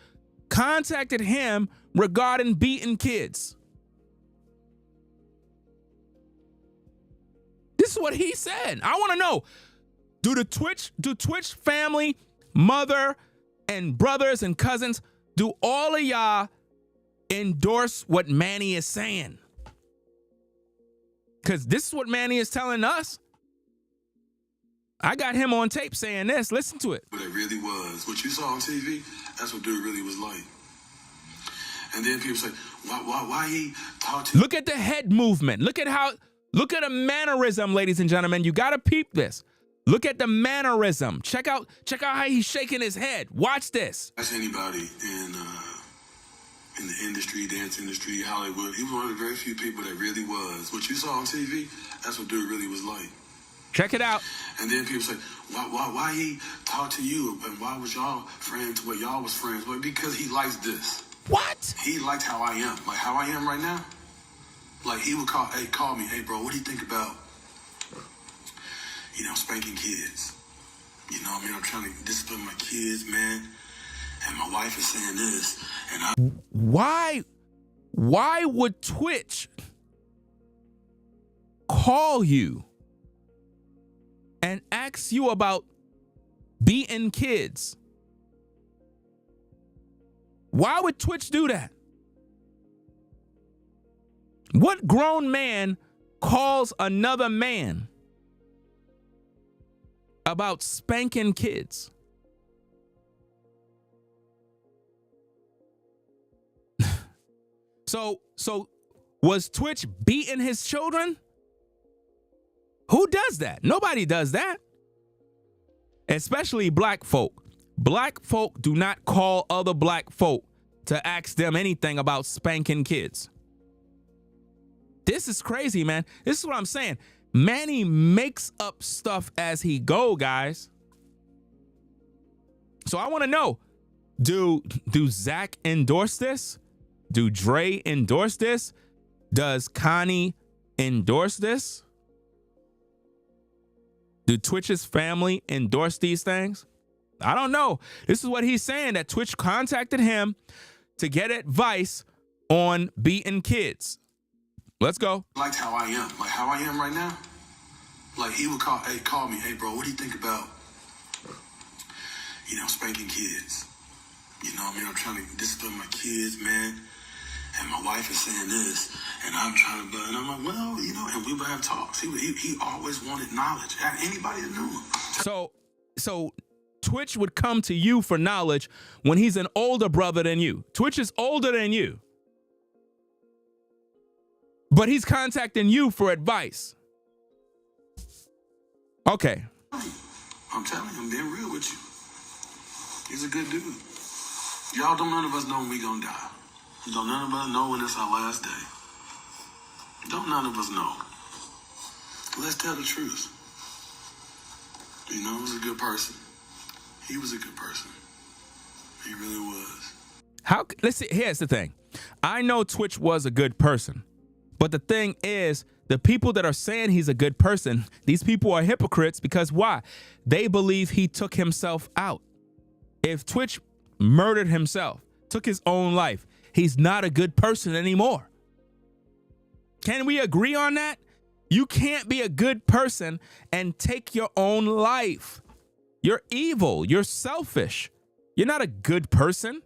contacted him regarding beating kids. This is what he said. I want to know, do Twitch family, mother and brothers and cousins, do all of y'all endorse what Manny is saying? Because this is what Manny is telling us. I got him on tape saying this. Listen to it. What it really was. What you saw on TV, that's what dude really was like. And then people say, why he talk to you? Look at the head movement. Look at a mannerism, ladies and gentlemen. You got to peep this. Look at the mannerism. Check out how he's shaking his head. Watch this. Ask anybody in the industry, dance industry, Hollywood. He was one of the very few people that really was. What you saw on TV, that's what dude really was like. Check it out. And then people say, why he talk to you? And why was y'all friends? Well, y'all was friends. Well, because he likes this. What? He liked how I am. Like how I am right now. Like he would call me, hey bro, what do you think about, spanking kids? You know what I mean? I'm trying to discipline my kids, man. And my wife is saying this. And why would Twitch call you and ask you about beating kids? Why would Twitch do that? What grown man calls another man about spanking kids? So was Twitch beating his children? Who does that? Nobody does that. Especially black folk. Black folk do not call other black folk to ask them anything about spanking kids. This is crazy, man. This is what I'm saying. Manny makes up stuff as he go, guys. So I want to know, do Zach endorse this? Do Dre endorse this? Does Connie endorse this? Do Twitch's family endorse these things? I don't know. This is what he's saying, that Twitch contacted him to get advice on beating kids. Let's go. Liked how I am. Like how I am right now. Like he would call me, hey bro, what do you think about, spanking kids? You know what I mean? I'm trying to discipline my kids, man. And my wife is saying this, and I'm trying to, and I'm like, well, and we would have talks. He always wanted knowledge. Anybody that knew him. So Twitch would come to you for knowledge when he's an older brother than you. Twitch is older than you, but he's contacting you for advice. Okay. I'm telling you, I'm being real with you. He's a good dude. Y'all don't none of us know when we gonna die. Don't none of us know when it's our last day. Don't none of us know. Let's tell the truth. He was a good person. He was a good person. He really was. Let's see. Here's the thing. I know Twitch was a good person, but the thing is, the people that are saying he's a good person, these people are hypocrites because why? They believe he took himself out. If Twitch murdered himself, took his own life, he's not a good person anymore. Can we agree on that? You can't be a good person and take your own life. You're evil. You're selfish. You're not a good person.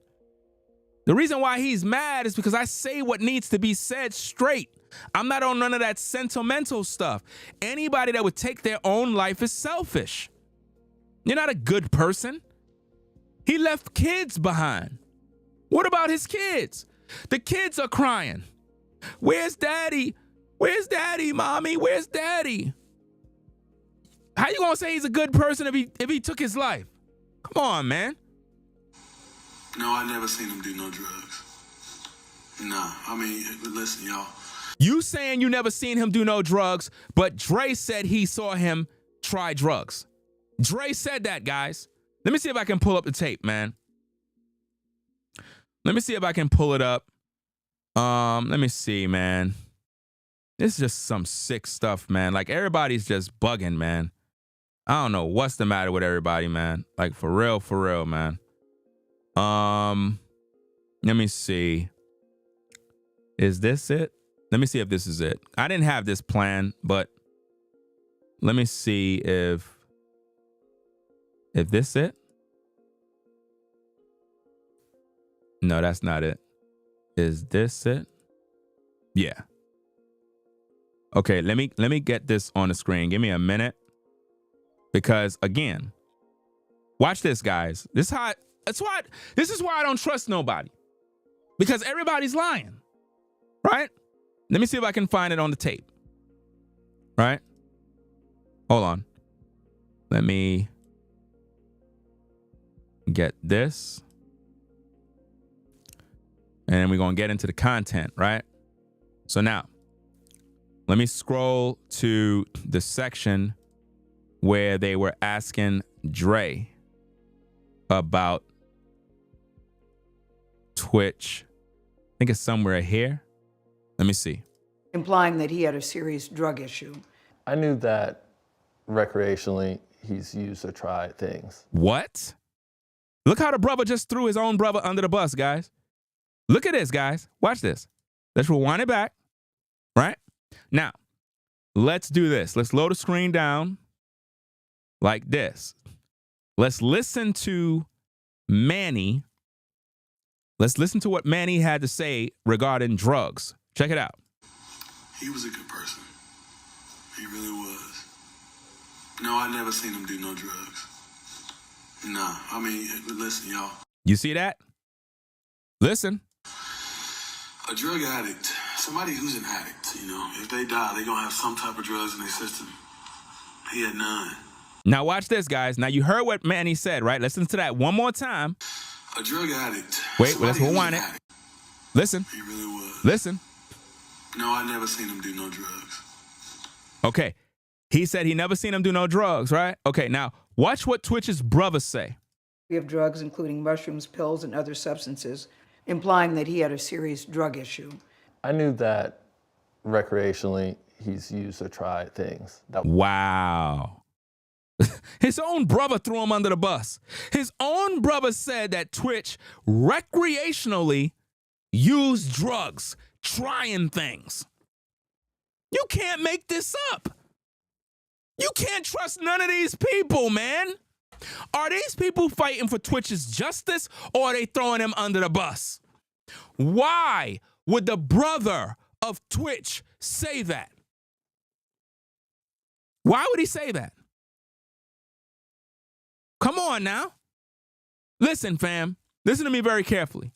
The reason why he's mad is because I say what needs to be said straight. I'm not on none of that sentimental stuff. Anybody that would take their own life is selfish. You're not a good person. He left kids behind. What about his kids? The kids are crying. Where's daddy? Where's daddy, mommy? Where's daddy? How you gonna say he's a good person if he took his life? Come on, man. No, I never seen him do no drugs. Nah, I mean, listen, y'all. You saying you never seen him do no drugs, but Dre said he saw him try drugs. Dre said that, guys. Let me see if I can pull up the tape, man. Let me see if I can pull it up. Let me see, man. This is just some sick stuff, man. Like, everybody's just bugging, man. I don't know what's the matter with everybody, man. Like, for real, man. Let me see. Is this it? Let me see if this is it. I didn't have this plan, but let me see if this it. No, that's not it. Is this it? Yeah. Okay, let me get this on the screen. Give me a minute. Because again, watch this, guys. This is why I don't trust nobody. Because everybody's lying. Right? Let me see if I can find it on the tape. Right? Hold on. Let me get this. And we're going to get into the content, right? So now, let me scroll to the section where they were asking Dre about Twitch. I think it's somewhere here. Let me see. Implying that he had a serious drug issue. I knew that recreationally he's used or tried things. What? Look how the brother just threw his own brother under the bus, guys. Look at this, guys. Watch this. Let's rewind it back. Right? Now, let's do this. Let's load the screen down like this. Let's listen to Manny. Let's listen to what Manny had to say regarding drugs. Check it out. He was a good person. He really was. No, I never seen him do no drugs. Nah, I mean, listen, y'all. You see that? Listen. A drug addict, somebody who's an addict, you know, if they die, they're going to have some type of drugs in their system. He had none. Now watch this, guys. Now you heard what Manny said, right? Listen to that one more time. A drug addict. Wait, let's rewind it. Listen. He really was. Listen. No, I never seen him do no drugs. Okay. He said he never seen him do no drugs, right? Okay, now watch what Twitch's brothers say. We have drugs, including mushrooms, pills, and other substances, implying that he had a serious drug issue. I knew that recreationally he's used or tried things. Wow. His own brother threw him under the bus. His own brother said that Twitch recreationally used drugs, trying things. You can't make this up. You can't trust none of these people, man. Are these people fighting for Twitch's justice, or are they throwing him under the bus? Why would the brother of Twitch say that? Why would he say that? Come on now. Listen, fam. Listen to me very carefully.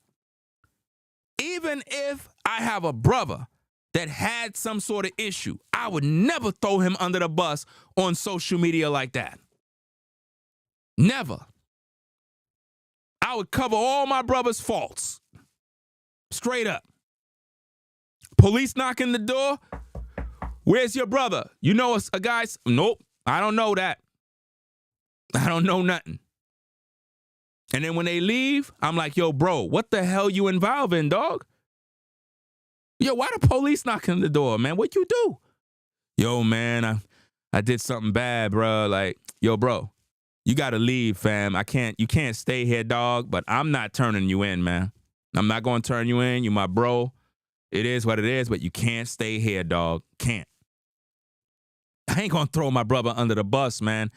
Even if I have a brother that had some sort of issue, I would never throw him under the bus on social media like that. Never. I would cover all my brother's faults. Straight up. Police knocking the door. Where's your brother? You know a guy's? Nope. I don't know that. I don't know nothing. And then when they leave, I'm like, yo, bro, what the hell you involved in, dog? Yo, why the police knocking the door, man? What you do? Yo, man, I did something bad, bro. Like, yo, bro, you got to leave, fam. You can't stay here, dog, but I'm not turning you in, man. I'm not going to turn you in. You my bro. It is what it is, but you can't stay here, dog. Can't. I ain't going to throw my brother under the bus, man.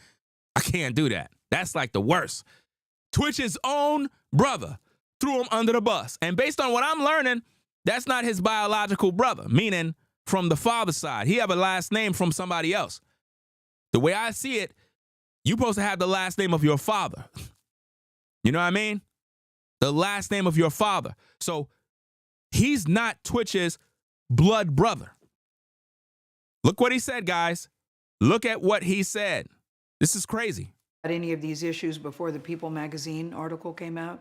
I can't do that. That's like the worst. Twitch's own brother threw him under the bus. And based on what I'm learning, that's not his biological brother, meaning from the father's side. He have a last name from somebody else. The way I see it, you're supposed to have the last name of your father. You know what I mean? The last name of your father. So he's not Twitch's blood brother. Look what he said, guys. Look at what he said. This is crazy. Had any of these issues before the People magazine article came out?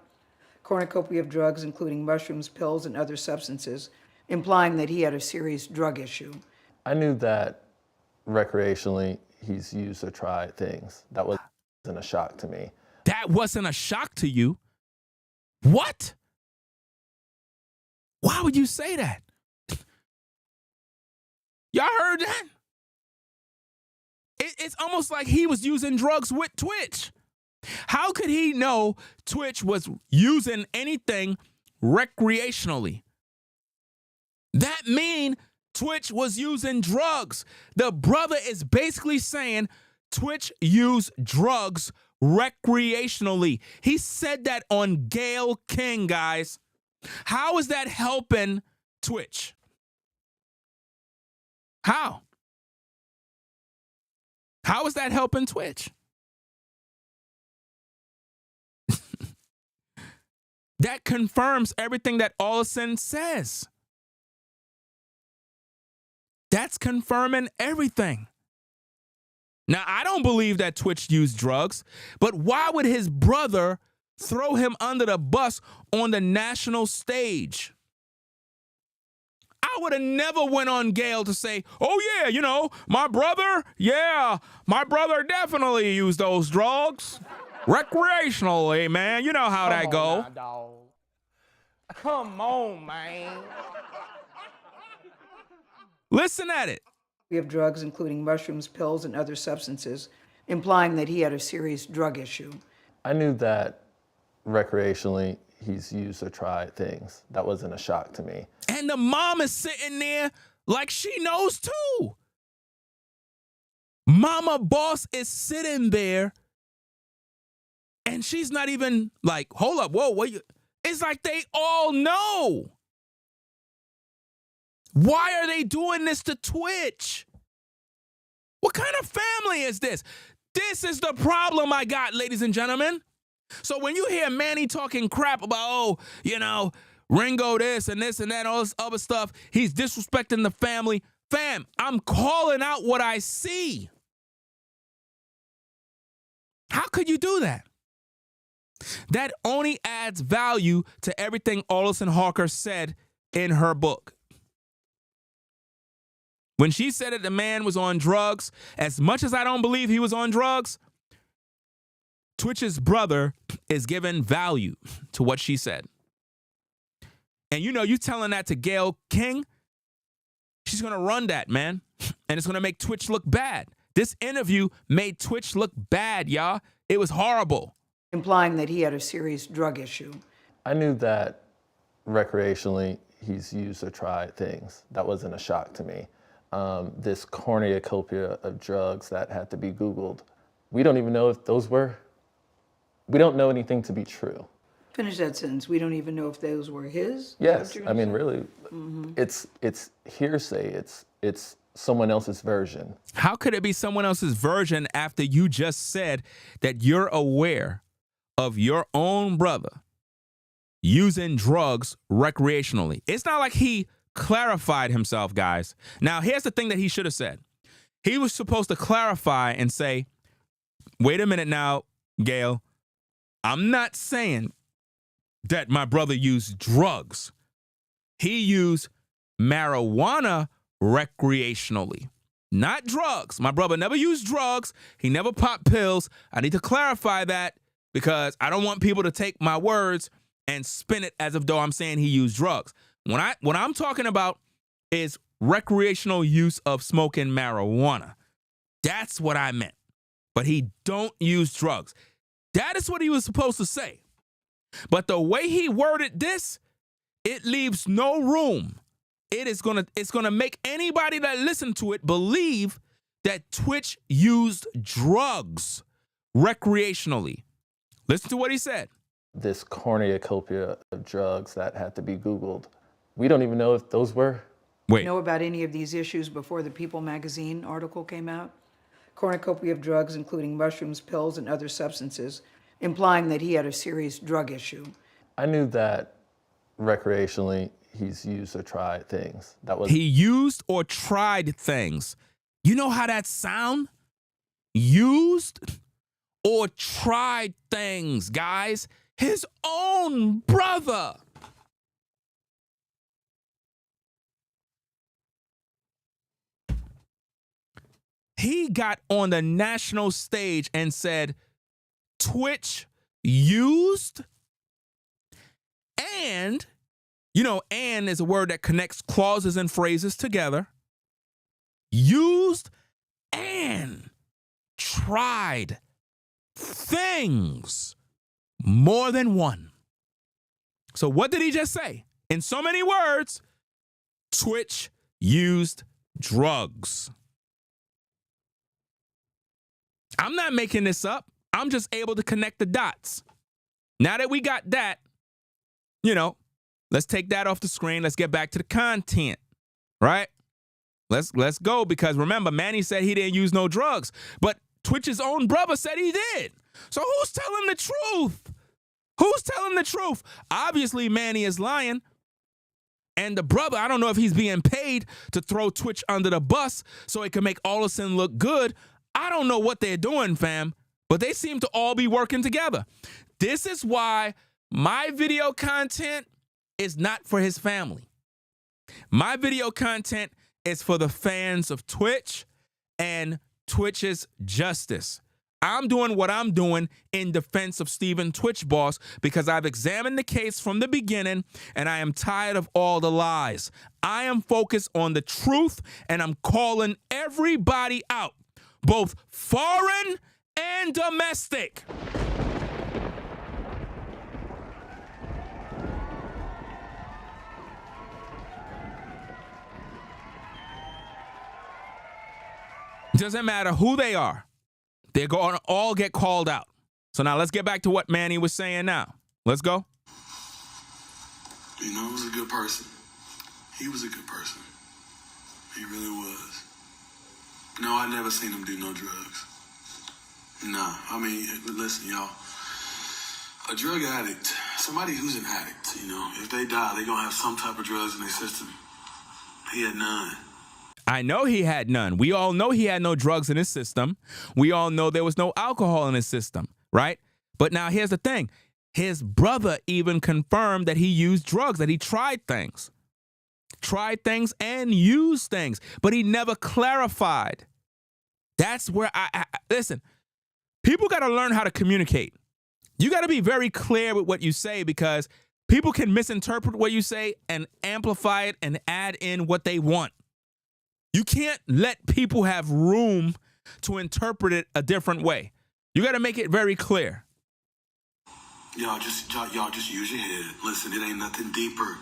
Cornucopia of drugs, including mushrooms, pills, and other substances, implying that he had a serious drug issue. I knew that recreationally he's used or tried things. That wasn't a shock to me. That wasn't a shock to you? What? Why would you say that? Y'all heard that? It's almost like he was using drugs with Twitch. How could he know Twitch was using anything recreationally? That mean Twitch was using drugs. The brother is basically saying Twitch used drugs recreationally. He said that on Gayle King, guys. How is that helping Twitch? How? How is that helping Twitch? That confirms everything that Olsen says. That's confirming everything. Now, I don't believe that Twitch used drugs, but why would his brother throw him under the bus on the national stage? I would have never went on Gayle to say, oh yeah, you know, my brother definitely used those drugs. Recreationally, man. You know how that go. Now, dog. Come on, man. Listen at it. Of drugs, including mushrooms, pills, and other substances, implying that he had a serious drug issue. I knew that recreationally he's used or tried things. That wasn't a shock to me. And the mom is sitting there like she knows too. Mama Boss is sitting there and she's not even like, hold up, whoa, what you? It's like they all know. Why are they doing this to Twitch? What kind of family is this? This is the problem I got, ladies and gentlemen. So when you hear Manny talking crap about, oh, you know, Ringo this and that, all this other stuff, he's disrespecting the family. Fam, I'm calling out what I see. How could you do that? That only adds value to everything Alison Hawker said in her book. When she said that the man was on drugs, as much as I don't believe he was on drugs, Twitch's brother is giving value to what she said. And you know, you telling that to Gayle King, she's going to run that, man. And it's going to make Twitch look bad. This interview made Twitch look bad, y'all. It was horrible. Implying that he had a serious drug issue. I knew that recreationally he's used or tried things. That wasn't a shock to me. This cornucopia of drugs that had to be Googled. We don't even know if those were, we don't know anything to be true. Finish that sentence. We don't even know if those were his? Yes, I mean, really, it's hearsay. It's someone else's version. How could it be someone else's version after you just said that you're aware of your own brother using drugs recreationally? It's not like he clarified himself, guys. Now, here's the thing that he should have said. He was supposed to clarify and say, wait a minute now, Gayle, I'm not saying that my brother used drugs. He used marijuana recreationally, not drugs. My brother never used drugs. He never popped pills. I need to clarify that because I don't want people to take my words and spin it as if though I'm saying he used drugs. What I'm talking about is recreational use of smoking marijuana. That's what I meant. But he don't use drugs. That is what he was supposed to say. But the way he worded this, it leaves no room. It's gonna make anybody that listen to it believe that Twitch used drugs recreationally. Listen to what he said. This cornucopia of drugs that had to be Googled. We don't even know if those were. Wait. You know about any of these issues before the People magazine article came out? Cornucopia of drugs, including mushrooms, pills, and other substances, implying that he had a serious drug issue. I knew that recreationally he's used or tried things. He used or tried things. You know how that sound? Used or tried things, guys. His own brother. He got on the national stage and said, Twitch used, and, you know, and is a word that connects clauses and phrases together, used and tried things, more than one. So what did he just say? In so many words, Twitch used drugs. I'm not making this up. I'm just able to connect the dots. Now that we got that, you know, let's take that off the screen. Let's get back to the content, right? Let's go, because remember, Manny said he didn't use no drugs, but Twitch's own brother said he did. So who's telling the truth? Who's telling the truth? Obviously, Manny is lying. And the brother, I don't know if he's being paid to throw Twitch under the bus so it can make Olsen look good. I don't know what they're doing, fam, but they seem to all be working together. This is why my video content is not for his family. My video content is for the fans of Twitch and Twitch's justice. I'm doing what I'm doing in defense of Stephen Twitch Boss because I've examined the case from the beginning and I am tired of all the lies. I am focused on the truth and I'm calling everybody out, both foreign and domestic. Doesn't matter who they are. They're going to all get called out. So now let's get back to what Manny was saying now. Let's go. You know, he was a good person. He was a good person. He really was. No, I never seen him do no drugs. Nah, I mean, listen, y'all. A drug addict, somebody who's an addict, you know, if they die, they're going to have some type of drugs in their system. He had none. I know he had none. We all know he had no drugs in his system. We all know there was no alcohol in his system, right? But now here's the thing. His brother even confirmed that he used drugs, that he tried things and used things, but he never clarified. That's where I listen, people got to learn how to communicate. You got to be very clear with what you say because people can misinterpret what you say and amplify it and add in what they want. You can't let people have room to interpret it a different way. You got to make it very clear. Y'all just use your head. Listen, it ain't nothing deeper.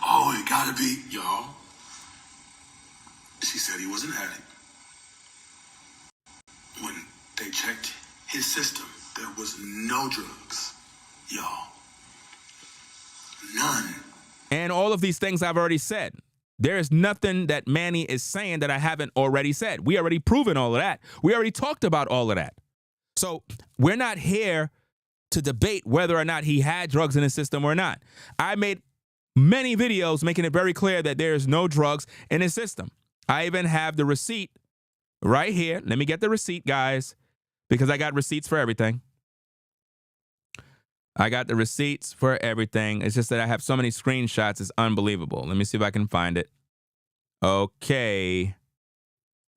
Oh, it gotta be, y'all. She said he was an addict. When they checked his system, there was no drugs, y'all. None. And all of these things I've already said. There is nothing that Manny is saying that I haven't already said. We already proven all of that. We already talked about all of that. So we're not here to debate whether or not he had drugs in his system or not. I made many videos making it very clear that there is no drugs in his system. I even have the receipt right here. Let me get the receipt, guys, because I got receipts for everything. I got the receipts for everything. It's just that I have so many screenshots. It's unbelievable. Let me see if I can find it. Okay.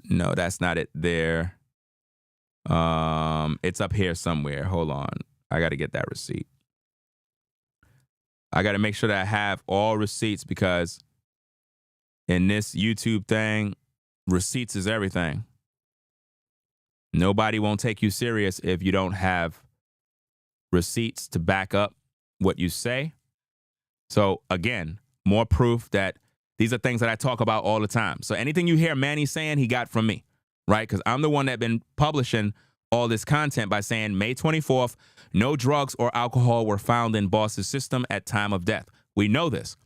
No, that's not it there. It's up here somewhere. Hold on. I got to get that receipt. I got to make sure that I have all receipts because in this YouTube thing, receipts is everything. Nobody won't take you serious if you don't have receipts to back up what you say. So again, more proof that these are things that I talk about all the time. So anything you hear Manny saying, he got from me, right? Because I'm the one that been publishing all this content by saying May 24th, no drugs or alcohol were found in Boss's system at time of death. We know this.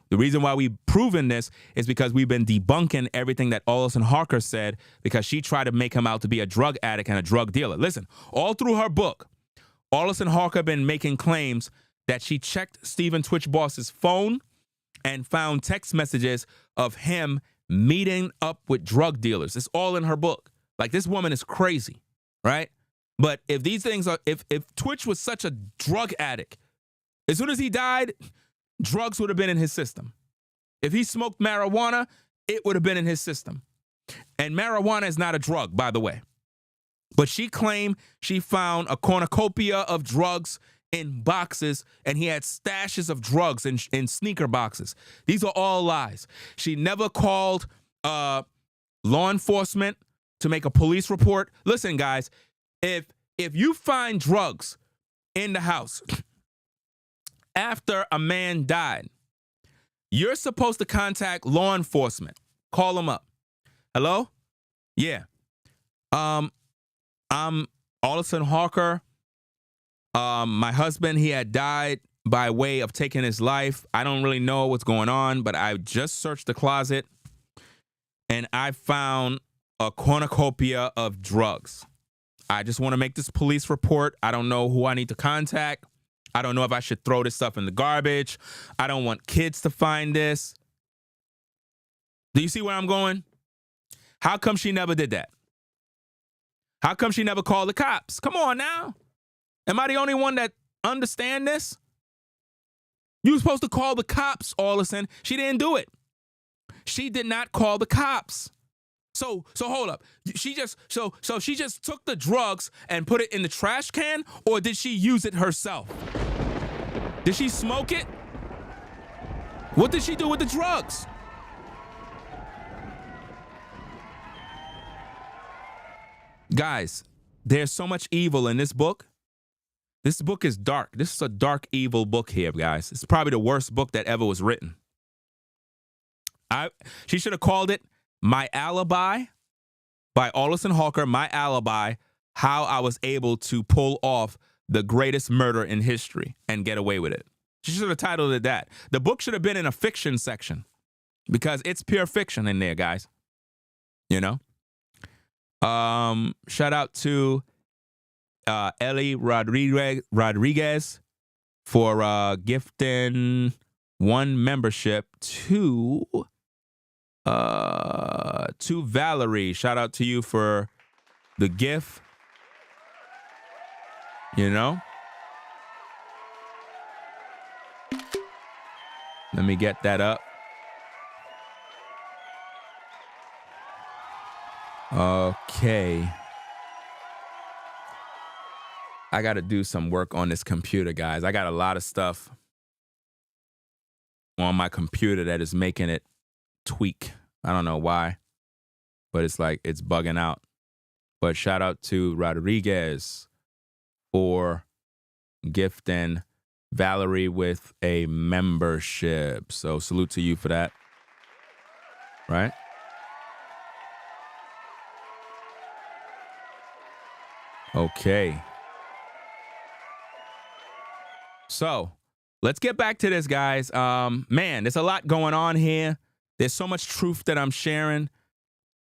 The reason why we've proven this is because we've been debunking everything that Alison Harker said because she tried to make him out to be a drug addict and a drug dealer. Listen, all through her book, Alison Harker been making claims that she checked Stephen Twitch Boss's phone and found text messages of him meeting up with drug dealers. It's all in her book. Like, this woman is crazy, right? But if these things are, if Twitch was such a drug addict, as soon as he died, drugs would have been in his system. If he smoked marijuana, it would have been in his system. And marijuana is not a drug, by the way. But she claimed she found a cornucopia of drugs in boxes, and he had stashes of drugs in sneaker boxes. These are all lies. She never called law enforcement to make a police report. Listen, guys, if you find drugs in the house after a man died, you're supposed to contact law enforcement. Call them up. Hello? Yeah. I'm Alison Harker. My husband, he had died by way of taking his life. I don't really know what's going on, but I just searched the closet and I found a cornucopia of drugs. I just want to make this police report. I don't know who I need to contact. I don't know if I should throw this stuff in the garbage. I don't want kids to find this. Do you see where I'm going? How come she never did that? How come she never called the cops? Come on now. Am I the only one that understand this? You were supposed to call the cops, Allison. She didn't do it. She did not call the cops. So hold up. She just took the drugs and put it in the trash can, or did she use it herself? Did she smoke it? What did she do with the drugs? Guys, there's so much evil in this book. This book is dark. This is a dark, evil book here, guys. It's probably the worst book that ever was written. She should have called it My Alibi by Allison Hawker, My Alibi, How I Was Able to Pull Off the Greatest Murder in History and Get Away with It. She should have titled it that. The book should have been in a fiction section because it's pure fiction in there, guys. You know? Shout out to Ellie Rodriguez for gifting one membership to Valerie. Shout out to you for the gift. You know? Let me get that up. Okay. I got to do some work on this computer, guys. I got a lot of stuff on my computer that is making it tweak. I don't know why, but it's like it's bugging out. But shout out to Rodriguez for gifting Valerie with a membership. So salute to you for that. Right? Okay. So let's get back to this, guys. Man, there's a lot going on here. There's so much truth that I'm sharing.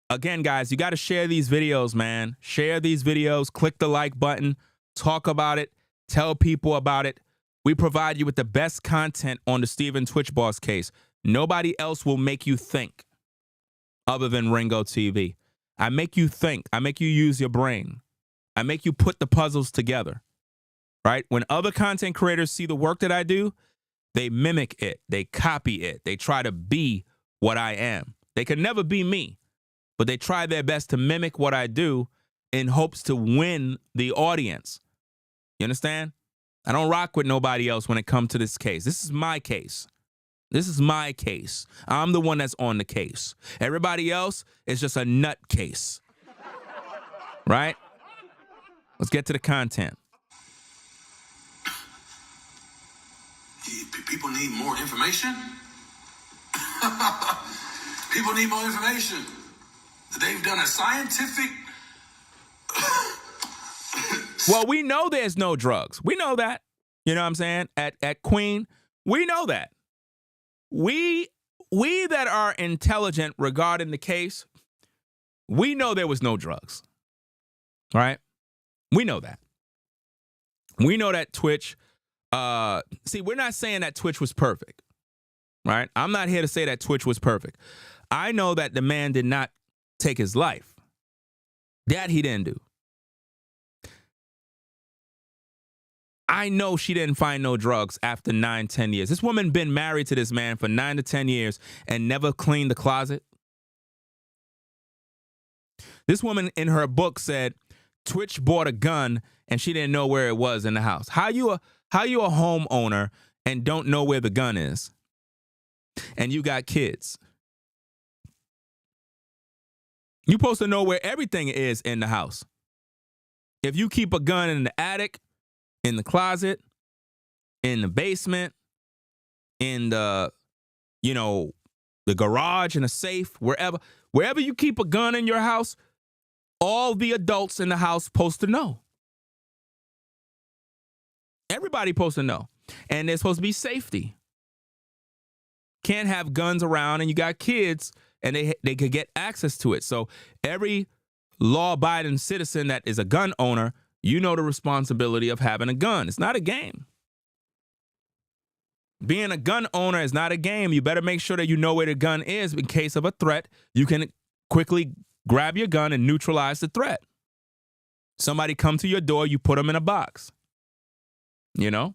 Again, guys, you got to share these videos, man. Share these videos. Click the like button. Talk about it. Tell people about it. We provide you with the best content on the Steven Twitch Boss case. Nobody else will make you think other than Ringo TV. I make you think. I make you use your brain. I make you put the puzzles together, right? When other content creators see the work that I do, they mimic it. They copy it. They try to be what I am. They can never be me, but they try their best to mimic what I do in hopes to win the audience. You understand? I don't rock with nobody else when it comes to this case. This is my case. This is my case. I'm the one that's on the case. Everybody else is just a nut case, right? Let's get to the content. People need more information? People need more information. They've done a scientific... Well, we know there's no drugs. We know that. You know what I'm saying? At Queen, we know that. We that are intelligent regarding the case, we know there was no drugs. All right? We know that. We know that Twitch, see, we're not saying that Twitch was perfect, right? I'm not here to say that Twitch was perfect. I know that the man did not take his life. That he didn't do. I know she didn't find no drugs after 9-10 years. This woman been married to this man for 9 to 10 years and never cleaned the closet. This woman in her book said Twitch bought a gun and she didn't know where it was in the house. How you a homeowner and don't know where the gun is? And you got kids. You're supposed to know where everything is in the house. If you keep a gun in the attic, in the closet, in the basement, in the, the garage, in a safe, wherever you keep a gun in your house, all the adults in the house supposed to know. Everybody supposed to know. And there's supposed to be safety. Can't have guns around and you got kids and they could get access to it. So every law-abiding citizen that is a gun owner, you know the responsibility of having a gun. It's not a game. Being a gun owner is not a game. You better make sure that you know where the gun is in case of a threat. You can quickly grab your gun and neutralize the threat. Somebody come to your door, you put them in a box. You know?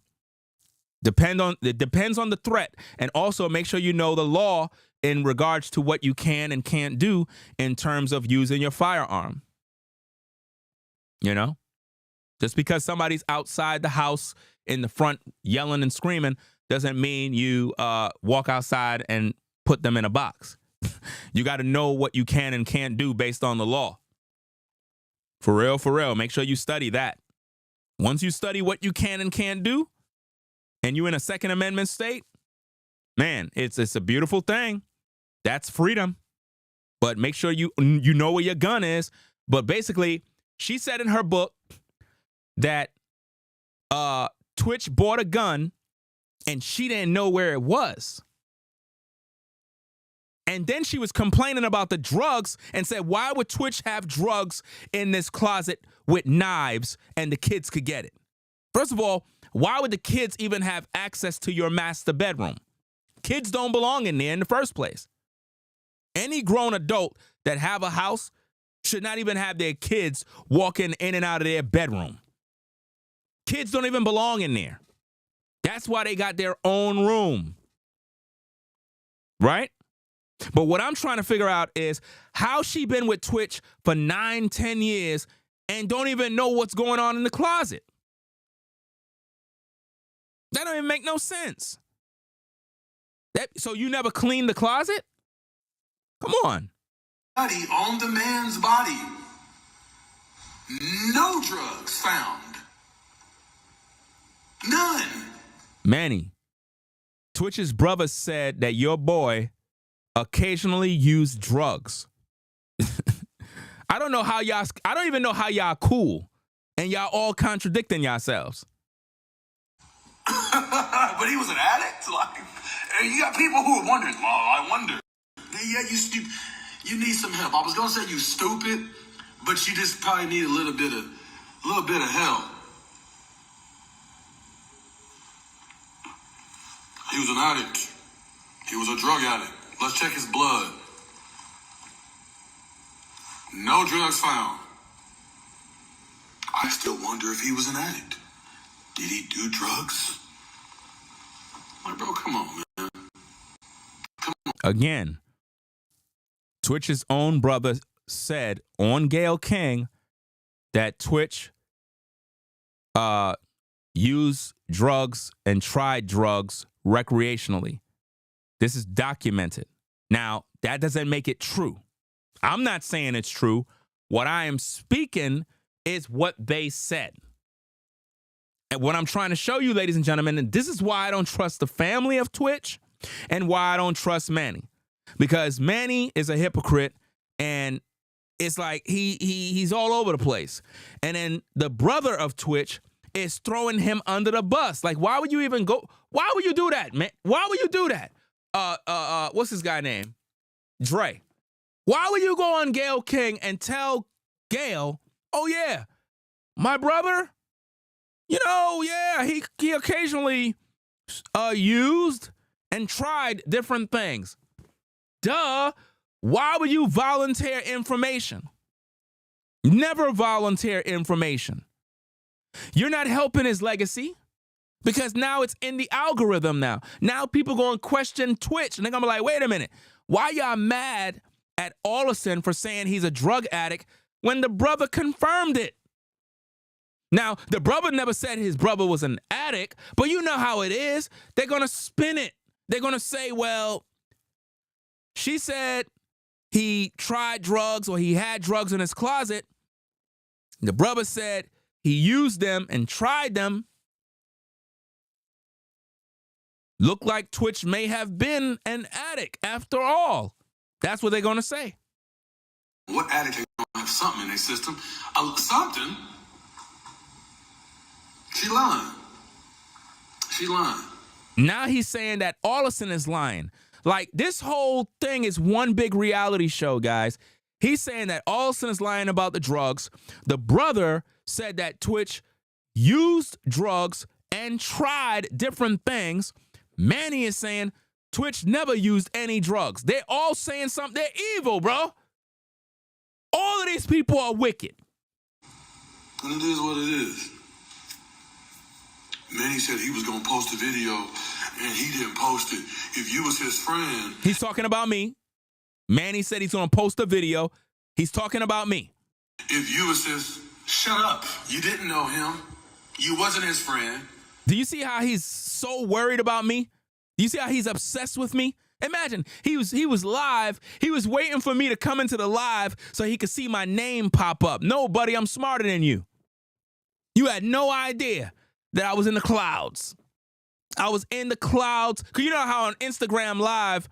It depends on the threat. And also make sure you know the law in regards to what you can and can't do in terms of using your firearm. You know? Just because somebody's outside the house in the front yelling and screaming doesn't mean you walk outside and put them in a box. You got to know what you can and can't do based on the law. For real, for real. Make sure you study that. Once you study what you can and can't do, and you're in a Second Amendment state, man, it's a beautiful thing. That's freedom. But make sure you know where your gun is. But basically, she said in her book that Twitch bought a gun and she didn't know where it was. And then she was complaining about the drugs and said, why would Twitch have drugs in this closet with knives and the kids could get it? First of all, why would the kids even have access to your master bedroom? Kids don't belong in there in the first place. Any grown adult that have a house should not even have their kids walking in and out of their bedroom. Kids don't even belong in there. That's why they got their own room. Right? But what I'm trying to figure out is how she been with Twitch for 9-10 years and don't even know what's going on in the closet. That don't even make no sense. So you never cleaned the closet? Come on. Body on the man's body. No drugs found. None. Manny, Twitch's brother said that your boy occasionally used drugs. I don't even know how y'all cool and y'all all contradicting yourselves. But he was an addict. Like, you got people who are wondering. Well, I wonder. Yeah, you need some help. I was gonna say you stupid, but you just probably need a little bit of help. He was an addict. He was a drug addict. Let's check his blood. No drugs found. I still wonder if he was an addict. Did he do drugs? Like, bro, come on, man. Come on. Again, Twitch's own brother said on Gayle King that Twitch used drugs and tried drugs recreationally. This is documented. Now, that doesn't make it true. I'm not saying it's true. What I am speaking is what they said. And what I'm trying to show you, ladies and gentlemen, and this is why I don't trust the family of Twitch and why I don't trust Manny. Because Manny is a hypocrite and it's like he's all over the place. And then the brother of Twitch is throwing him under the bus. Like, why would you even go? Why would you do that, man? Why would you do that? What's this guy name? Dre. Why would you go on Gayle King and tell Gayle, oh yeah, my brother, you know, yeah, he occasionally used and tried different things. Duh. Why would you volunteer information? Never volunteer information. You're not helping his legacy because now it's in the algorithm now. Now people going to question Twitch and they're going to be like, wait a minute. Why y'all mad at Allison for saying he's a drug addict when the brother confirmed it? Now, the brother never said his brother was an addict, but you know how it is. They're going to spin it. They're going to say, well, she said he tried drugs or he had drugs in his closet. The brother said he used them and tried them. Looked like Twitch may have been an addict after all. That's what they're going to say. What addict ain't gonna have something in their system? Something. She lying. She lying. Now he's saying that Allison is lying. Like, this whole thing is one big reality show, guys. He's saying that Allison is lying about the drugs. The brother said that Twitch used drugs and tried different things. Manny is saying Twitch never used any drugs. They're all saying something. They're evil, bro. All of these people are wicked. And it is what it is. Manny said he was going to post a video, and he didn't post it. If you was his friend... He's talking about me. Manny said he's going to post a video. He's talking about me. If you was his... Shut up. You didn't know him. You wasn't his friend. Do you see how he's so worried about me? Do you see how he's obsessed with me? Imagine, he was live. He was waiting for me to come into the live so he could see my name pop up. No, buddy, I'm smarter than you. You had no idea that I was in the clouds. I was in the clouds. Because you know how on Instagram Live,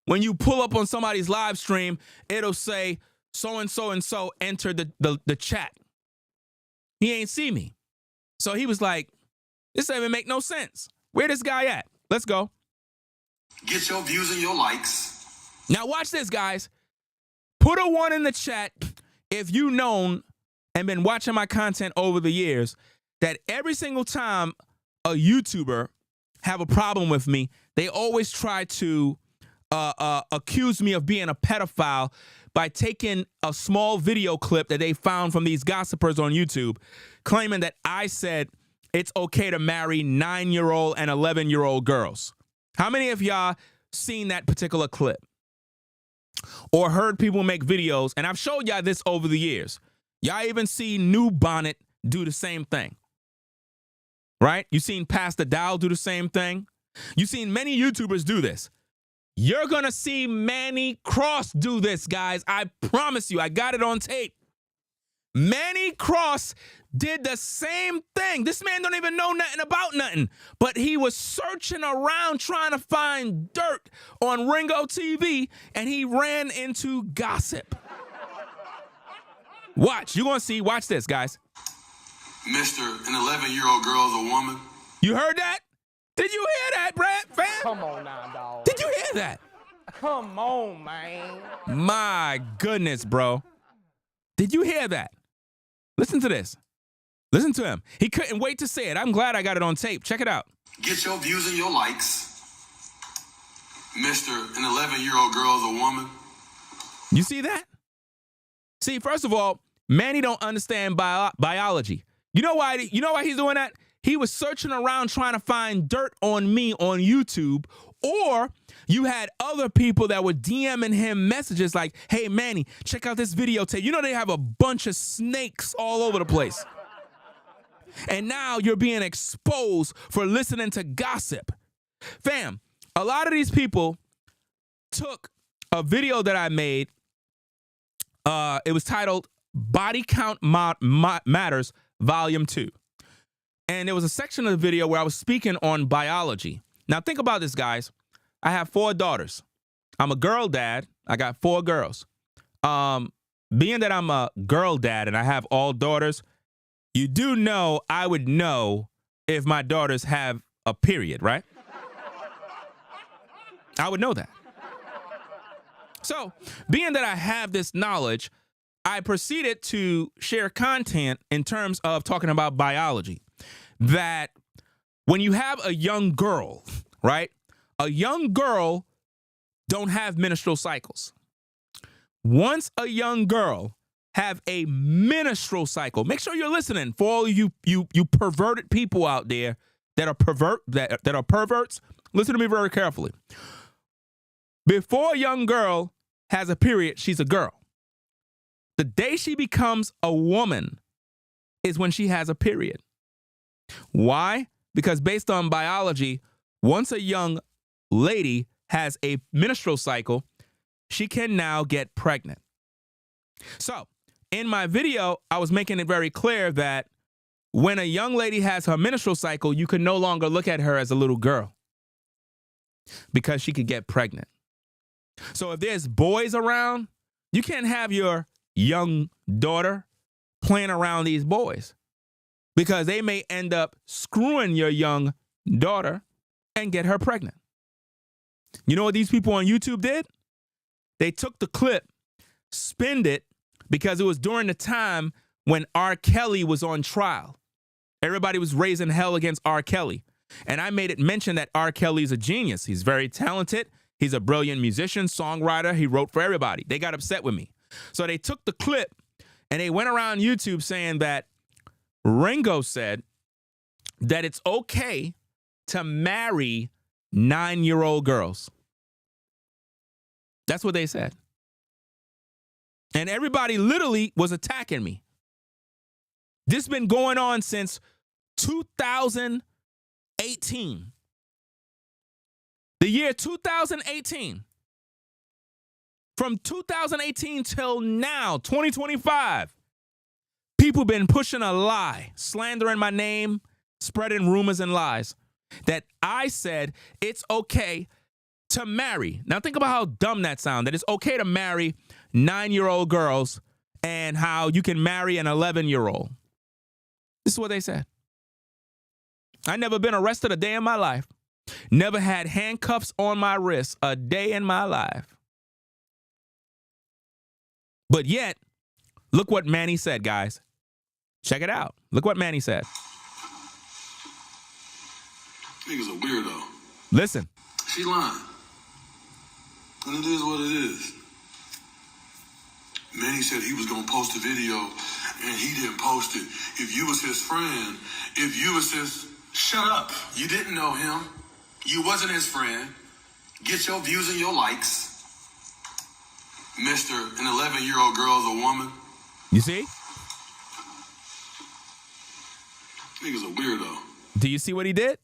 when you pull up on somebody's live stream, it'll say, so-and-so and so entered the chat. He ain't see me. So he was like, this doesn't even make no sense. Where this guy at? Let's go. Get your views and your likes. Now watch this, guys. Put a 1 in the chat if you've known and been watching my content over the years that every single time a YouTuber have a problem with me, they always try to accuse me of being a pedophile by taking a small video clip that they found from these gossipers on YouTube, claiming that I said it's okay to marry 9-year-old and 11-year-old girls. How many of y'all seen that particular clip? Or heard people make videos, and I've showed y'all this over the years. Y'all even see New Bonnet do the same thing. Right? You seen Pastor Dow do the same thing. You seen many YouTubers do this. You're going to see Manny Cross do this, guys. I promise you. I got it on tape. Manny Cross did the same thing. This man don't even know nothing about nothing. But he was searching around trying to find dirt on Ringo TV, and he ran into gossip. Watch. You're going to see. Watch this, guys. Mr. An 11-year-old girl is a woman. You heard that? Did you hear that, Brad, fam? Come on now, dog. Did you hear that? Come on, man. My goodness, bro. Did you hear that? Listen to this. Listen to him. He couldn't wait to say it. I'm glad I got it on tape. Check it out. Get your views and your likes. Mr. An 11-year-old girl is a woman. You see that? See, first of all, Manny don't understand biology. You know why he's doing that? He was searching around trying to find dirt on me on YouTube, or you had other people that were DMing him messages like, hey, Manny, check out this videotape. You know they have a bunch of snakes all over the place. And now you're being exposed for listening to gossip. Fam, a lot of these people took a video that I made. It was titled Body Count Matters, Volume 2. And there was a section of the video where I was speaking on biology. Now, think about this, guys. I have 4 daughters. I'm a girl dad. I got 4 girls. Being that I'm a girl dad and I have all daughters, you do know I would know if my daughters have a period, right? I would know that. So, being that I have this knowledge, I proceeded to share content in terms of talking about biology. That when you have a young girl, right? A young girl don't have menstrual cycles. Once a young girl have a menstrual cycle, make sure you're listening for all you perverted people out there that are perverts. Listen to me very carefully. Before a young girl has a period, she's a girl. The day she becomes a woman is when she has a period. Why? Because based on biology, once a young lady has a menstrual cycle, she can now get pregnant. So, in my video, I was making it very clear that when a young lady has her menstrual cycle, you can no longer look at her as a little girl because she could get pregnant. So if there's boys around, you can't have your young daughter playing around these boys because they may end up screwing your young daughter and get her pregnant. You know what these people on YouTube did? They took the clip, spinned it, because it was during the time when R. Kelly was on trial. Everybody was raising hell against R. Kelly. And I made it mention that R. Kelly's a genius. He's very talented. He's a brilliant musician, songwriter. He wrote for everybody. They got upset with me. So they took the clip and they went around YouTube saying that Ringo said that it's okay to marry 9-year-old girls. That's what they said. And everybody literally was attacking me. This has been going on since 2018. The year 2018. From 2018 till now, 2025, people been pushing a lie, slandering my name, spreading rumors and lies that I said it's okay to marry. Now think about how dumb that sounds, that it's okay to marry 9-year-old girls and how you can marry an 11-year-old. This is what they said. I never been arrested a day in my life. Never had handcuffs on my wrist a day in my life. But yet, look what Manny said, guys. Check it out. Look what Manny said. Nigga's a weirdo. Listen. She lying. And it is what it is. Manny said he was going to post a video, and he didn't post it. If you was his friend, shut up. You didn't know him. You wasn't his friend. Get your views and your likes. Mr. An 11-year-old girl is a woman. You see? Nigga's a weirdo. Do you see what he did?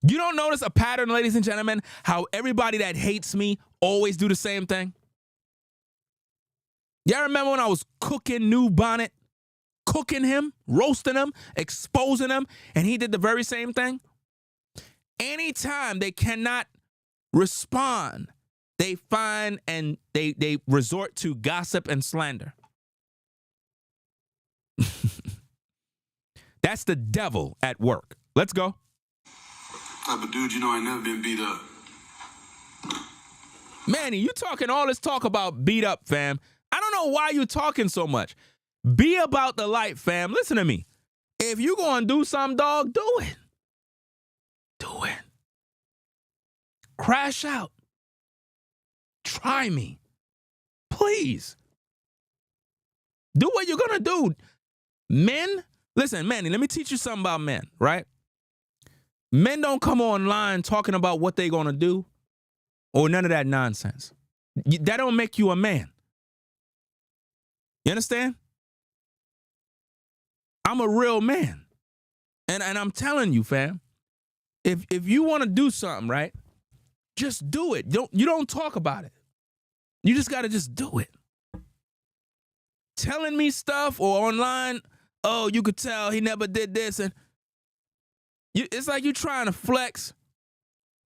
You don't notice a pattern, ladies and gentlemen, how everybody that hates me always do the same thing? Y'all remember when I was cooking New Bonnet? Cooking him, roasting him, exposing him, and he did the very same thing? Anytime they cannot respond, they find and they resort to gossip and slander. That's the devil at work. Let's go. Type of dude, I ain't never been beat up. Manny, you talking all this talk about beat up, fam. I don't know why you talking so much. Be about the light, fam. Listen to me. If you gonna do something, dog, do it. Do it. Crash out. Try me. Please. Do what you're gonna do. Men, listen, Manny, let me teach you something about men, right? Men don't come online talking about what they're gonna do or none of that nonsense. That don't make you a man. You understand? I'm a real man. And I'm telling you, fam, if you want to do something, right, just do it. You don't talk about it. You just got to just do it. Telling me stuff or online, oh, you could tell he never did this. And it's like you trying to flex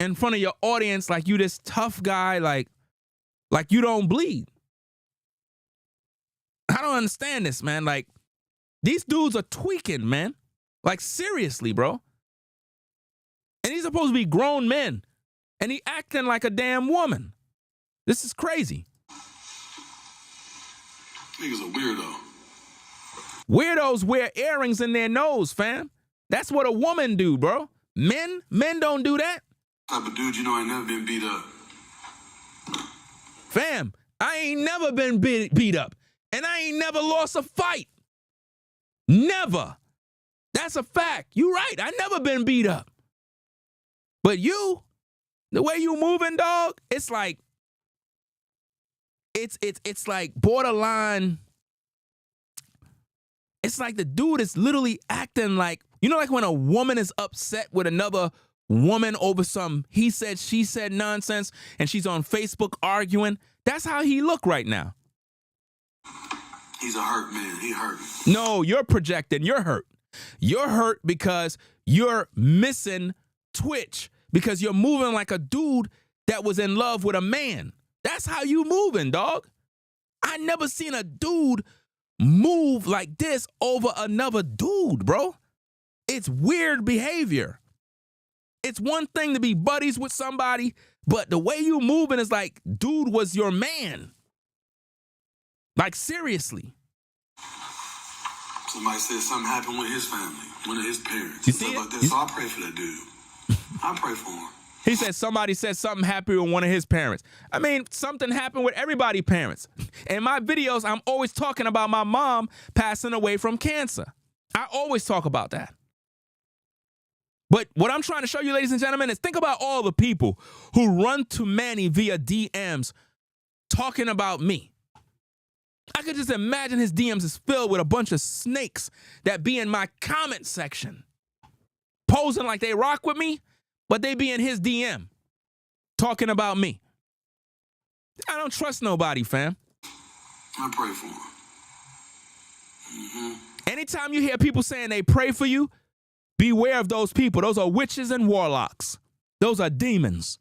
in front of your audience like you this tough guy, like you don't bleed. I don't understand this, man. Like, these dudes are tweaking, man. Like, seriously, bro. And he's supposed to be grown men. And he acting like a damn woman. This is crazy. Nigga's a weirdo. Weirdos wear earrings in their nose, fam. That's what a woman do, bro. Men don't do that. Type of dude, I ain't never been beat up. Fam, I ain't never been beat up. And I ain't never lost a fight. Never. That's a fact. You right. I never been beat up. But you, the way you moving, dog, it's like, it's like borderline. It's like the dude is literally acting like, like when a woman is upset with another woman over some he said, she said nonsense, and she's on Facebook arguing. That's how he look right now. He's a hurt man. He hurt. No, you're projecting. You're hurt. You're hurt because you're missing Twitch, because you're moving like a dude that was in love with a man. That's how you moving, dog. I never seen a dude move like this over another dude, bro. It's weird behavior. It's one thing to be buddies with somebody, but the way you moving is like, dude was your man. Like, seriously. Somebody said something happened with his family, one of his parents. You see it? Like that. So I pray for that dude. I pray for him. He said somebody said something happened with one of his parents. I mean, something happened with everybody's parents. In my videos, I'm always talking about my mom passing away from cancer. I always talk about that. But what I'm trying to show you, ladies and gentlemen, is think about all the people who run to Manny via DMs talking about me. I could just imagine his DMs is filled with a bunch of snakes that be in my comment section, posing like they rock with me, but they be in his DM talking about me. I don't trust nobody, fam. I pray for him. Mm-hmm. Anytime you hear people saying they pray for you, beware of those people. Those are witches and warlocks. Those are demons.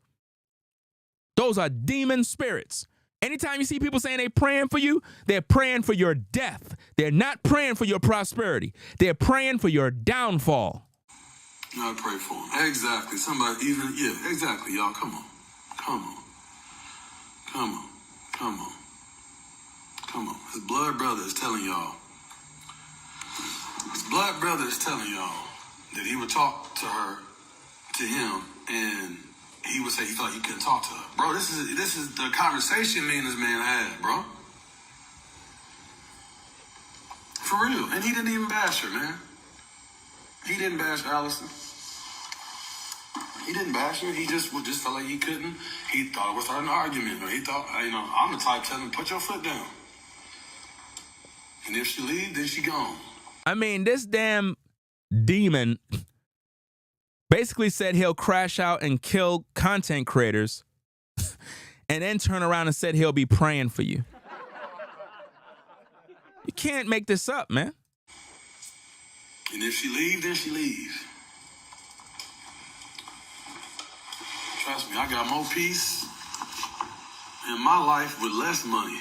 Those are demon spirits. Anytime you see people saying they're praying for you, they're praying for your death. They're not praying for your prosperity. They're praying for your downfall. I pray for him. Exactly. Somebody even, yeah, exactly, y'all. Come on. Come on. Come on. Come on. Come on. His blood brother is telling y'all. His blood brother is telling y'all that he would talk to her, to him, and he would say he thought he couldn't talk to her. Bro, this is the conversation me and this man had, bro. For real. And he didn't even bash her, man. He didn't bash Allison. He didn't bash her. He just felt like he couldn't. He thought it was an argument. Or he thought, I'm the type telling him, put your foot down. And if she leaves, then she gone. I mean, this damn demon basically said he'll crash out and kill content creators and then turn around and said he'll be praying for you. You can't make this up, man. And if she leaves, then she leaves. Trust me, I got more peace in my life with less money.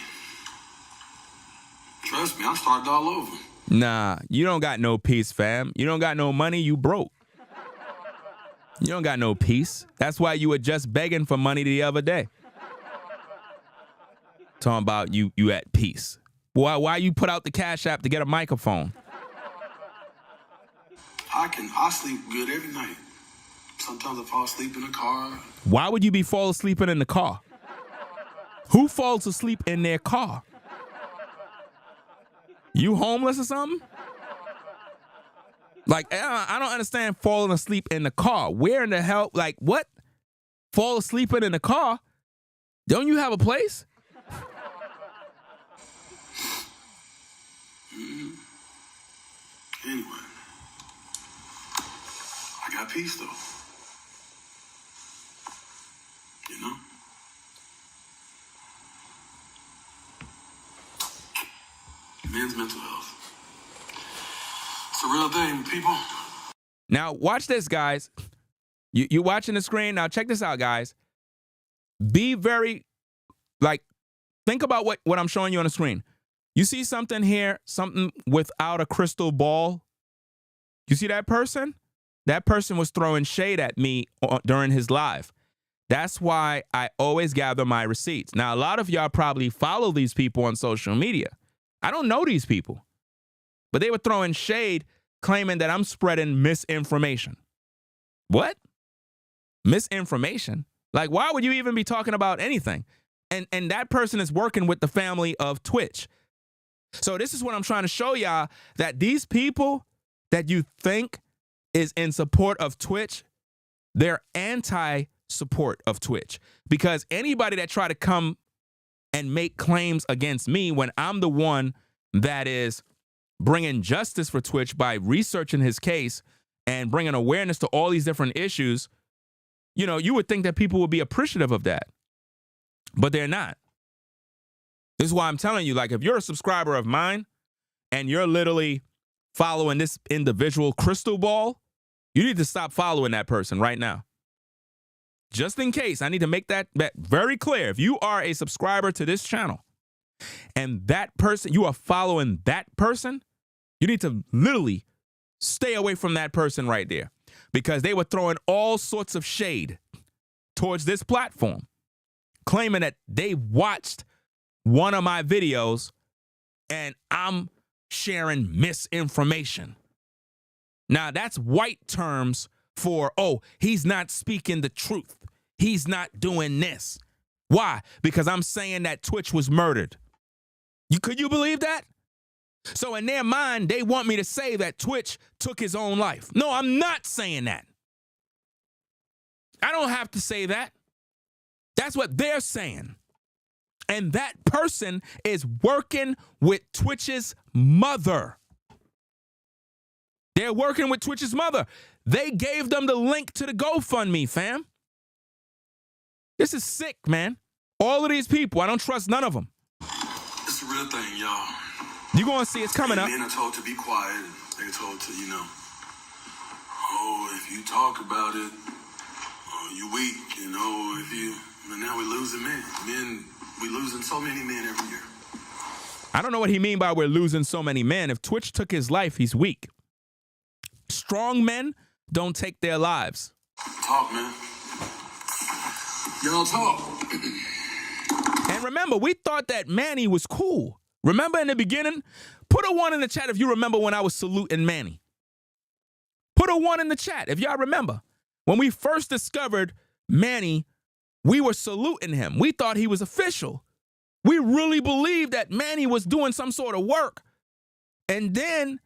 Trust me, I'm starting all over. Nah, you don't got no peace, fam. You don't got no money, you broke. You don't got no peace. That's why you were just begging for money the other day. Talking about you at peace. Why you put out the Cash App to get a microphone? I sleep good every night. Sometimes I fall asleep in the car. Why would you be fall asleep in the car? Who falls asleep in their car? You homeless or something? Like, I don't understand falling asleep in the car. Where in the hell? Like, what? Fall asleep in the car? Don't you have a place? Mm-hmm. Anyway, I got peace though. You know? Men's mental health. It's a real thing, people. Now, watch this, guys. You watching the screen? Now, check this out, guys. Be very, think about what I'm showing you on the screen. You see something here, something without a crystal ball? You see that person? That person was throwing shade at me during his live. That's why I always gather my receipts. Now, a lot of y'all probably follow these people on social media. I don't know these people, but they were throwing shade, claiming that I'm spreading misinformation. What? Misinformation? Like, why would you even be talking about anything? And that person is working with the family of Twitch. So this is what I'm trying to show y'all, that these people that you think is in support of Twitch, they're anti-support of Twitch. Because anybody that try to come and make claims against me when I'm the one that is bringing justice for Twitch by researching his case and bringing awareness to all these different issues, you would think that people would be appreciative of that. But they're not. This is why I'm telling you, if you're a subscriber of mine and you're literally following this individual crystal ball, you need to stop following that person right now. Just in case, I need to make that very clear. If you are a subscriber to this channel and that person, you are following that person, you need to literally stay away from that person right there, because they were throwing all sorts of shade towards this platform, claiming that they watched one of my videos and I'm sharing misinformation. Now, that's white terms for, oh, he's not speaking the truth. He's not doing this. Why? Because I'm saying that Twitch was murdered. Could you believe that? So in their mind, they want me to say that Twitch took his own life. No, I'm not saying that. I don't have to say that. That's what they're saying. And that person is working with Twitch's mother. They're working with Twitch's mother. They gave them the link to the GoFundMe, fam. This is sick, man. All of these people, I don't trust none of them. It's a real thing, y'all. You're going to see it's coming up. Men are told to be quiet. They're told to, oh, if you talk about it, you weak, if you... And now we're losing men. We're losing so many men every year. I don't know what he mean by we're losing so many men. If Twitch took his life, he's weak. Strong men don't take their lives. Talk, man. Y'all talk. And remember, we thought that Manny was cool. Remember in the beginning? Put a 1 in the chat if you remember when I was saluting Manny. Put a 1 in the chat if y'all remember. When we first discovered Manny, we were saluting him. We thought he was official. We really believed that Manny was doing some sort of work. And then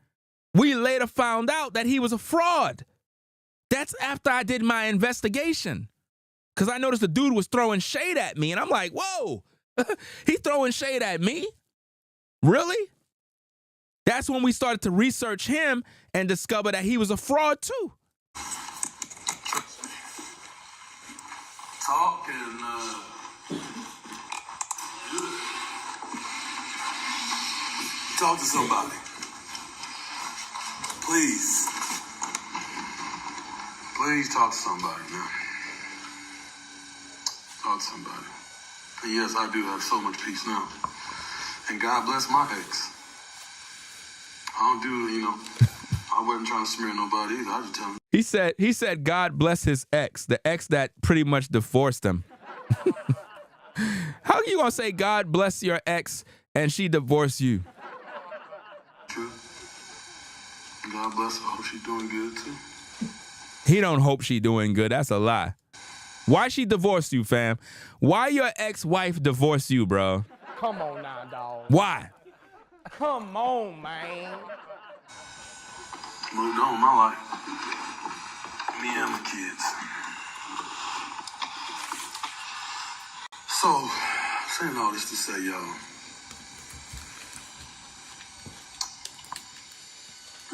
we later found out that he was a fraud. That's after I did my investigation. Because I noticed the dude was throwing shade at me. And I'm like, whoa, he's throwing shade at me? Really? That's when we started to research him and discover that he was a fraud too. Talk and talk to somebody. Please. Please talk to somebody, man. Talk to somebody. And yes, I do have so much peace now. And God bless my ex. I don't do, I wasn't trying to smear nobody either. I just tell him. He said God bless his ex, the ex that pretty much divorced him. How are you gonna say God bless your ex and she divorced you? True. God bless her. I hope she's doing good too. He don't hope she doing good. That's a lie. Why she divorced you, fam? Why your ex-wife divorced you, bro? Come on now, dog. Why? Come on, man. Moved on in my life. Me and the kids. So, saying all this to say, y'all,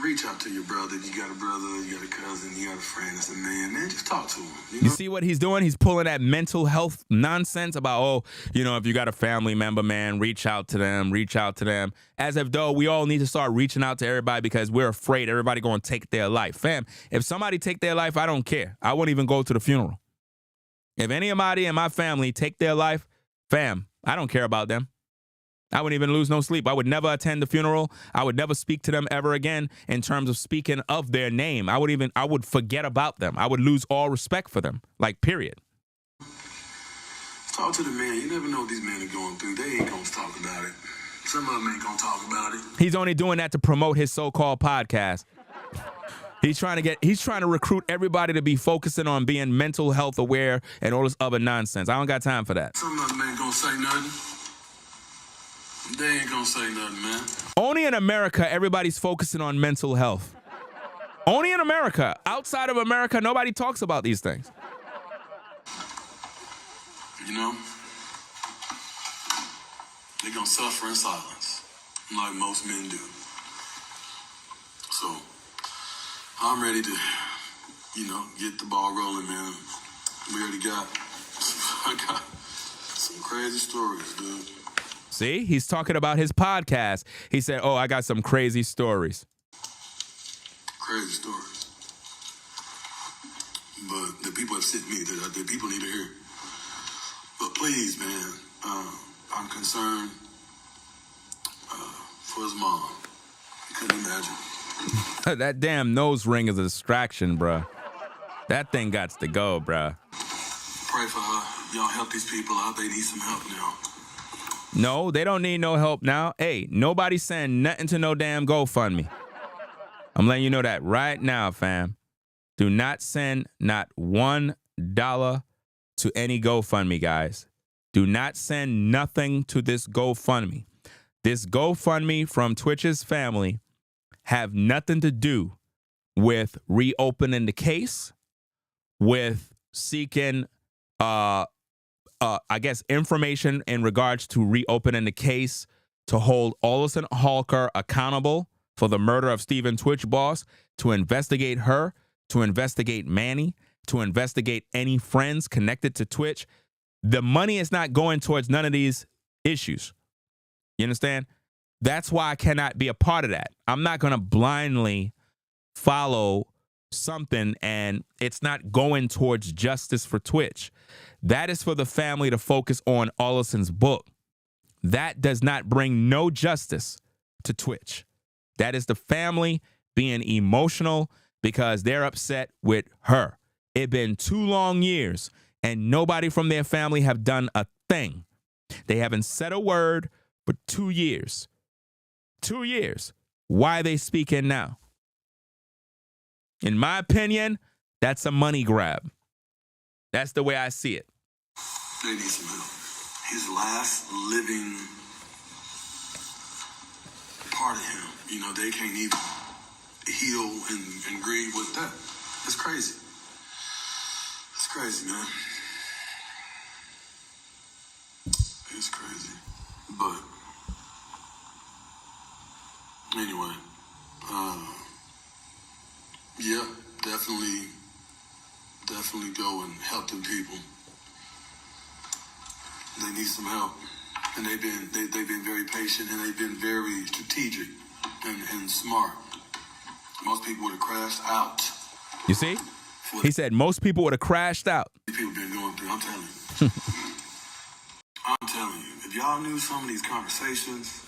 reach out to your brother. You got a brother, you got a cousin, you got a friend that's a man. Man, just talk to him. You see what he's doing? He's pulling that mental health nonsense about, oh, if you got a family member, man, reach out to them, as if though we all need to start reaching out to everybody because we're afraid everybody going to take their life. Fam, if somebody take their life, I don't care. I wouldn't even go to the funeral. If anybody in my family take their life, fam, I don't care about them. I wouldn't even lose no sleep. I would never attend the funeral. I would never speak to them ever again in terms of speaking of their name. I would forget about them. I would lose all respect for them, like period. Talk to the man. You never know what these men are going through. They ain't gonna talk about it. Some of them ain't gonna talk about it. He's only doing that to promote his so-called podcast. He's trying to recruit everybody to be focusing on being mental health aware and all this other nonsense. I don't got time for that. Some of them ain't gonna say nothing. They ain't gonna say nothing, man. Only in America, everybody's focusing on mental health. Only in America. Outside of America, nobody talks about these things. They're gonna suffer in silence, like most men do. So, I'm ready to, get the ball rolling, man. We already I got some crazy stories, dude. See, he's talking about his podcast. He said, oh, I got some crazy stories. Crazy stories. But the people have sent me that the people need to hear. But please, man, I'm concerned for his mom. You couldn't imagine. That damn nose ring is a distraction, bruh. That thing gots to go, bruh. Pray for her. Y'all help these people out. They need some help now. No, they don't need no help now. Hey, nobody send nothing to no damn GoFundMe. I'm letting you know that right now, fam. Do not send not $1 to any GoFundMe, guys. Do not send nothing to this GoFundMe. This GoFundMe from Twitch's family have nothing to do with reopening the case, with seeking, I guess, information in regards to reopening the case to hold Alison Halker accountable for the murder of Stephen Twitch Boss, to investigate her, to investigate Manny, to investigate any friends connected to Twitch. The money is not going towards none of these issues. You understand? That's why I cannot be a part of that. I'm not going to blindly follow something and it's not going towards justice for Twitch. That is for the family to focus on Alison's book. That does not bring no justice to Twitch. That is the family being emotional because they're upset with her. It's been 2 long years and nobody from their family have done a thing. They haven't said a word for 2 years. 2 years. Why are they speaking now? In my opinion, that's a money grab. That's the way I see it. They need some help. His last living part of him, you know, they can't even heal and grieve with that. It's crazy. It's crazy, man. It's crazy. But anyway, yeah, definitely go and help them people. They need some help, and they've been very patient and they've been very strategic and smart. Most people would have crashed out. You see? He said most people would have crashed out. People been going through. I'm telling you. I'm telling you. If y'all knew some of these conversations.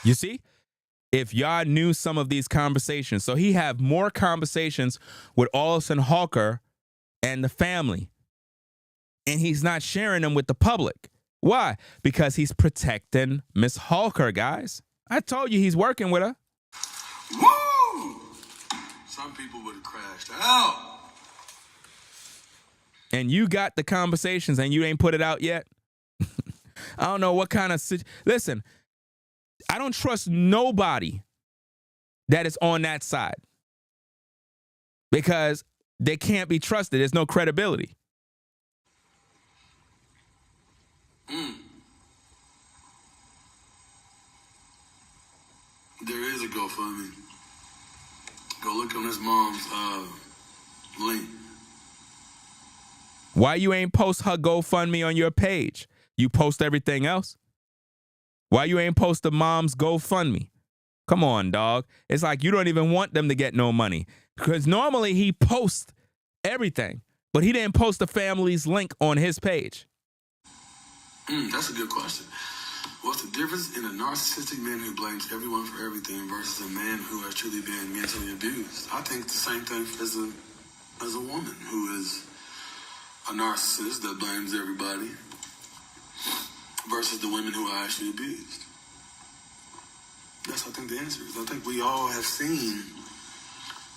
You see? If y'all knew some of these conversations. So he have more conversations with Alison Halker and the family. And he's not sharing them with the public. Why? Because he's protecting Miss Halker, guys. I told you he's working with her. Woo! Some people would have crashed out. And you got the conversations and you ain't put it out yet? I don't know what kind of... Listen, I don't trust nobody that is on that side. Because they can't be trusted. There's no credibility. There is a GoFundMe. Go look on his mom's link. Why you ain't post her GoFundMe on your page? You post everything else? Why you ain't post the mom's GoFundMe? Come on, dog. It's like you don't even want them to get no money. Because normally he posts everything, but he didn't post the family's link on his page. That's a good question. What's the difference in a narcissistic man who blames everyone for everything versus a man who has truly been mentally abused? I think it's the same thing as a woman who is a narcissist that blames everybody versus the women who are actually abused. That's, I think, the answer is. I think we all have seen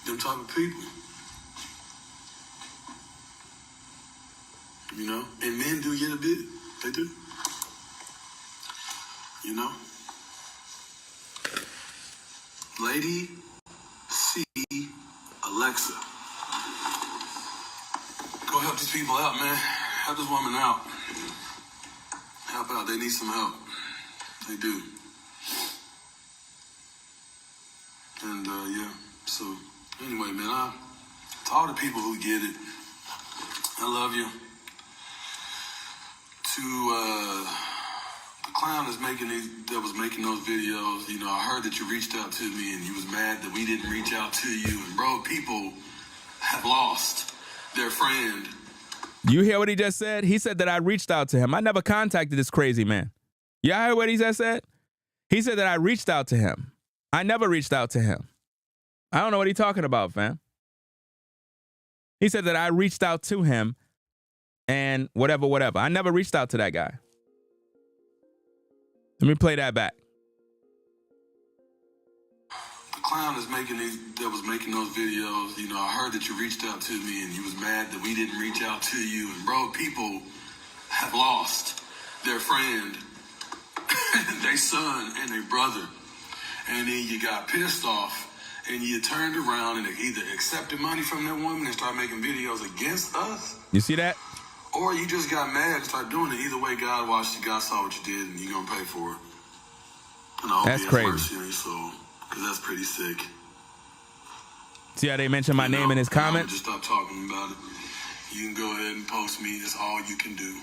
them type of people. You know? And men do get abused. They do. You know? Lady C. Alexa. Go help these people out, man. Help this woman out. Help out. They need some help. They do. And, yeah. So, anyway, man, to all the people who get it, I love you. To, the clown that was making those videos, you know, I heard that you reached out to me and you was mad that we didn't reach out to you. And, bro, people have lost their friend. You hear what he just said? He said that I reached out to him. I never contacted this crazy man. Y'all heard what he just said? He said that I reached out to him. I never reached out to him. I don't know what he's talking about, fam. He said that I reached out to him. and whatever. I never reached out to that guy. Let me play that back. The clown is that was making those videos. You know, I heard that you reached out to me and you was mad that we didn't reach out to you. And bro, people have lost their friend, their son, and their brother. And then you got pissed off and you turned around and either accepted money from that woman and started making videos against us. You see that? Or you just got mad and started doing it. Either way, God watched you, God saw what you did, and you're going to pay for it. And I hope That's he has crazy. mercy on your soul, because that's pretty sick. See how they mention my name in his comments? Just stop talking about it. You can go ahead and post me. That's all you can do.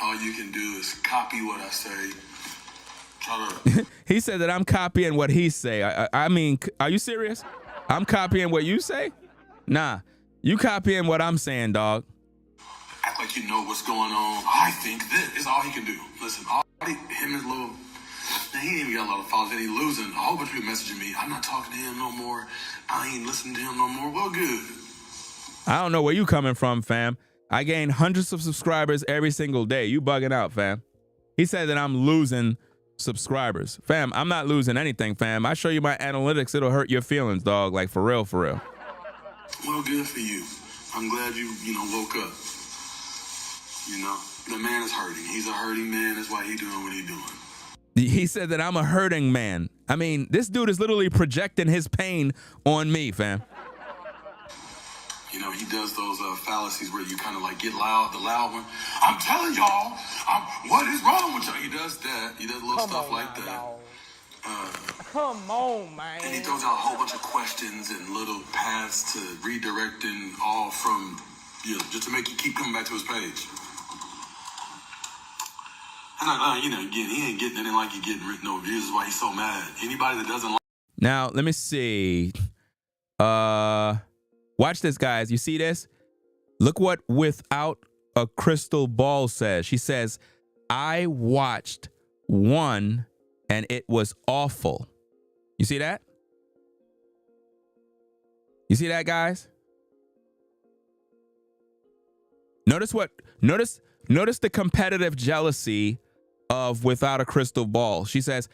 All you can do is copy what I say. Try to... He said that I'm copying what he say. I mean, are you serious? I'm copying what you say? Nah, you copying what I'm saying, dog. Act like you know what's going on. I think this is all he can do. Listen, him and little... Now, he ain't even got a lot of followers, and he losing. A whole bunch of people messaging me. I'm not talking to him no more. I ain't listening to him no more. Well, good. I don't know where you coming from, fam. I gain hundreds of subscribers every single day. You bugging out, fam. He said that I'm losing subscribers. Fam, I'm not losing anything, fam. I show you my analytics, it'll hurt your feelings, dog. Like, for real, for real. Well, good for you. I'm glad you woke up. You know, the man is hurting. He's a hurting man. That's why he's doing what he's doing. He said that I'm a hurting man. I mean, this dude is literally projecting his pain on me, fam. You know, he does those fallacies where you kind of like get loud, the loud one. I'm telling y'all, what is wrong with y'all? He does that. He does little stuff like that. Come on, man. And he throws out a whole bunch of questions and little paths to redirecting all from, just to make you keep coming back to his page. And again, he ain't getting anything like he getting no views. Is why he's so mad. Anybody that doesn't like. Now, let me see. Watch this, guys. You see this? Look what Without a Crystal Ball says. She says, I watched one and it was awful. You see that? You see that, guys? Notice the competitive jealousy of Without a Crystal Ball. She says,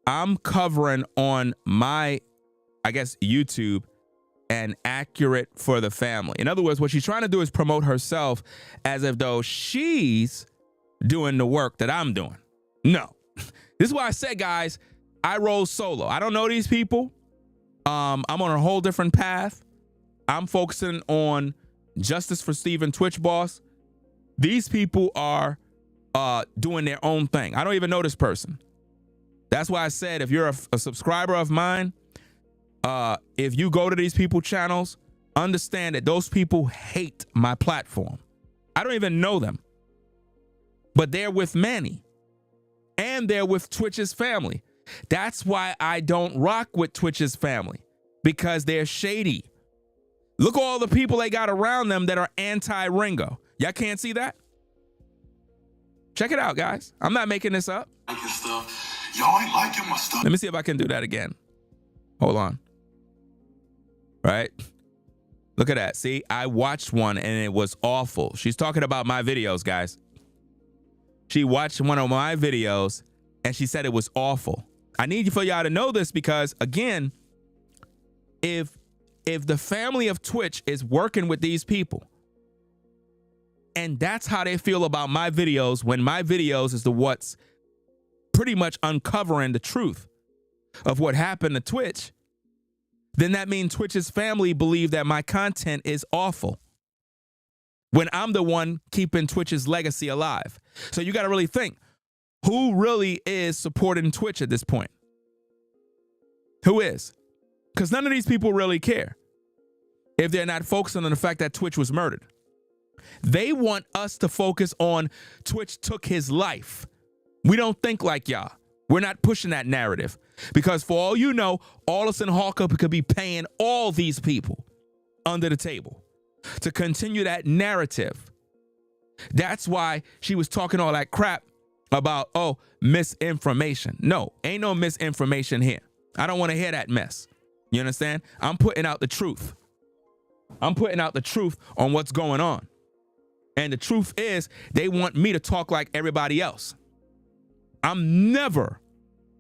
I'm covering on my, I guess, YouTube and accurate for the family. In other words, what she's trying to do is promote herself as if though she's doing the work that I'm doing. No. This is why I said, guys, I roll solo. I don't know these people. I'm on a whole different path. I'm focusing on justice for Stephen Twitch Boss. These people are doing their own thing. I don't even know this person. That's why I said, if you're a subscriber of mine, if you go to these people's channels, understand that those people hate my platform. I don't even know them, but they're with Manny and they're with Twitch's family. That's why I don't rock with Twitch's family, because they're shady. Look at all the people they got around them that are anti-Ringo. Y'all can't see that? Check it out, guys. I'm not making this up. Like his stuff. Y'all ain't liking my stuff. Let me see if I can do that again. Hold on. Right? Look at that. See, I watched one and it was awful. She's talking about my videos, guys. She watched one of my videos and she said it was awful. I need for y'all to know this because, again, if the family of Twitch is working with these people and that's how they feel about my videos, when my videos is the what's pretty much uncovering the truth of what happened to Twitch, then that means Twitch's family believe that my content is awful when I'm the one keeping Twitch's legacy alive. So you got to really think, who really is supporting Twitch at this point? Who is? Because none of these people really care if they're not focusing on the fact that Twitch was murdered. They want us to focus on Twitch took his life. We don't think like y'all. We're not pushing that narrative because for all you know, Alderson Hawker could be paying all these people under the table to continue that narrative. That's why she was talking all that crap about, oh, misinformation. No, ain't no misinformation here. I don't want to hear that mess. You understand? I'm putting out the truth. I'm putting out the truth on what's going on. And the truth is, they want me to talk like everybody else. I'm never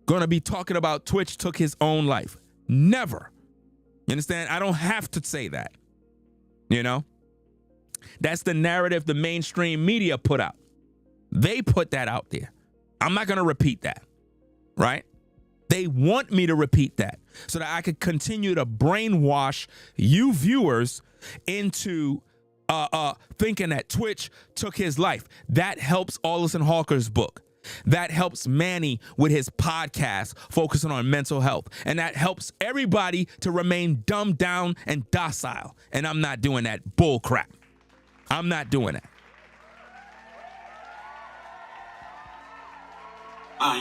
going to be talking about Twitch took his own life. Never. You understand? I don't have to say that. You know? That's the narrative the mainstream media put out. They put that out there. I'm not going to repeat that. Right? They want me to repeat that so that I could continue to brainwash you viewers into thinking that Twitch took his life. That helps Allison Hawker's book. That helps Manny with his podcast focusing on mental health. And that helps everybody to remain dumbed down and docile. And I'm not doing that bull crap. I'm not doing that.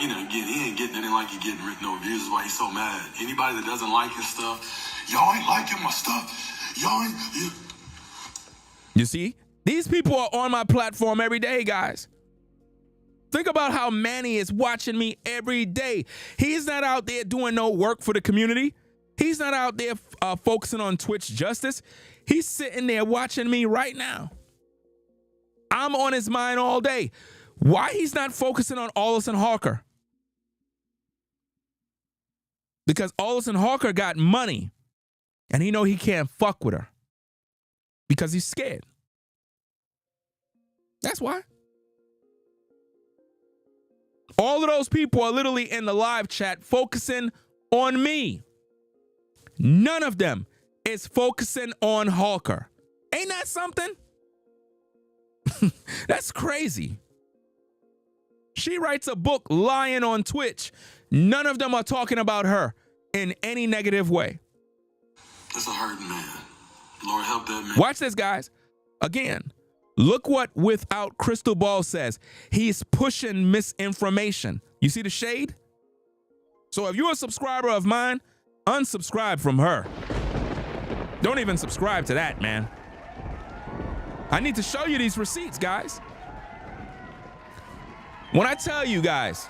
You know, again, he ain't getting anything like he getting no views. Is why he's so mad. Anybody that doesn't like his stuff, y'all ain't liking my stuff. Y'all ain't. You see, these people are on my platform every day, guys. Think about how Manny is watching me every day. He's not out there doing no work for the community. He's not out there focusing on Twitch justice. He's sitting there watching me right now. I'm on his mind all day. Why he's not focusing on Allison Hawker? Because Allison Hawker got money and he know he can't fuck with her because he's scared. That's why. All of those people are literally in the live chat focusing on me. None of them is focusing on Hawker. Ain't that something? That's crazy. She writes a book lying on Twitch. None of them are talking about her in any negative way. That's a hurting man. Lord help that man. Watch this, guys. Again, look what Without Crystal Ball says. He's pushing misinformation. You see the shade? So if you're a subscriber of mine, unsubscribe from her. Don't even subscribe to that, man. I need to show you these receipts, guys. When I tell you guys,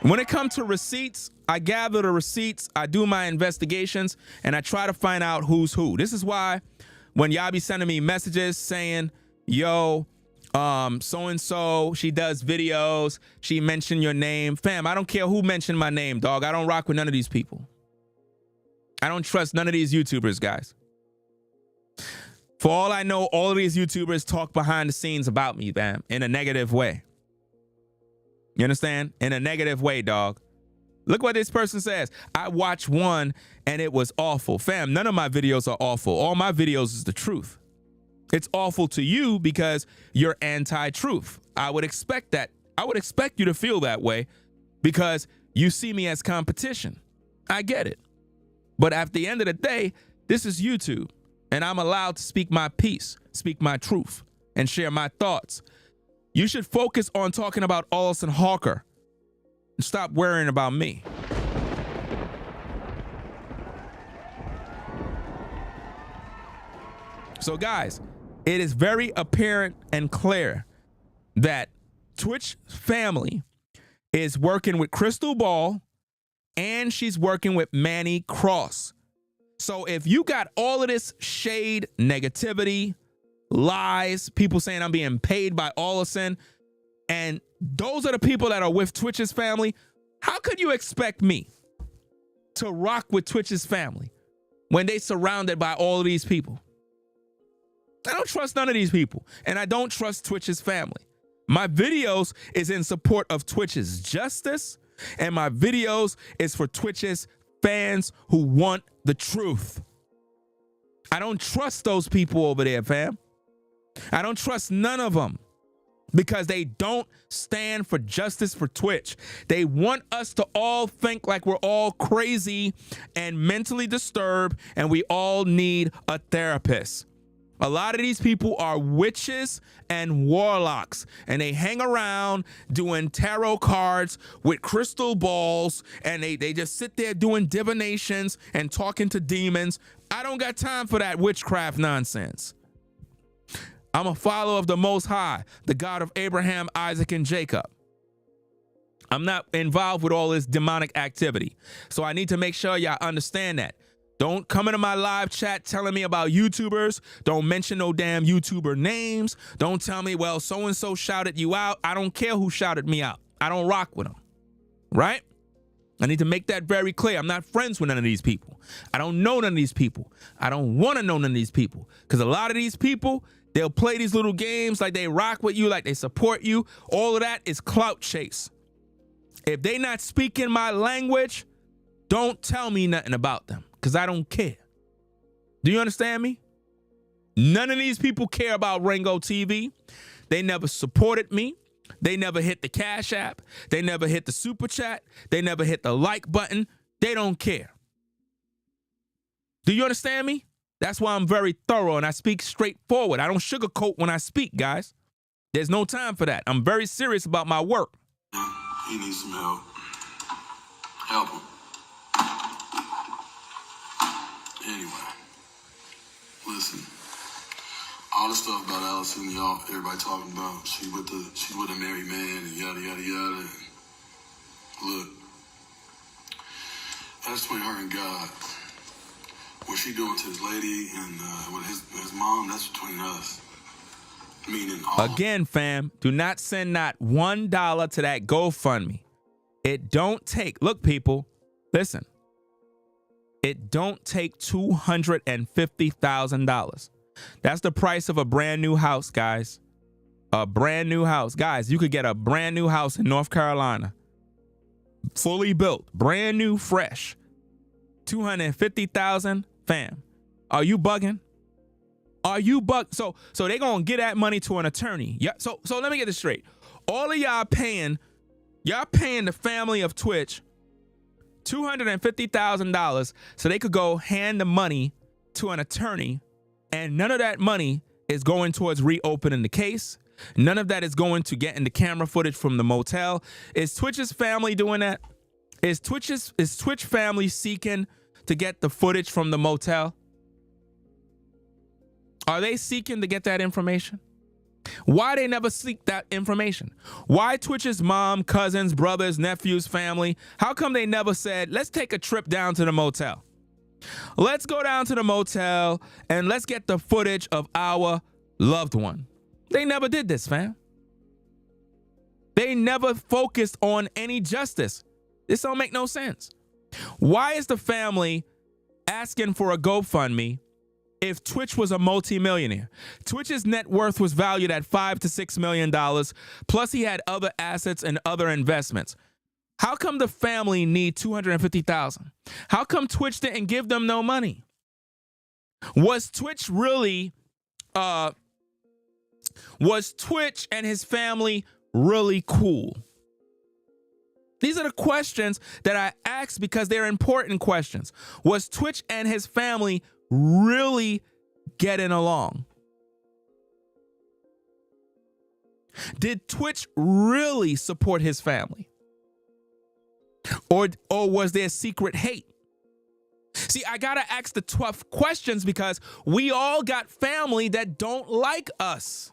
when it comes to receipts, I gather the receipts, I do my investigations, and I try to find out who's who. This is why when y'all be sending me messages saying, yo, so-and-so, she does videos, she mentioned your name. Fam, I don't care who mentioned my name, dog. I don't rock with none of these people. I don't trust none of these YouTubers, guys. For all I know, all of these YouTubers talk behind the scenes about me, fam, in a negative way. You understand? In a negative way, dog. Look what this person says. I watched one and it was awful. Fam, none of my videos are awful. All my videos is the truth. It's awful to you because you're anti-truth. I would expect that. I would expect you to feel that way because you see me as competition. I get it. But at the end of the day, this is YouTube. And I'm allowed to speak my piece, speak my truth, and share my thoughts. You should focus on talking about Allison Hawker and stop worrying about me. So guys, it is very apparent and clear that Twitch family is working with Crystal Ball and she's working with Manny Cross. So if you got all of this shade, negativity, lies, people saying I'm being paid by Allison, and those are the people that are with Twitch's family, how could you expect me to rock with Twitch's family when they surrounded by all of these people? I don't trust none of these people, and I don't trust Twitch's family. My videos is in support of Twitch's justice, and my videos is for Twitch's fans who want the truth. I don't trust those people over there, fam. I don't trust none of them because they don't stand for justice for Twitch. They want us to all think like we're all crazy and mentally disturbed and we all need a therapist. A lot of these people are witches and warlocks, and they hang around doing tarot cards with crystal balls, and they just sit there doing divinations and talking to demons. I don't got time for that witchcraft nonsense. I'm a follower of the Most High, the God of Abraham, Isaac, and Jacob. I'm not involved with all this demonic activity. So I need to make sure y'all understand that. Don't come into my live chat telling me about YouTubers. Don't mention no damn YouTuber names. Don't tell me, well, so-and-so shouted you out. I don't care who shouted me out. I don't rock with them, right? I need to make that very clear. I'm not friends with none of these people. I don't know none of these people. I don't want to know none of these people, because a lot of these people, they'll play these little games like they rock with you, like they support you. All of that is clout chase. If they not speaking my language, don't tell me nothing about them, because I don't care. Do you understand me? None of these people care about Ringo TV. They never supported me. They never hit the Cash App. They never hit the Super Chat. They never hit the like button. They don't care. Do you understand me? That's why I'm very thorough and I speak straightforward. I don't sugarcoat when I speak, guys. There's no time for that. I'm very serious about my work. He needs some help. Help him. Anyway, listen. All the stuff about Allison, y'all, everybody talking about she with a married man and yada yada yada. And look, that's between her and God. What she doing to his lady and with his mom, that's between us. Meaning all. Again, fam, do not send not $1 to that GoFundMe. It don't take, look, people, listen. It don't take $250,000. That's the price of a brand new house, guys. A brand new house. Guys, you could get a brand new house in North Carolina. Fully built, brand new, fresh. $250,000, fam. Are you bugging? Are you So they gonna get that money to an attorney. Yeah. So let me get this straight. All of y'all paying the family of Twitch $250,000 so they could go hand the money to an attorney, and none of that money is going towards reopening the case. None of that is going to getting the camera footage from the motel. Is Twitch's family doing that? Is Twitch family seeking to get the footage from the motel? Are they seeking to get that information? Why they never seek that information? Why Twitch's mom, cousins, brothers, nephews, family, how come they never said, let's take a trip down to the motel? Let's go down to the motel and let's get the footage of our loved one. They never did this, fam. They never focused on any justice. This don't make no sense. Why is the family asking for a GoFundMe if Twitch was a multimillionaire? Twitch's net worth was valued at $5 to $6 million, plus he had other assets and other investments. How come the family need $250,000? How come Twitch didn't give them no money? Was Twitch and his family really cool? These are the questions that I ask because they're important questions. Was Twitch and his family really getting along? Did Twitch really support his family? Or was there secret hate? See, I gotta ask the tough questions because we all got family that don't like us.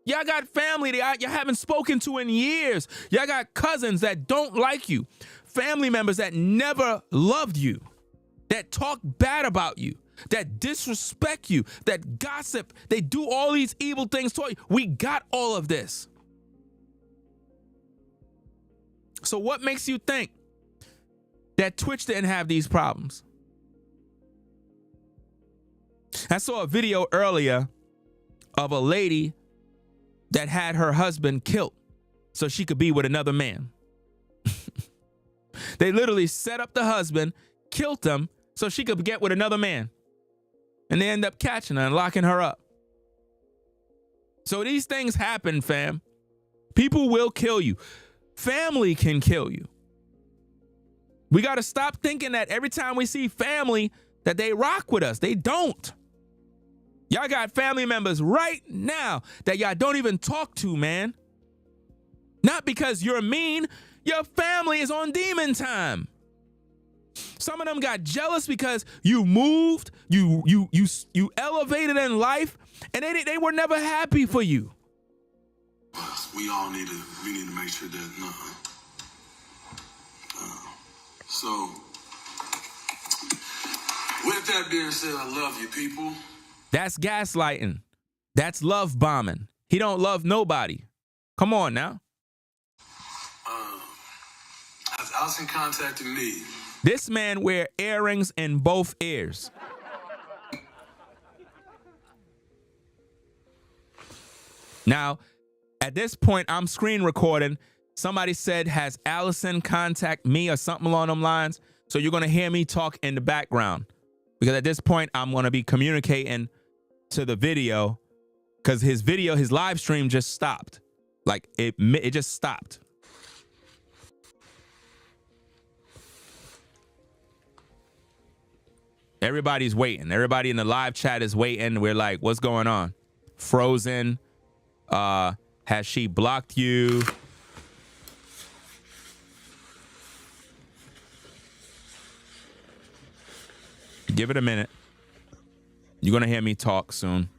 Y'all got family that you haven't spoken to in years. Y'all got cousins that don't like you. Family members that never loved you, that talk bad about you, that disrespect you, that gossip. They do all these evil things to you. We got all of this. So what makes you think that Twitch didn't have these problems? I saw a video earlier of a lady that had her husband killed so she could be with another man. They literally set up the husband, killed him so she could get with another man. And they end up catching her and locking her up. So these things happen, fam. People will kill you. Family can kill you. We got to stop thinking that every time we see family that they rock with us. They don't. Y'all got family members right now that y'all don't even talk to, man. Not because you're mean. Your family is on demon time. Some of them got jealous because you moved, you elevated in life, and they were never happy for you. We need to make sure that so With that being said, I love you, people. That's gaslighting. That's love bombing. He don't love nobody. Come on now. Has Allison contacted me? This man wear earrings in both ears. Now, at this point, I'm screen recording. Somebody said, has Allison contact me or something along them lines? So you're going to hear me talk in the background. Because at this point, I'm going to be communicating to the video because his live stream just stopped. Like, it just stopped. Everybody's waiting. Everybody in the live chat is waiting. We're like, what's going on? Frozen. Has she blocked you? Give it a minute. You're going to hear me talk soon.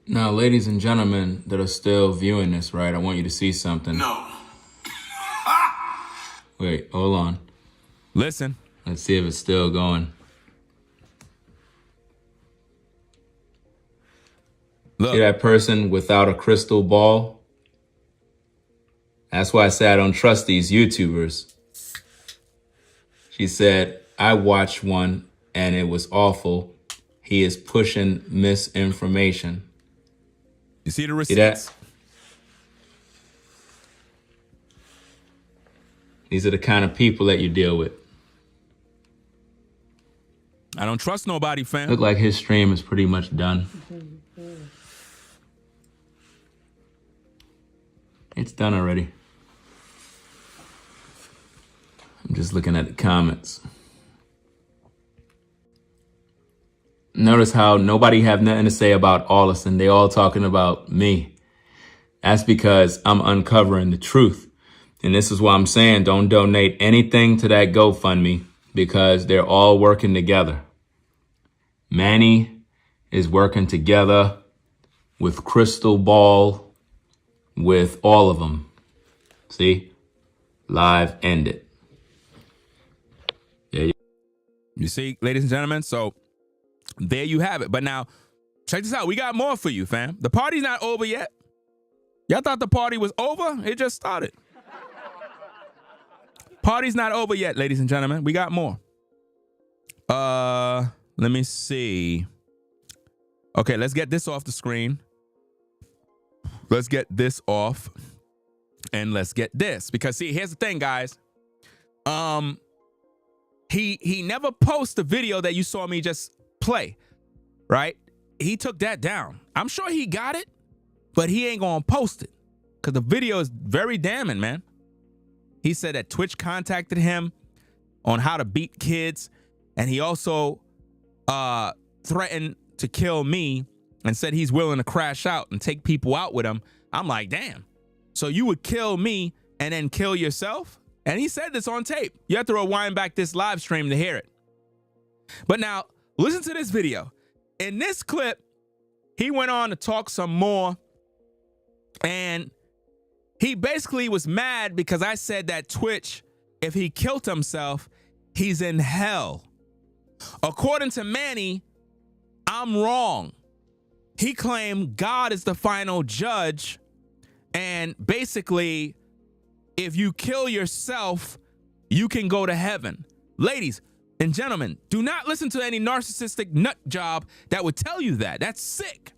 Now, ladies and gentlemen that are still viewing this, right? I want you to see something. No. Wait, hold on. Listen. Let's see if it's still going. Look. See that person without a crystal ball? That's why I say I don't trust these YouTubers. She said, I watched one and it was awful. He is pushing misinformation. You see the receipts? See that? These are the kind of people that you deal with. I don't trust nobody, fam. Look like his stream is pretty much done. It's done already. I'm just looking at the comments. Notice how nobody have nothing to say about Allison. They all talking about me. That's because I'm uncovering the truth. And this is why I'm saying don't donate anything to that GoFundMe because they're all working together. Manny is working together with Crystal Ball, with all of them. See? Live ended. Yeah. You see, ladies and gentlemen, so there you have it. But now, check this out. We got more for you, fam. The party's not over yet. Y'all thought the party was over? It just started. Party's not over yet, ladies and gentlemen. We got more. Let me see. Okay, let's get this off the screen. Let's get this off. And let's get this. Because see, here's the thing, guys. He never posts the video that you saw me just play, right? He took that down. I'm sure he got it, but he ain't gonna post it because the video is very damning, man. He said that Twitch contacted him on how to beat kids, and he also threatened to kill me and said he's willing to crash out and take people out with him. I'm like, damn. So you would kill me and then kill yourself? And he said this on tape. You have to rewind back this live stream to hear it. But now, listen to this video. In this clip, he went on to talk some more, and he basically was mad because I said that Twitch, if he killed himself, he's in hell. According to Manny, I'm wrong. He claimed God is the final judge, and basically, if you kill yourself, you can go to heaven. Ladies and gentlemen, do not listen to any narcissistic nut job that would tell you that. That's sick.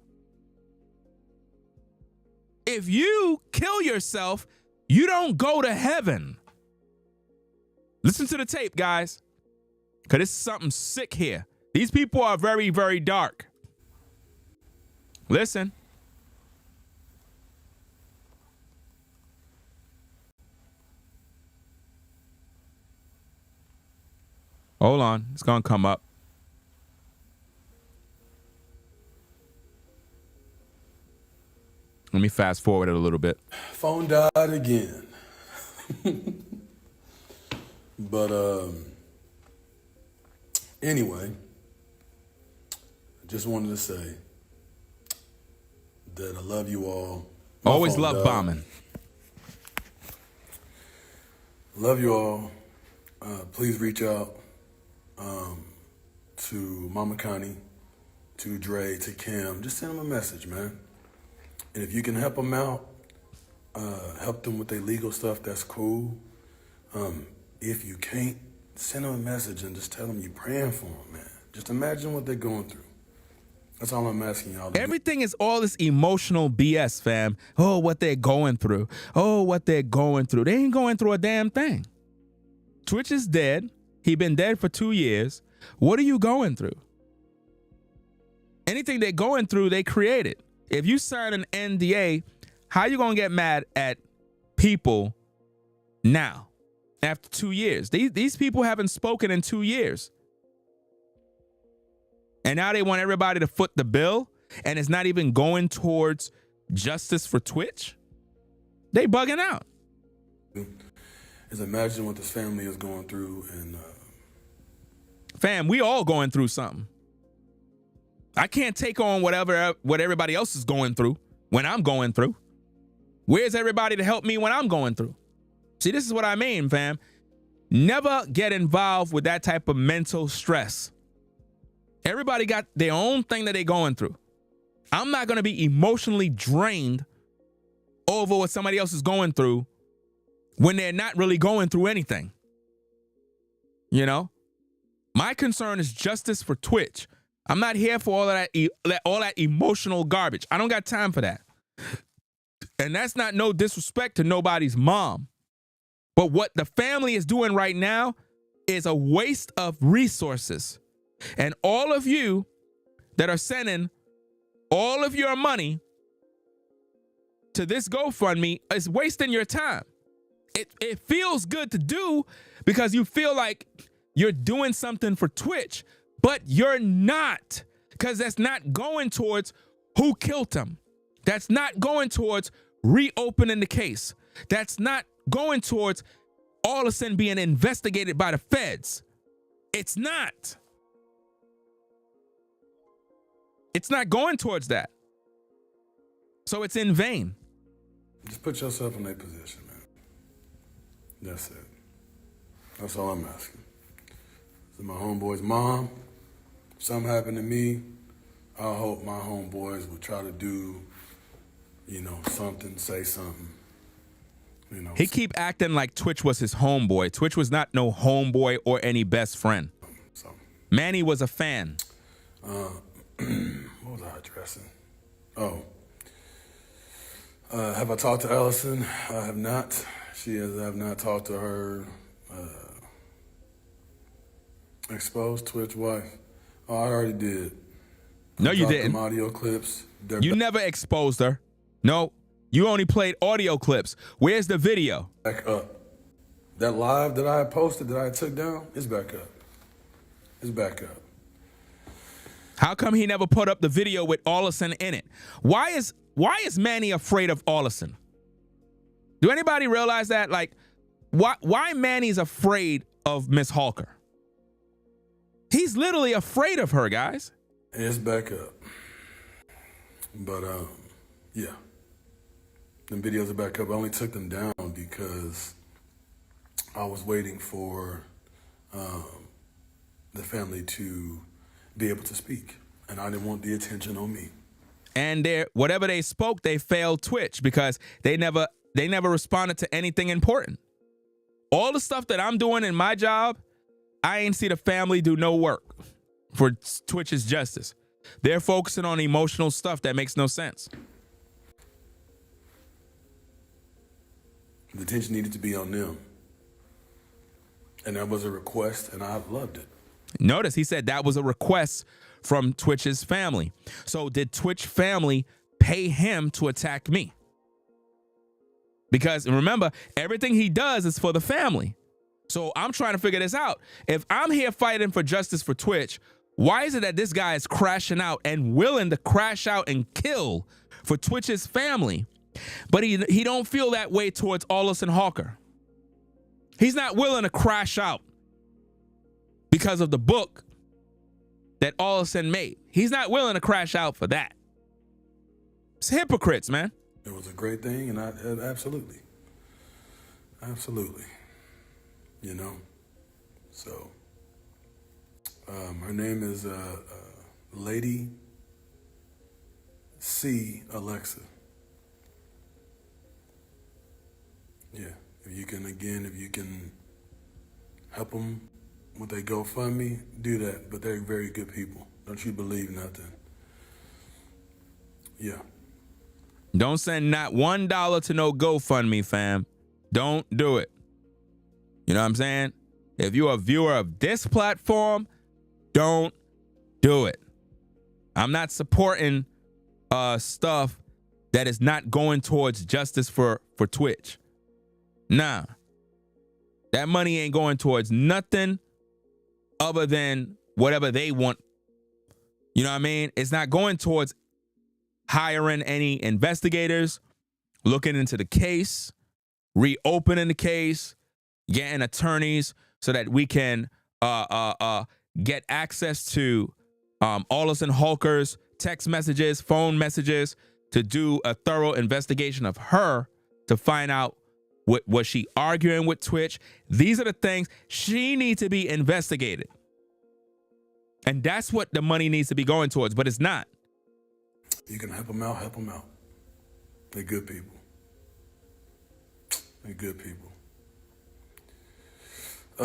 If you kill yourself, you don't go to heaven. Listen to the tape, guys, because this is something sick here. These people are very, very dark. Listen. Hold on, it's gonna come up. Let me fast forward it a little bit. Phone died again. But anyway, I just wanted to say that I love you all. Always love bombing. Love you all. Please reach out to Mama Connie, to Dre, to Kim. Just send them a message, man. And if you can help them out, help them with their legal stuff, that's cool. If you can't, send them a message and just tell them you're praying for them, man. Just imagine what they're going through. That's all I'm asking y'all to do. Everything is all this emotional BS, fam. Oh, what they're going through. Oh, what they're going through. They ain't going through a damn thing. Twitch is dead. He been dead for 2 years. What are you going through? Anything they're going through, they created. If you sign an NDA, how you gonna get mad at people now after 2 years? These people haven't spoken in 2 years. And now they want everybody to foot the bill, and it's not even going towards justice for Twitch. They bugging out. Is imagine what this family is going through, and fam, we all going through something. I can't take on what everybody else is going through when I'm going through. Where's everybody to help me when I'm going through? See, this is what I mean, fam. Never get involved with that type of mental stress. Everybody got their own thing that they're going through. I'm not going to be emotionally drained over what somebody else is going through when they're not really going through anything. You know? My concern is justice for Twitch. I'm not here for all that emotional garbage. I don't got time for that. And that's not no disrespect to nobody's mom. But what the family is doing right now is a waste of resources. And all of you that are sending all of your money to this GoFundMe is wasting your time. It feels good to do because you feel like you're doing something for Twitch, but you're not, because that's not going towards who killed him. That's not going towards reopening the case. That's not going towards all of a sudden being investigated by the feds. It's not. It's not going towards that. So it's in vain. just put yourself in their position, man. That's it. That's all I'm asking. So my homeboy's mom, something happened to me, I hope my homeboys will try to do, something, say something. He keep acting like Twitch was his homeboy. Twitch was not no homeboy or any best friend. Manny was a fan. What was I addressing? Have I talked to Ellison? I have not. I have not talked to her. Exposed Twitch wife. Oh, I already did. No, you didn't. Them audio clips. You never exposed her. No, you only played audio clips. Where's the video? Back up. That live that I posted that I took down is back up. It's back up. How come he never put up the video with Ollison in it? Why is Manny afraid of Ollison? Do anybody realize that? Like, why Manny's afraid of Miss Hawker? He's literally afraid of her, guys. It's back up. But, yeah. Them videos are back up. I only took them down because I was waiting for the family to be able to speak. And I didn't want the attention on me. And whatever they spoke, they failed Twitch because they never responded to anything important. All the stuff that I'm doing in my job, I ain't see the family do no work for Twitch's justice. They're focusing on emotional stuff that makes no sense. The attention needed to be on them. And that was a request, and I loved it. Notice he said that was a request from Twitch's family. So did Twitch family pay him to attack me? Because remember, everything he does is for the family. So I'm trying to figure this out. If I'm here fighting for justice for Twitch, why is it that this guy is crashing out and willing to crash out and kill for Twitch's family, but he don't feel that way towards Ollison Hawker? He's not willing to crash out because of the book that Ollison made. He's not willing to crash out for that. It's hypocrites, man. It was a great thing, and absolutely. Absolutely. So Her name is Lady C. Alexa. Yeah, if you can help them with their GoFundMe, do that. But they're very good people. Don't you believe nothing. Yeah. Don't send not $1 to no GoFundMe, fam. Don't do it. You know what I'm saying? If you're a viewer of this platform, don't do it. I'm not supporting stuff that is not going towards justice for Twitch. Nah. That money ain't going towards nothing other than whatever they want. You know what I mean? It's not going towards hiring any investigators, looking into the case, reopening the case, getting attorneys so that we can get access to Allison Halker's text messages, phone messages, to do a thorough investigation of her to find out what was she arguing with Twitch. These are the things she needs to be investigated. And that's what the money needs to be going towards, but it's not. You can help them out, help them out. They're good people. They're good people.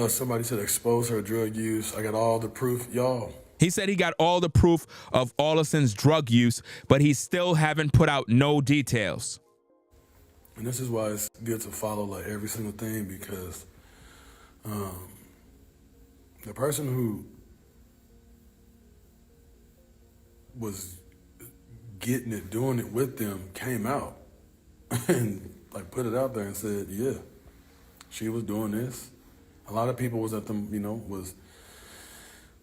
Somebody said expose her drug use. I got all the proof, y'all. He said he got all the proof of Allison's drug use, but he still haven't put out no details. And this is why it's good to follow like every single thing, because the person who was getting it, doing it with them, came out and like put it out there and said, yeah, she was doing this. A lot of people was at them, you know,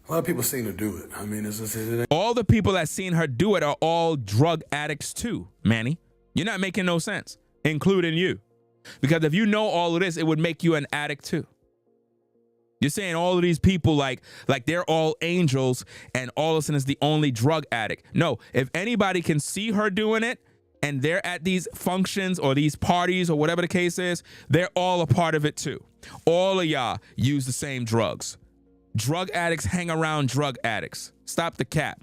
a lot of people seen her do it. I mean, it's just all the people that seen her do it are all drug addicts too, Manny. You're not making no sense, including you. Because if you know all of this, it would make you an addict too. You're saying all of these people like they're all angels and Allison is the only drug addict. No, if anybody can see her doing it and they're at these functions or these parties or whatever the case is, they're all a part of it too. All of y'all use the same drugs. Drug addicts hang around drug addicts. Stop the cap.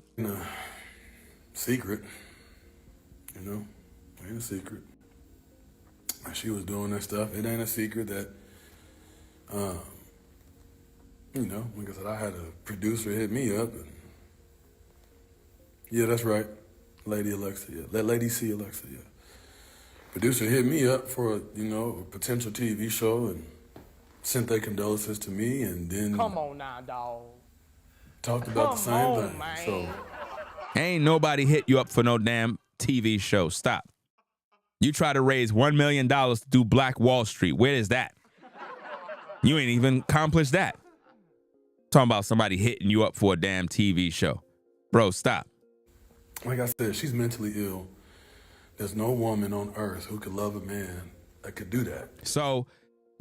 Secret, you know, ain't a secret. She was doing that stuff. It ain't a secret that, you know, like I said, I had a producer hit me up. And yeah, that's right. Lady Alexa, yeah. Lady C. Alexa, yeah. Producer hit me up for, you know, a potential TV show and sent their condolences to me, and then come on now, dog. Talked about the same thing. Man. So ain't nobody hit you up for no damn TV show. Stop. You try to raise $1 million to do Black Wall Street. Where is that? You ain't even accomplished that. Talking about somebody hitting you up for a damn TV show. Bro, stop. Like I said, she's mentally ill. There's no woman on earth who could love a man that could do that. So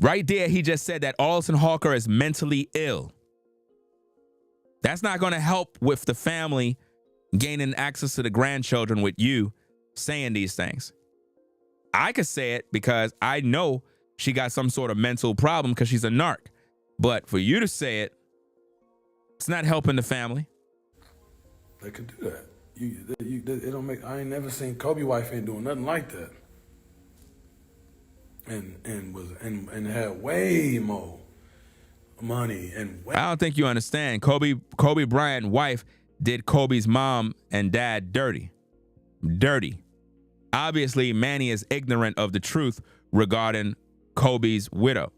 right there, he just said that Allison Halker is mentally ill. That's not going to help with the family gaining access to the grandchildren with you saying these things. I could say it because I know she got some sort of mental problem because she's a narc. But for you to say it, it's not helping the family. They could do that. It don't make. I ain't never seen Kobe wife ain't doing nothing like that. And had way more money and way. I don't think you understand. Kobe Bryant's wife did Kobe's mom and dad dirty. Obviously, Manny is ignorant of the truth regarding Kobe's widow.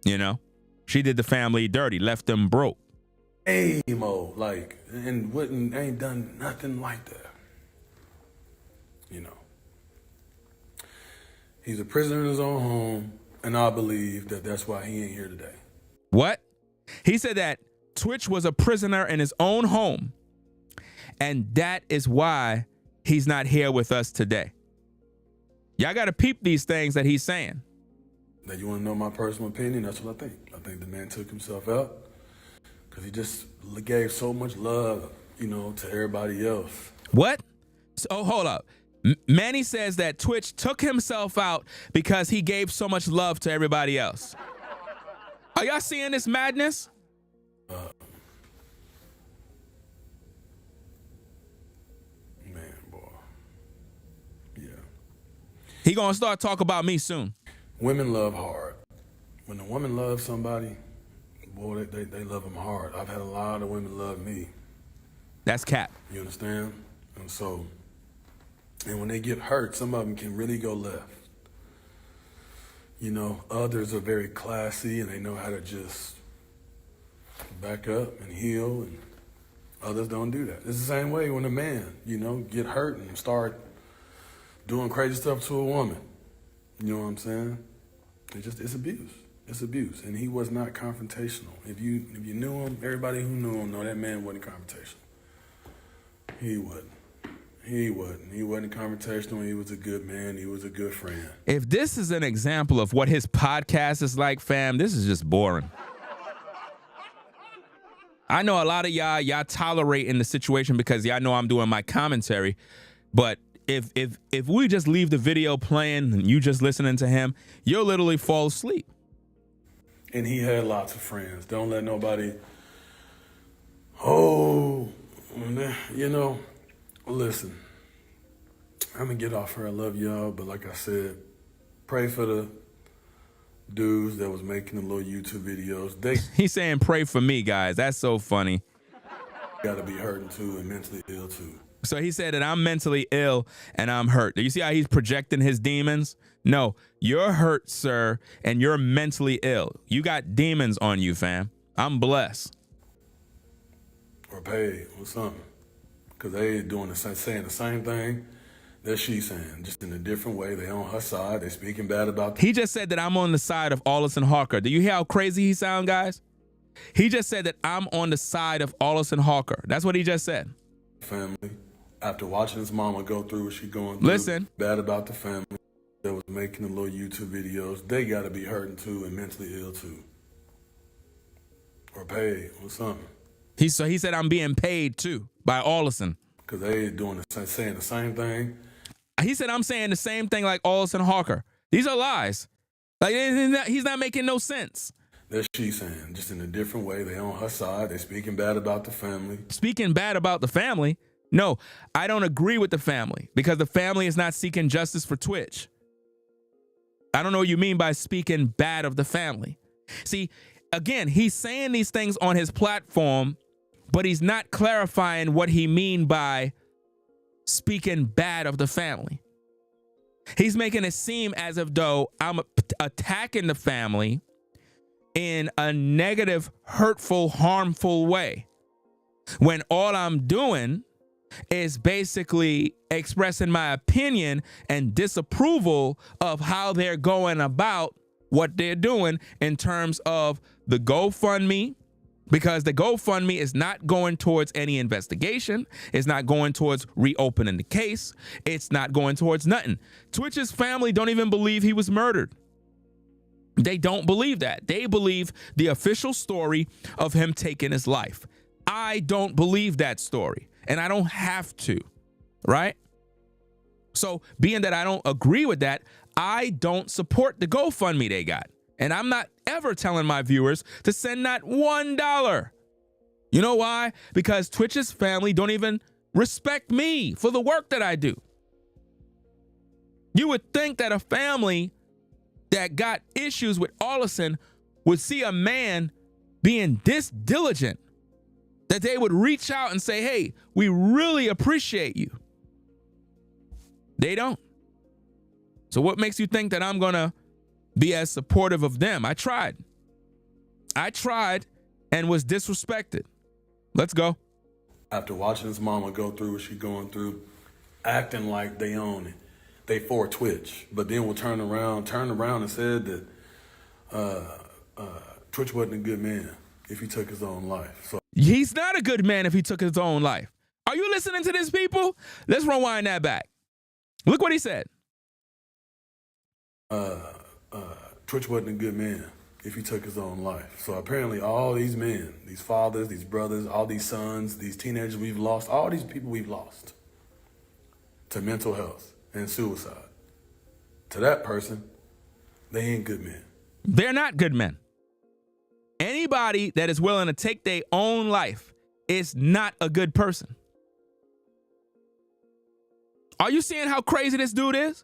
You know, she did the family dirty, left them broke. Way more, like, and ain't done nothing like that. You know. He's a prisoner in his own home, and I believe that that's why he ain't here today. What? He said that Twitch was a prisoner in his own home, and that is why he's not here with us today. Y'all got to peep these things that he's saying. Now, you want to know my personal opinion? That's what I think. I think the man took himself out because he just gave so much love, you know, to everybody else. What? So, hold up. Manny says that Twitch took himself out because he gave so much love to everybody else. Are y'all seeing this madness? He gonna start talking about me soon. Women love hard. When a woman loves somebody, boy, they love them hard. I've had a lot of women love me. That's cap. You understand? And when they get hurt, some of them can really go left. You know, others are very classy and they know how to just back up and heal, and others don't do that. It's the same way when a man, you know, get hurt and start doing crazy stuff to a woman. You know what I'm saying? It's abuse. It's abuse. And he was not confrontational. If you knew him, everybody who knew him know that man wasn't confrontational. He wasn't. He wasn't confrontational. He was a good man. He was a good friend. If this is an example of what his podcast is like, fam, this is just boring. I know a lot of y'all tolerate in the situation because y'all know I'm doing my commentary. But if we just leave the video playing and you just listening to him, you'll literally fall asleep. And he had lots of friends. Don't let nobody, you know, listen, I'm going to get off her. I love y'all. But like I said, pray for the dudes that was making the little YouTube videos. He's saying pray for me, guys. That's so funny. Got to be hurting too and mentally ill too. So he said that I'm mentally ill and I'm hurt. Do you see how he's projecting his demons? No, you're hurt, sir, and you're mentally ill. You got demons on you, fam. I'm blessed. Or paid or something. Because they saying the same thing that she's saying, just in a different way. They on her side. They speaking bad about. He just said that I'm on the side of Allison Hawker. Do you hear how crazy he sound, guys? He just said that I'm on the side of Allison Hawker. That's what he just said. Family. After watching his mama go through what she going through. Listen. Bad about the family that was making the little YouTube videos. They got to be hurting too and mentally ill too. Or paid or something. He said I'm being paid too by Allison. Because they saying the same thing. He said I'm saying the same thing like Allison Hawker. These are lies. Like he's not making no sense. That she's saying, just in a different way. They on her side. They speaking bad about the family. Speaking bad about the family? No, I don't agree with the family because the family is not seeking justice for Twitch. I don't know what you mean by speaking bad of the family. See, again, he's saying these things on his platform, but he's not clarifying what he mean by speaking bad of the family. He's making it seem as if though I'm attacking the family in a negative, hurtful, harmful way, when all I'm doing is basically expressing my opinion and disapproval of how they're going about what they're doing in terms of the GoFundMe, because the GoFundMe is not going towards any investigation. It's not going towards reopening the case. It's not going towards nothing. Twitch's family don't even believe he was murdered. They don't believe that. They believe the official story of him taking his life. I don't believe that story, and I don't have to, right? So being that I don't agree with that, I don't support the GoFundMe they got. And I'm not ever telling my viewers to send not $1. You know why? Because Twitch's family don't even respect me for the work that I do. You would think that a family that got issues with Allison would see a man being this diligent, that they would reach out and say, hey, we really appreciate you. They don't. So what makes you think that I'm going to be as supportive of them? I tried and was disrespected. Let's go. After watching his mama go through what she's going through, acting like they own it. They for Twitch, but then will turn around and said that Twitch wasn't a good man if he took his own life. So he's not a good man if he took his own life. Are you listening to this, people? Let's rewind that back. Look what he said. Twitch wasn't a good man if he took his own life. So apparently all these men, these fathers, these brothers, all these sons, these teenagers we've lost, all these people we've lost to mental health and suicide, to that person, they ain't good men. They're not good men. Anybody that is willing to take their own life is not a good person. Are you seeing how crazy this dude is?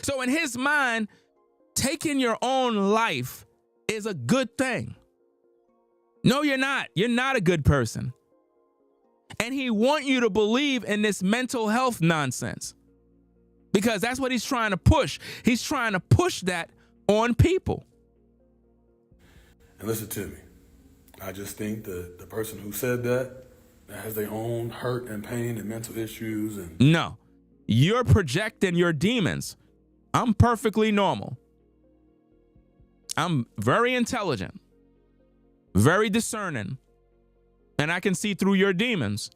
So in his mind, taking your own life is a good thing. No, you're not. You're not a good person. And he wants you to believe in this mental health nonsense because that's what he's trying to push. He's trying to push that on people. And listen to me. I just think the person who said that has their own hurt and pain and mental issues. And no, you're projecting your demons. I'm perfectly normal. I'm very intelligent, very discerning, and I can see through your demons.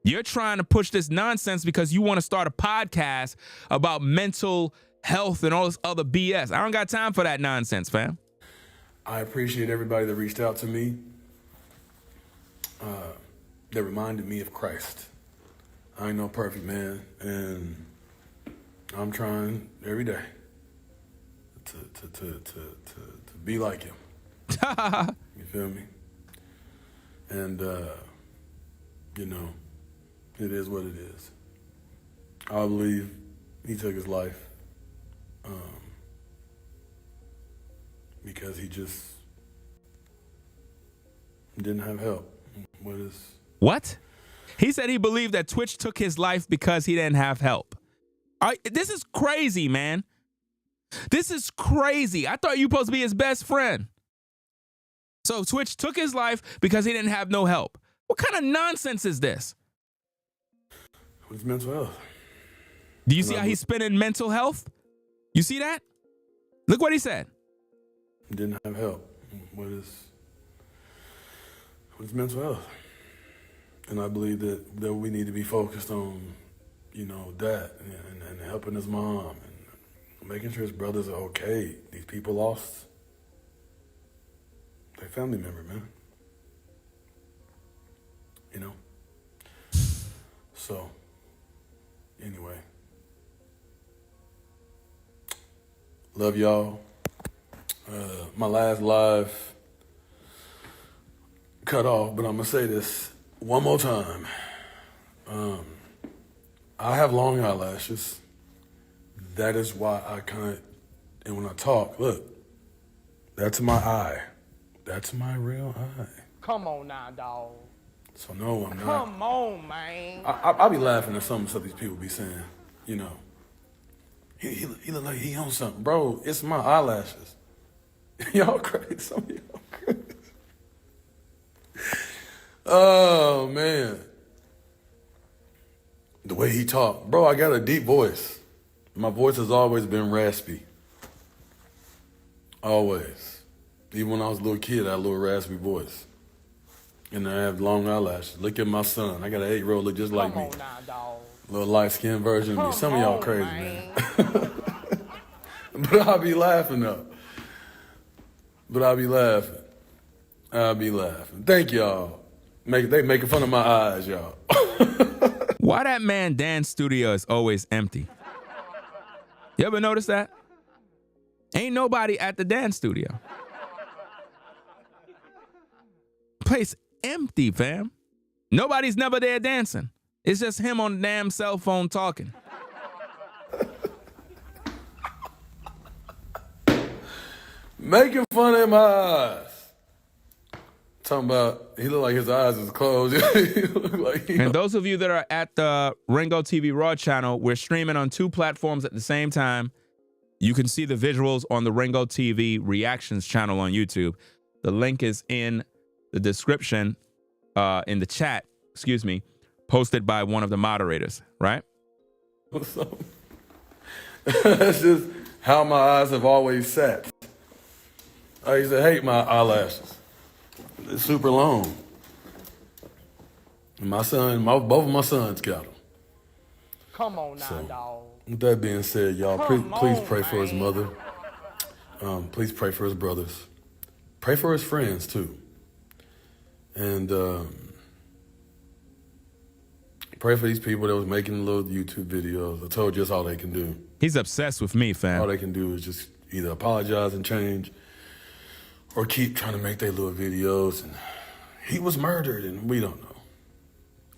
You're trying to push this nonsense because you want to start a podcast about mental health and all this other BS. I don't got time for that nonsense, fam. I appreciate everybody that reached out to me, that reminded me of Christ. I ain't no perfect man, and I'm trying every day to be like him. You feel me? And you know, it is what it is. I believe he took his life because he just didn't have help. What? He said he believed that Twitch took his life because he didn't have help. This is crazy, man. This is crazy. I thought you were supposed to be his best friend. So Twitch took his life because he didn't have no help. What kind of nonsense is this? With mental health. Do you see how he's spinning mental health? You see that? Look what he said. Didn't have help. What is mental health? And I believe that we need to be focused on, you know, that and helping his mom and making sure his brothers are okay. These people lost their family member, man. You know? So, anyway. Love y'all. My last live cut off, but I'm gonna say this one more time. I have long eyelashes. That is why I can't, and when I talk, look, that's my eye. That's my real eye. Come on now, dog. So no, I'm not. Come on, man. I'll be laughing at some these people be saying, you know, he look like he on something. Bro, it's my eyelashes. Y'all crazy. Some of y'all crazy. Oh, man. The way he talked. Bro, I got a deep voice. My voice has always been raspy. Always. Even when I was a little kid, I had a little raspy voice. And I have long eyelashes. Look at my son. I got an 8-year-old look just like me. Come on now, dog. Little light-skinned version of me. Some of y'all crazy, man. But I'll be laughing, though. I'll be laughing. Thank y'all. They making fun of my eyes, y'all. Why that man dance studio is always empty? You ever notice that? Ain't nobody at the dance studio. Place empty, fam. Nobody's never there dancing. It's just him on the damn cell phone talking. Making fun of my eyes. Talking about he looked like his eyes was closed. He looked like and those of you that are at the Ringo TV Raw channel, we're streaming on 2 platforms at the same time. You can see the visuals on the Ringo TV Reactions channel on YouTube. The link is in the description, in the chat, excuse me, posted by one of the moderators, right? That's just how my eyes have always sat. I used to hate my eyelashes. They're super long. And my son, both of my sons got them. Come on now, dog. With that being said, y'all, please pray for his mother. Please pray for his brothers. Pray for his friends, too. And pray for these people that was making little YouTube videos. I told you that's all they can do. He's obsessed with me, fam. All they can do is just either apologize and change or keep trying to make their little videos. And he was murdered, and we don't know.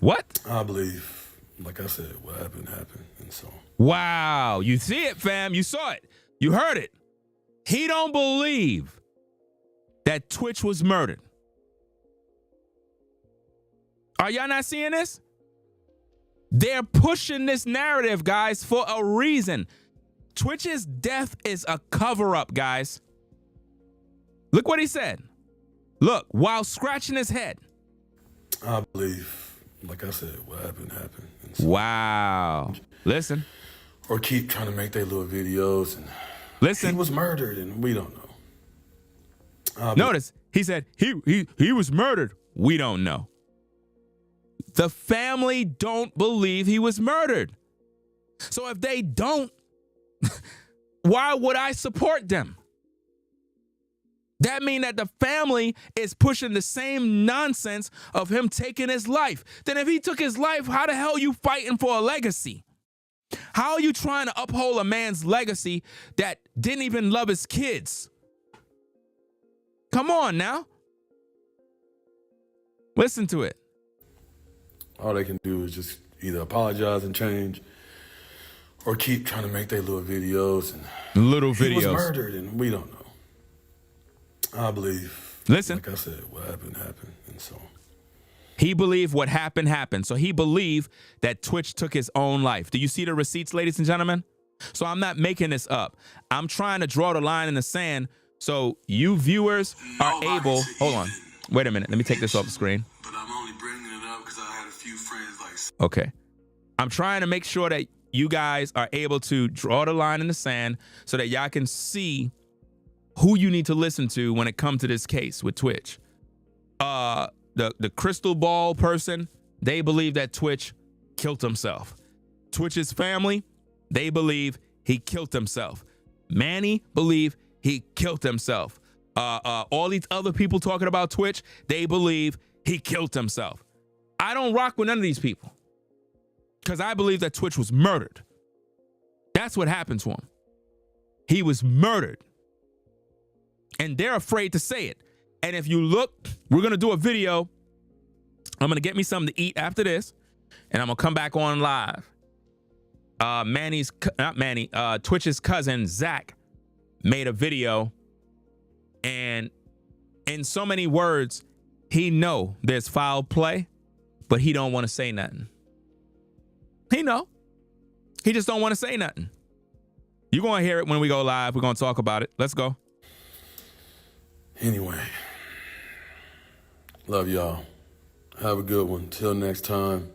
What? I believe like I said, what happened, happened. And so. Wow. You see it, fam. You saw it. You heard it. He don't believe that Twitch was murdered. Are y'all not seeing this? They're pushing this narrative, guys, for a reason. Twitch's death is a cover-up, guys. Look what he said. Look, while scratching his head. I believe, like I said, what happened, happened. And so, wow. Listen. Or keep trying to make their little videos. And listen. He was murdered, and we don't know. Notice, he said he was murdered. We don't know. The family don't believe he was murdered. So if they don't, why would I support them? That means that the family is pushing the same nonsense of him taking his life. Then if he took his life, how the hell are you fighting for a legacy? How are you trying to uphold a man's legacy that didn't even love his kids? Come on now. Listen to it. All they can do is just either apologize and change or keep trying to make their little videos. And little videos. He was murdered, and we don't know. I believe, listen, like I said, what happened, happened. And so he believed what happened, happened. So he believed that Twitch took his own life. Do you see the receipts, ladies and gentlemen? So I'm not making this up. I'm trying to draw the line in the sand so you viewers are able. Hold on. Wait a minute. Let me take this off the screen. But I'm only bringing it up because I had a few friends like. Okay. I'm trying to make sure that you guys are able to draw the line in the sand so that y'all can see who you need to listen to when it comes to this case with Twitch. The crystal ball person, they believe that Twitch killed himself. Twitch's family, they believe he killed himself. Manny believe he killed himself. All these other people talking about Twitch, they believe he killed himself. I don't rock with none of these people because I believe that Twitch was murdered. That's what happened to him. He was murdered. And they're afraid to say it. And if you look, we're going to do a video. I'm going to get me something to eat after this. And I'm going to come back on live. Twitch's cousin, Zach, made a video. And in so many words, he know there's foul play, but he don't want to say nothing. He know. He just don't want to say nothing. You're going to hear it when we go live. We're going to talk about it. Let's go. Anyway, love y'all. Have a good one. Till next time.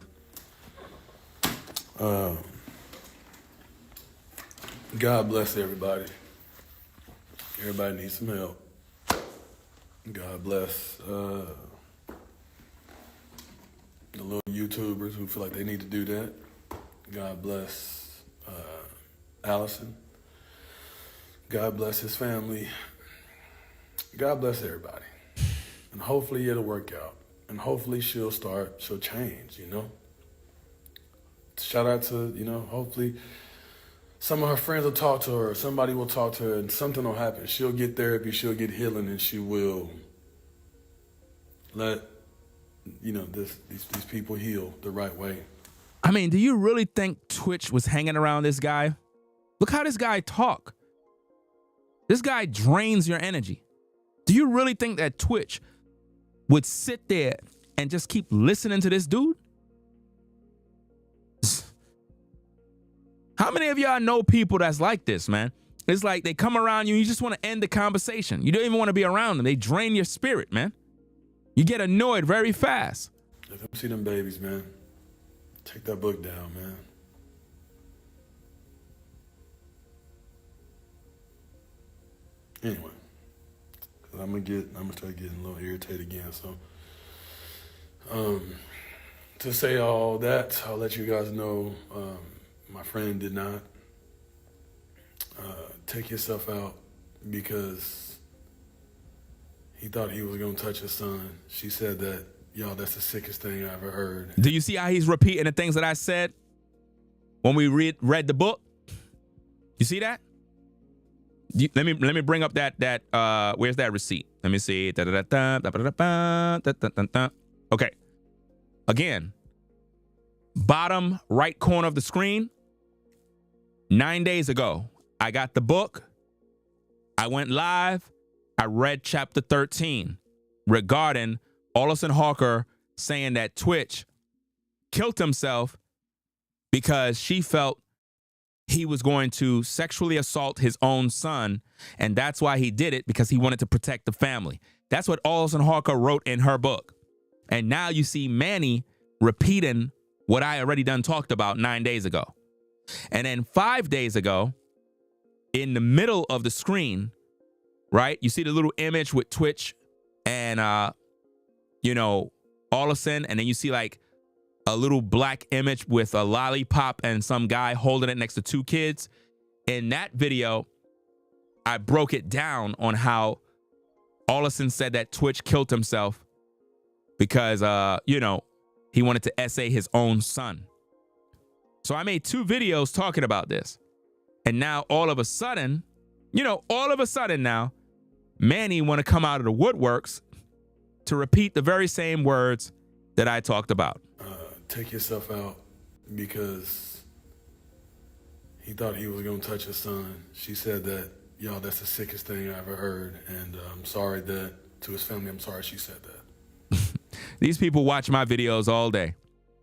God bless everybody. Everybody needs some help. God bless the little YouTubers who feel like they need to do that. God bless Allison. God bless his family. God bless everybody. And hopefully it'll work out. And hopefully she'll change, you know? Shout out to, hopefully some of her friends will talk to her, or somebody will talk to her, and something will happen. She'll get therapy, she'll get healing, and she will let, these people heal the right way. I mean, do you really think Twitch was hanging around this guy? Look how this guy talk. This guy drains your energy. Do you really think that Twitch would sit there and just keep listening to this dude? How many of y'all know people that's like this, man? It's like they come around you, you just want to end the conversation. You don't even want to be around them. They drain your spirit, man. You get annoyed very fast. Let them see them babies, man. Take that book down, man. Anyway, cause I'm gonna start getting a little irritated again. So, to say all that, I'll let you guys know. My friend did not take himself out because he thought he was gonna touch his son. She said that, y'all, that's the sickest thing I ever heard. Do you see how he's repeating the things that I said when we read the book? You see that? Let me bring up that where's that receipt? Let me see. Okay. Again, bottom right corner of the screen. 9 days ago, I got the book. I went live. I read chapter 13 regarding Alison Hawker saying that Twitch killed himself because she felt he was going to sexually assault his own son, and that's why he did it, because he wanted to protect the family. That's what Alison Hawker wrote in her book. And now you see Manny repeating what I already done talked about 9 days ago. And then 5 days ago, in the middle of the screen, right, you see the little image with Twitch and, you know, Alison, and then you see like a little black image with a lollipop and some guy holding it next to two kids. In that video, I broke it down on how Alison said that Twitch killed himself because, you know, he wanted to essay his own son. So I made 2 videos talking about this. And now all of a sudden, you know, now, Manny want to come out of the woodworks to repeat the very same words that I talked about. Take yourself out because he thought he was going to touch his son. She said that, y'all, that's the sickest thing I ever heard. And I'm sorry that, to his family, I'm sorry she said that. These people watch my videos all day.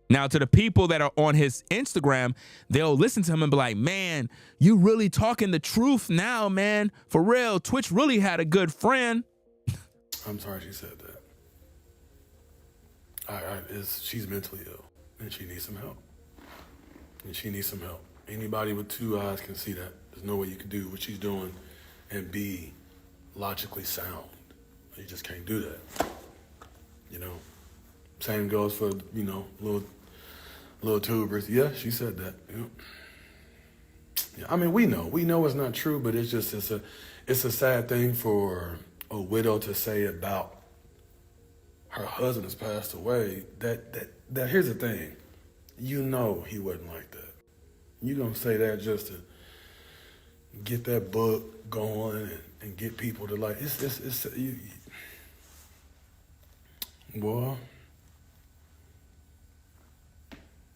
Now, to the people that are on his Instagram, they'll listen to him and be like, man, you really talking the truth now, man. For real, Twitch really had a good friend. I'm sorry she said that. She's mentally ill, and she needs some help. Anybody with 2 eyes can see that. There's no way you can do what she's doing and be logically sound. You just can't do that. You know? Same goes for, you know, little tubers. Yeah, she said that. Yeah, I mean, we know it's not true, but it's a sad thing for a widow to say about her husband has passed away. That here's the thing, you know he wasn't like that. You gonna say that just to get that book going and get people to like well.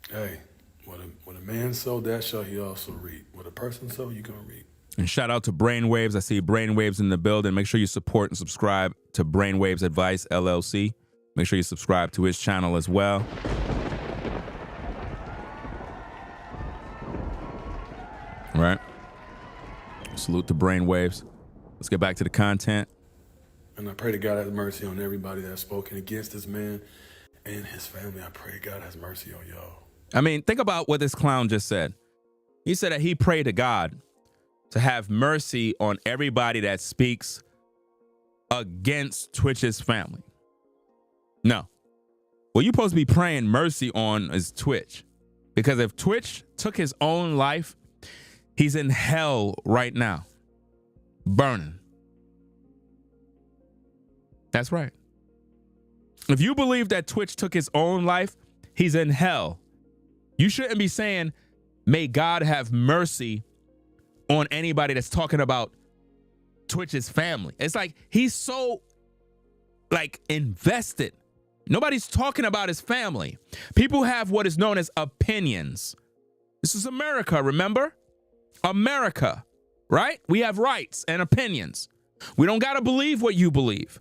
Hey, what a man sow, that shall he also reap. What a person sow, you gonna reap. And shout out to Brainwaves. I see Brainwaves in the building. Make sure you support and subscribe to Brainwaves Advice LLC. Make sure you subscribe to his channel as well. All right. Salute to Brainwaves. Let's get back to the content. And I pray to God has mercy on everybody that's spoken against this man and his family. I pray God has mercy on y'all. I mean, think about what this clown just said. He said that he prayed to God to have mercy on everybody that speaks against Twitch's family. No. What you're supposed to be praying mercy on is Twitch. Because if Twitch took his own life, he's in hell right now. Burning. That's right. If you believe that Twitch took his own life, he's in hell. You shouldn't be saying, may God have mercy on anybody that's talking about Twitch's family. It's like he's so like invested. Nobody's talking about his family. People have what is known as opinions. This is America, remember? America, right? We have rights and opinions. We don't got to believe what you believe.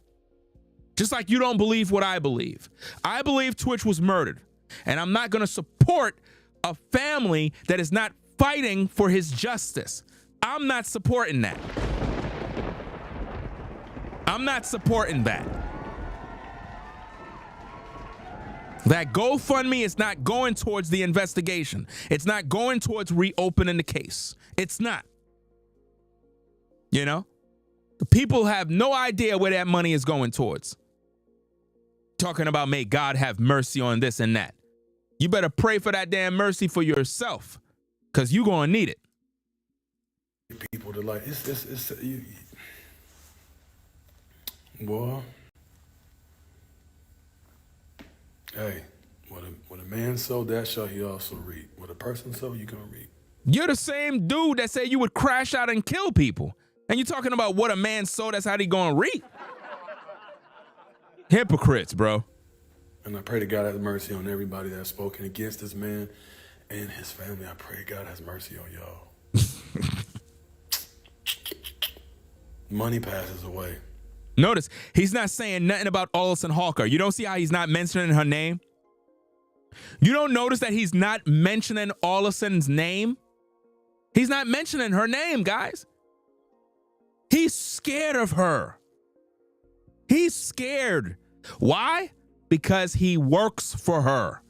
Just like you don't believe what I believe. I believe Twitch was murdered, and I'm not going to support a family that is not fighting for his justice. I'm not supporting that. I'm not supporting that. That GoFundMe is not going towards the investigation. It's not going towards reopening the case. It's not. You know? The people have no idea where that money is going towards. Talking about may God have mercy on this and that. You better pray for that damn mercy for yourself, because you're going to need it. People to like, boy. Hey, what a man sow, that shall he also reap. What a person sow, you gonna reap. You're the same dude that said you would crash out and kill people. And you're talking about what a man sow, that's how he gonna reap. Hypocrites, bro. And I pray to God has mercy on everybody that's spoken against this man and his family. I pray God has mercy on y'all. Money passes away. Notice, he's not saying nothing about Alison Hawker. You don't see how he's not mentioning her name? You don't notice that he's not mentioning Alison's name? He's not mentioning her name, guys. He's scared of her. He's scared. Why? Because he works for her.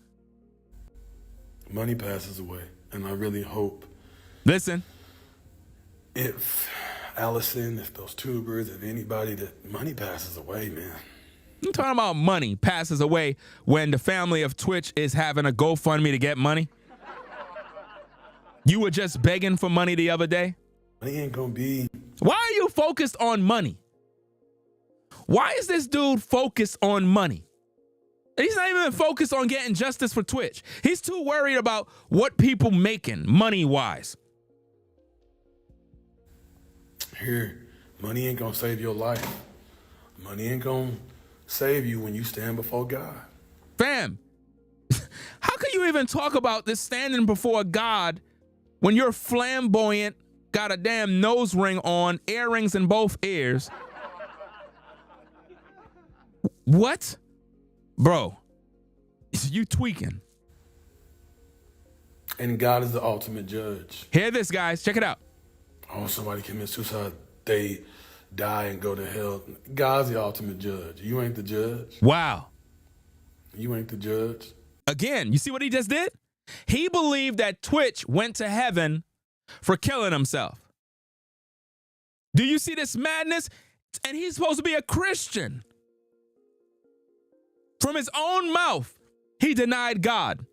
Money passes away, and I really hope. Listen. If Allison, if those tubers, if anybody, that money passes away, man. I'm talking about money passes away when the family of Twitch is having a GoFundMe to get money. You were just begging for money the other day. Money ain't gonna be. Why are you focused on money? Why is this dude focused on money? He's not even focused on getting justice for Twitch. He's too worried about what people making money-wise. Here, money ain't gonna save your life. Money ain't gonna save you when you stand before God. Fam, how can you even talk about this standing before God when you're flamboyant, got a damn nose ring on, earrings in both ears? What? Bro, you tweaking. And God is the ultimate judge. Hear this, guys. Check it out. Oh, somebody commits suicide, they die and go to hell. God's the ultimate judge. You ain't the judge. Wow. You ain't the judge. Again, you see what he just did? He believed that Twitch went to heaven for killing himself. Do you see this madness? And he's supposed to be a Christian. From his own mouth, he denied God.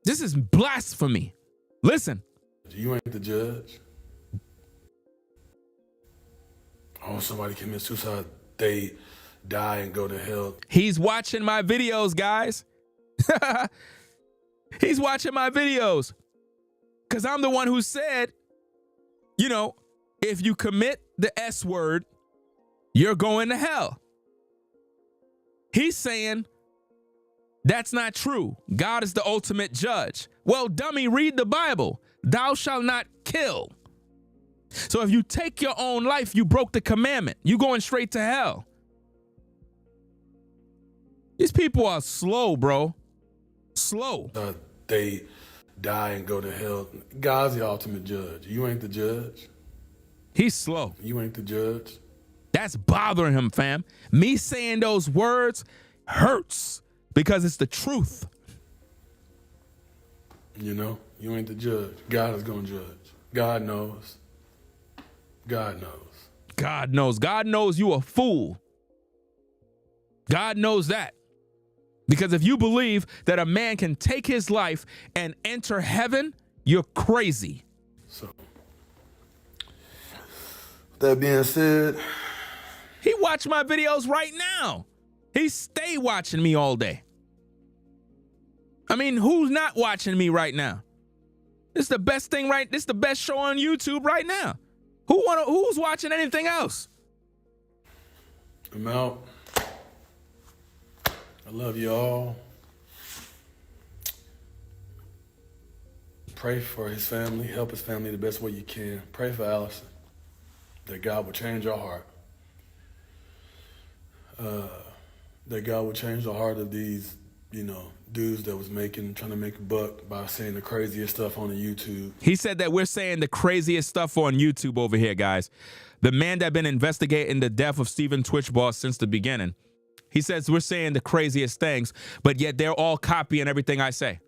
This is blasphemy. Listen. You ain't the judge. Oh, somebody commits suicide, they die and go to hell. He's watching my videos, guys. He's watching my videos. Because I'm the one who said, you know, if you commit the S word, you're going to hell. He's saying that's not true. God is the ultimate judge. Well, dummy, read the Bible. Thou shalt not kill. So if you take your own life, you broke the commandment. You going straight to hell. These people are slow, bro. Slow. They die and go to hell. God's the ultimate judge. You ain't the judge. He's slow. You ain't the judge. That's bothering him, fam. Me saying those words hurts because it's the truth. You know, you ain't the judge. God is going to judge. God knows. God knows. God knows. God knows you a fool. God knows that. Because if you believe that a man can take his life and enter heaven, you're crazy. So, that being said, he watched my videos right now. He stay watching me all day. I mean, who's not watching me right now? This is the best thing, right? This is the best show on YouTube right now. Who's watching anything else? I'm out. I love you all. Pray for his family. Help his family the best way you can. Pray for Allison, that God will change her heart. That God will change the heart of these, dudes that was trying to make a buck by saying the craziest stuff on the YouTube. He said that we're saying the craziest stuff on YouTube over here, guys. The man that been investigating the death of Stephen Twitch Boss since the beginning. He says we're saying the craziest things, but yet they're all copying everything I say.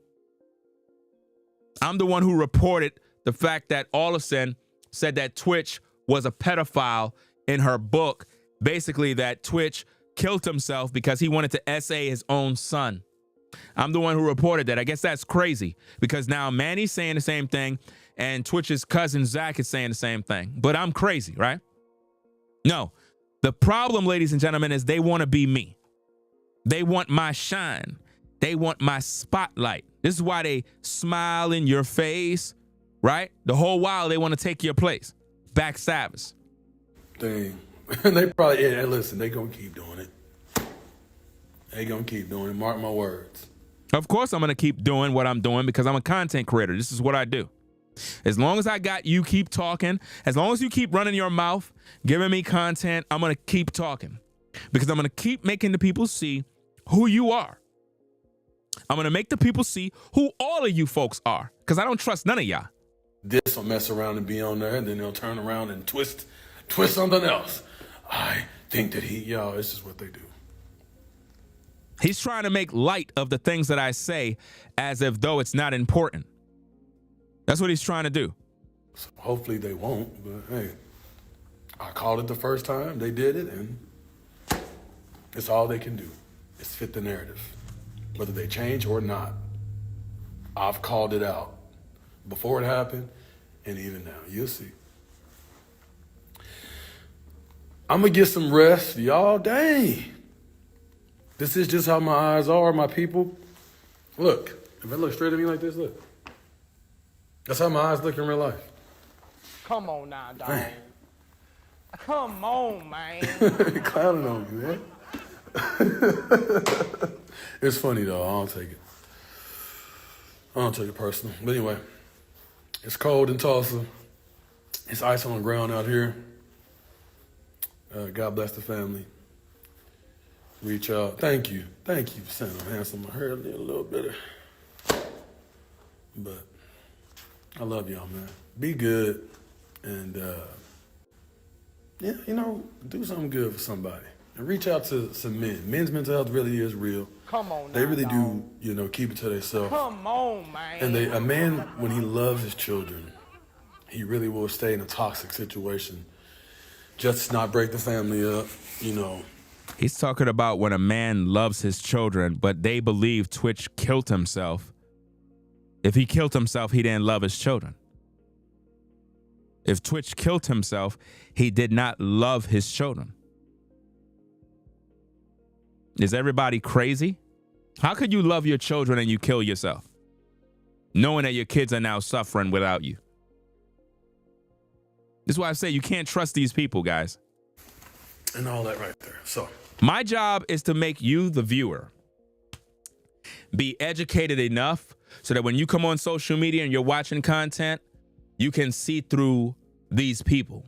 I'm the one who reported the fact that Alison said that Twitch was a pedophile in her book. Basically, that Twitch killed himself because he wanted to essay his own son. I'm the one who reported that. I guess that's crazy because now Manny's saying the same thing and Twitch's cousin Zach is saying the same thing. But I'm crazy, right? No. The problem, ladies and gentlemen, is they want to be me. They want my shine. They want my spotlight. This is why they smile in your face, right? The whole while they want to take your place. Backstabbers. Dang. And they probably, listen, they going to keep doing it. They gonna keep doing it. Mark my words. Of course I'm going to keep doing what I'm doing because I'm a content creator. This is what I do. As long as I got you keep talking, as long as you keep running your mouth, giving me content, I'm going to keep talking because I'm going to keep making the people see who you are. I'm going to make the people see who all of you folks are because I don't trust none of y'all. This will mess around and be on there, and then they'll turn around and twist something else. I think that y'all, this is what they do. He's trying to make light of the things that I say as if though it's not important. That's what he's trying to do. So hopefully they won't, but hey, I called it the first time. They did it, and it's all they can do is fit the narrative, whether they change or not. I've called it out before it happened, and even now. You'll see. I'm going to get some rest. Y'all, dang. This is just how my eyes are, my people. Look, if I look straight at me like this, look. That's how my eyes look in real life. Come on now, dog. Man. Come on, man. Clowning on you, man. It's funny, though. I don't take it personal. But anyway, it's cold in Tulsa. It's ice on the ground out here. God bless the family. Reach out. Thank you. Thank you for saying I'm handsome. I heard a little bit of, but I love y'all, man. Be good. And, yeah, you know, do something good for somebody. And reach out to some men. Men's mental health really is real. Come on now, they really dog. do, you know, keep it to themselves. Come on, man. And a man, when he loves his children, he really will stay in a toxic situation. Just not break the family up, you know. He's talking about when a man loves his children, but they believe Twitch killed himself. If he killed himself, he didn't love his children. If Twitch killed himself, he did not love his children. Is everybody crazy? How could you love your children and you kill yourself, knowing that your kids are now suffering without you? This is why I say you can't trust these people, guys. And all that right there. So my job is to make you, the viewer, be educated enough so that when you come on social media and you're watching content, you can see through these people.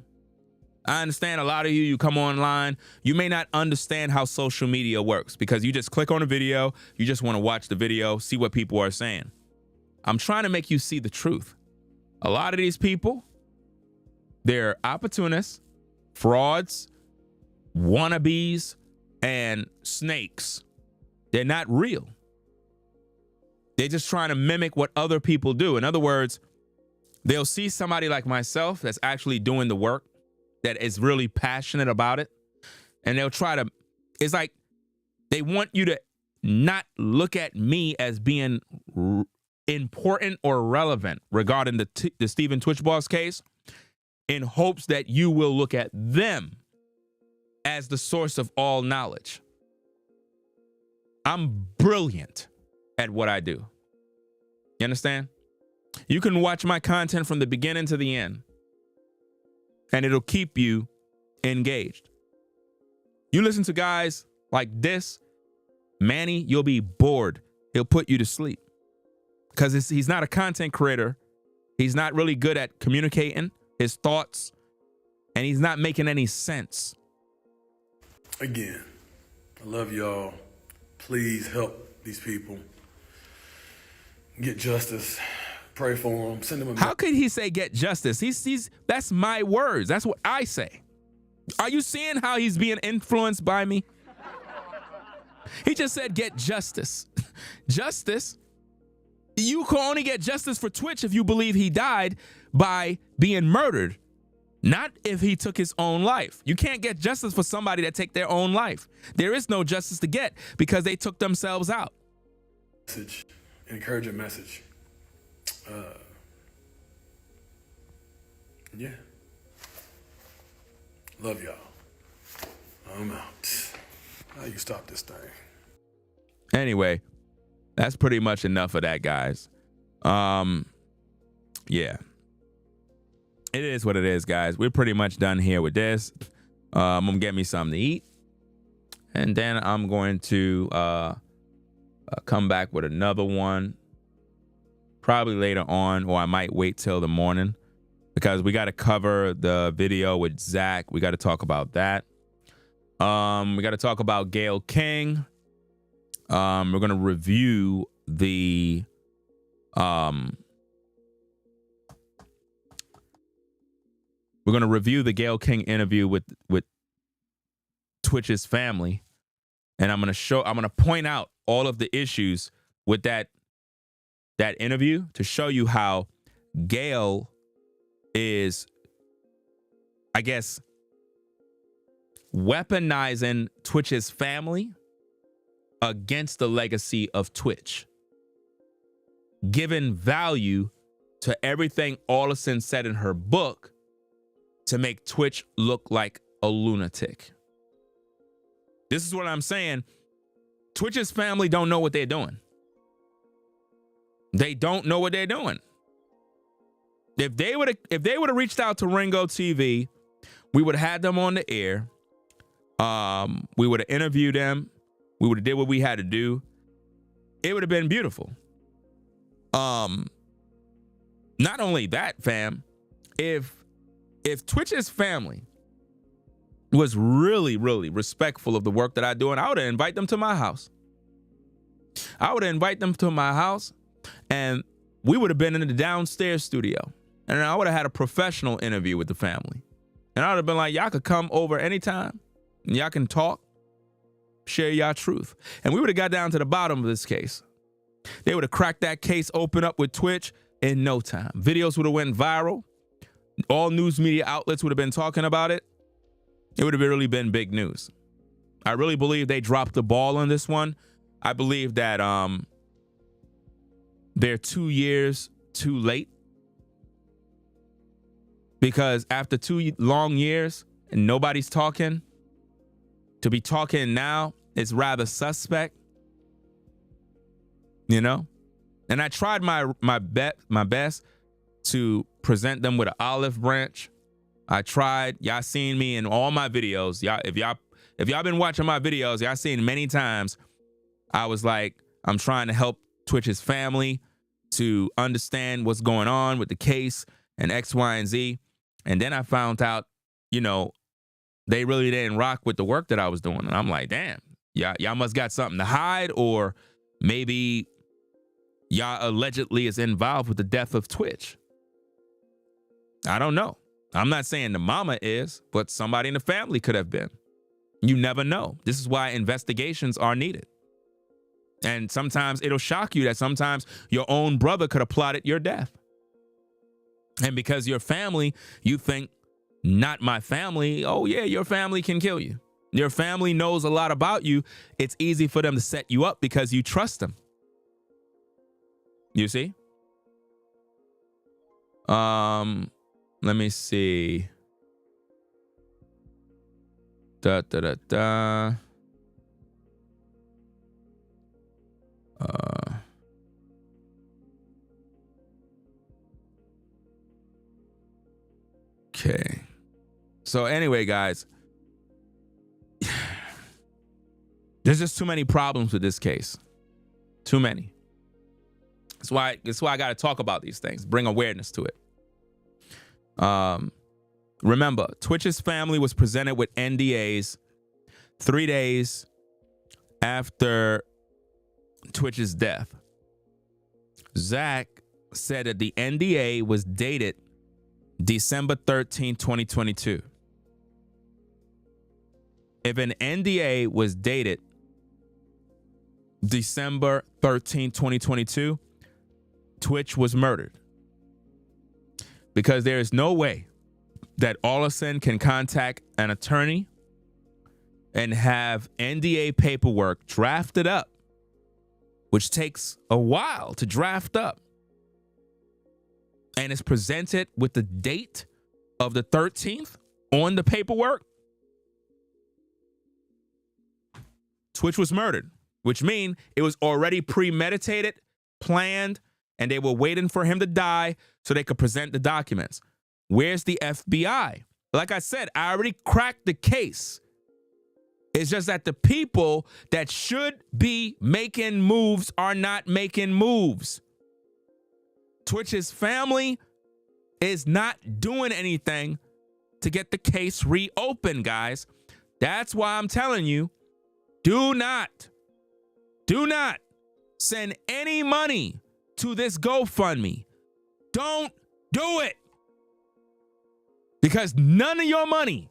I understand a lot of you come online, you may not understand how social media works because you just click on a video, you just want to watch the video, see what people are saying. I'm trying to make you see the truth. A lot of these people, they're opportunists, frauds, wannabes, and snakes. They're not real. They're just trying to mimic what other people do. In other words, they'll see somebody like myself that's actually doing the work, that is really passionate about it, and they'll try to, it's like they want you to not look at me as being important or relevant regarding the Stephen Twitch Boss case, in hopes that you will look at them as the source of all knowledge. I'm brilliant at what I do. You understand? You can watch my content from the beginning to the end, and it'll keep you engaged. You listen to guys like this, Manny, you'll be bored. He'll put you to sleep because he's not a content creator. He's not really good at communicating his thoughts, and he's not making any sense. Again, I love y'all. Please help these people get justice. Pray for them. Send them a How could he say get justice? He's that's my words. That's what I say. Are you seeing how he's being influenced by me? He just said get justice. Justice? You can only get justice for Twitch if you believe he died by being murdered, not if he took his own life. You can't get justice for somebody that take their own life. There is no justice to get because they took themselves out. Message, encouraging message. Yeah. Love y'all. I'm out. How you stop this thing? Anyway, that's pretty much enough of that, guys. Yeah. It is what it is, guys. We're pretty much done here with this. I'm gonna get me something to eat. And then I'm going to come back with another one probably later on, or I might wait till the morning because we got to cover the video with Zach. We got to talk about that. We got to talk about Gayle King. We're going to review the Gayle King interview with Twitch's family, and I'm going to point out all of the issues with that interview to show you how Gayle is, I guess, weaponizing Twitch's family against the legacy of Twitch, giving value to everything Allison said in her book to make Twitch look like a lunatic. This is what I'm saying. Twitch's family don't know what they're doing. They don't know what they're doing. If they would have reached out to Ringo TV, we would have had them on the air. We would have interviewed them. We would have did what we had to do. It would have been beautiful. Not only that, fam, if Twitch's family was really, really respectful of the work that I do, and I would have invited them to my house. I would have invited them to my house, and we would have been in the downstairs studio, and I would have had a professional interview with the family. And I would have been like, y'all could come over anytime, and y'all can talk, share y'all truth. And we would have got down to the bottom of this case. They would have cracked that case open up with Twitch in no time. Videos would have went viral. All news media outlets would have been talking about it. It would have really been big news. I really believe they dropped the ball on this one. I believe that they're 2 years too late, because after 2 long years and nobody's talking, to be talking now is rather suspect, you know? And I tried my best to present them with an olive branch. I tried. Y'all seen me in all my videos. If y'all been watching my videos, y'all seen many times I was like, I'm trying to help Twitch's family to understand what's going on with the case and X, Y, and Z. And then I found out, you know, they really didn't rock with the work that I was doing. And I'm like, damn, y'all must got something to hide, or maybe y'all allegedly is involved with the death of Twitch. I don't know. I'm not saying the mama is, but somebody in the family could have been. You never know. This is why investigations are needed. And sometimes it'll shock you that sometimes your own brother could have plotted your death. And because your family, you think, not my family. Oh yeah, your family can kill you. Your family knows a lot about you. It's easy for them to set you up because you trust them. You see? Let me see. Okay. So anyway, guys, there's just too many problems with this case. Too many. That's why I got to talk about these things, bring awareness to it. Remember, Twitch's family was presented with NDAs 3 days after Twitch's death. Zach said that the NDA was dated December 13, 2022. If an NDA was dated December 13, 2022, Twitch was murdered. Because there is no way that Allison can contact an attorney and have NDA paperwork drafted up, which takes a while to draft up, and is presented with the date of the 13th on the paperwork. Twitch was murdered, which means it was already premeditated, planned, and they were waiting for him to die so they could present the documents. Where's the FBI? Like I said, I already cracked the case. It's just that the people that should be making moves are not making moves. Twitch's family is not doing anything to get the case reopened, guys. That's why I'm telling you, do not send any money to this GoFundMe. Don't do it. Because none of your money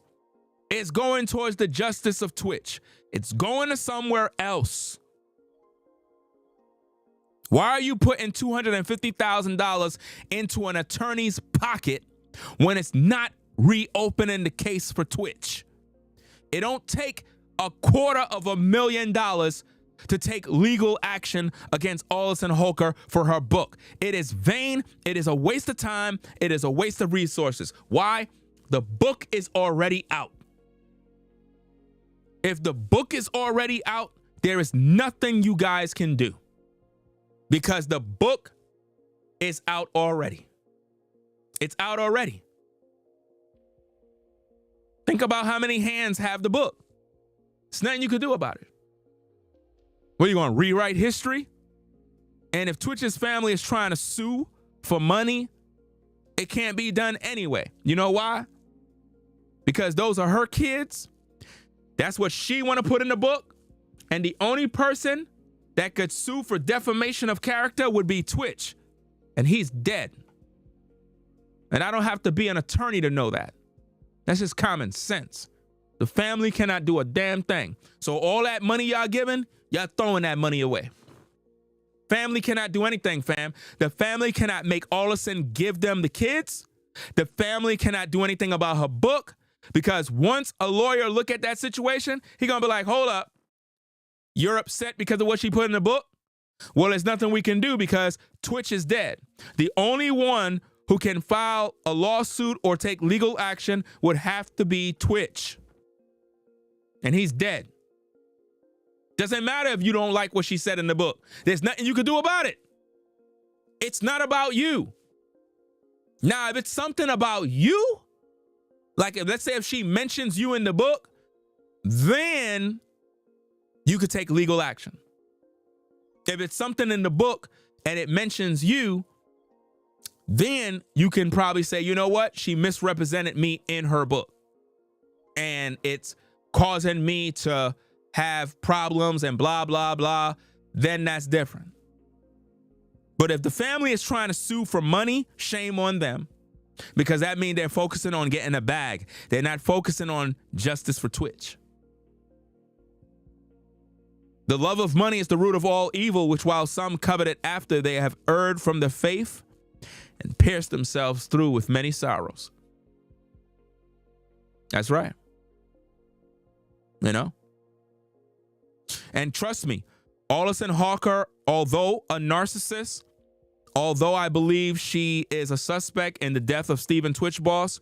is going towards the justice of Twitch. It's going to somewhere else. Why are you putting $250,000 into an attorney's pocket when it's not reopening the case for Twitch? It don't take $250,000 to take legal action against Alison Holker for her book. It is vain. It is a waste of time. It is a waste of resources. Why? The book is already out. If the book is already out, there is nothing you guys can do because the book is out already. It's out already. Think about how many hands have the book. There's nothing you can do about it. What, are you going to rewrite history? And if Twitch's family is trying to sue for money, it can't be done anyway. You know why? Because those are her kids. That's what she want to put in the book. And the only person that could sue for defamation of character would be Twitch. And he's dead. And I don't have to be an attorney to know that. That's just common sense. The family cannot do a damn thing. So all that money y'all giving, y'all throwing that money away. Family cannot do anything, fam. The family cannot make Alison give them the kids. The family cannot do anything about her book. Because once a lawyer look at that situation, he gonna be like, hold up. You're upset because of what she put in the book? Well, there's nothing we can do because Twitch is dead. The only one who can file a lawsuit or take legal action would have to be Twitch. And he's dead. Doesn't matter if you don't like what she said in the book. There's nothing you can do about it. It's not about you. Now, if it's something about you, like let's say if she mentions you in the book, then you could take legal action. If it's something in the book and it mentions you, then you can probably say, you know what? She misrepresented me in her book. And it's causing me to have problems and blah, blah, blah. Then that's different. But if the family is trying to sue for money, shame on them. Because that means they're focusing on getting a bag. They're not focusing on justice for Twitch. The love of money is the root of all evil, which while some covet it after, they have erred from the faith and pierced themselves through with many sorrows. That's right. You know? And trust me, Alison Holker, although a narcissist, although I believe she is a suspect in the death of Stephen Twitch Boss,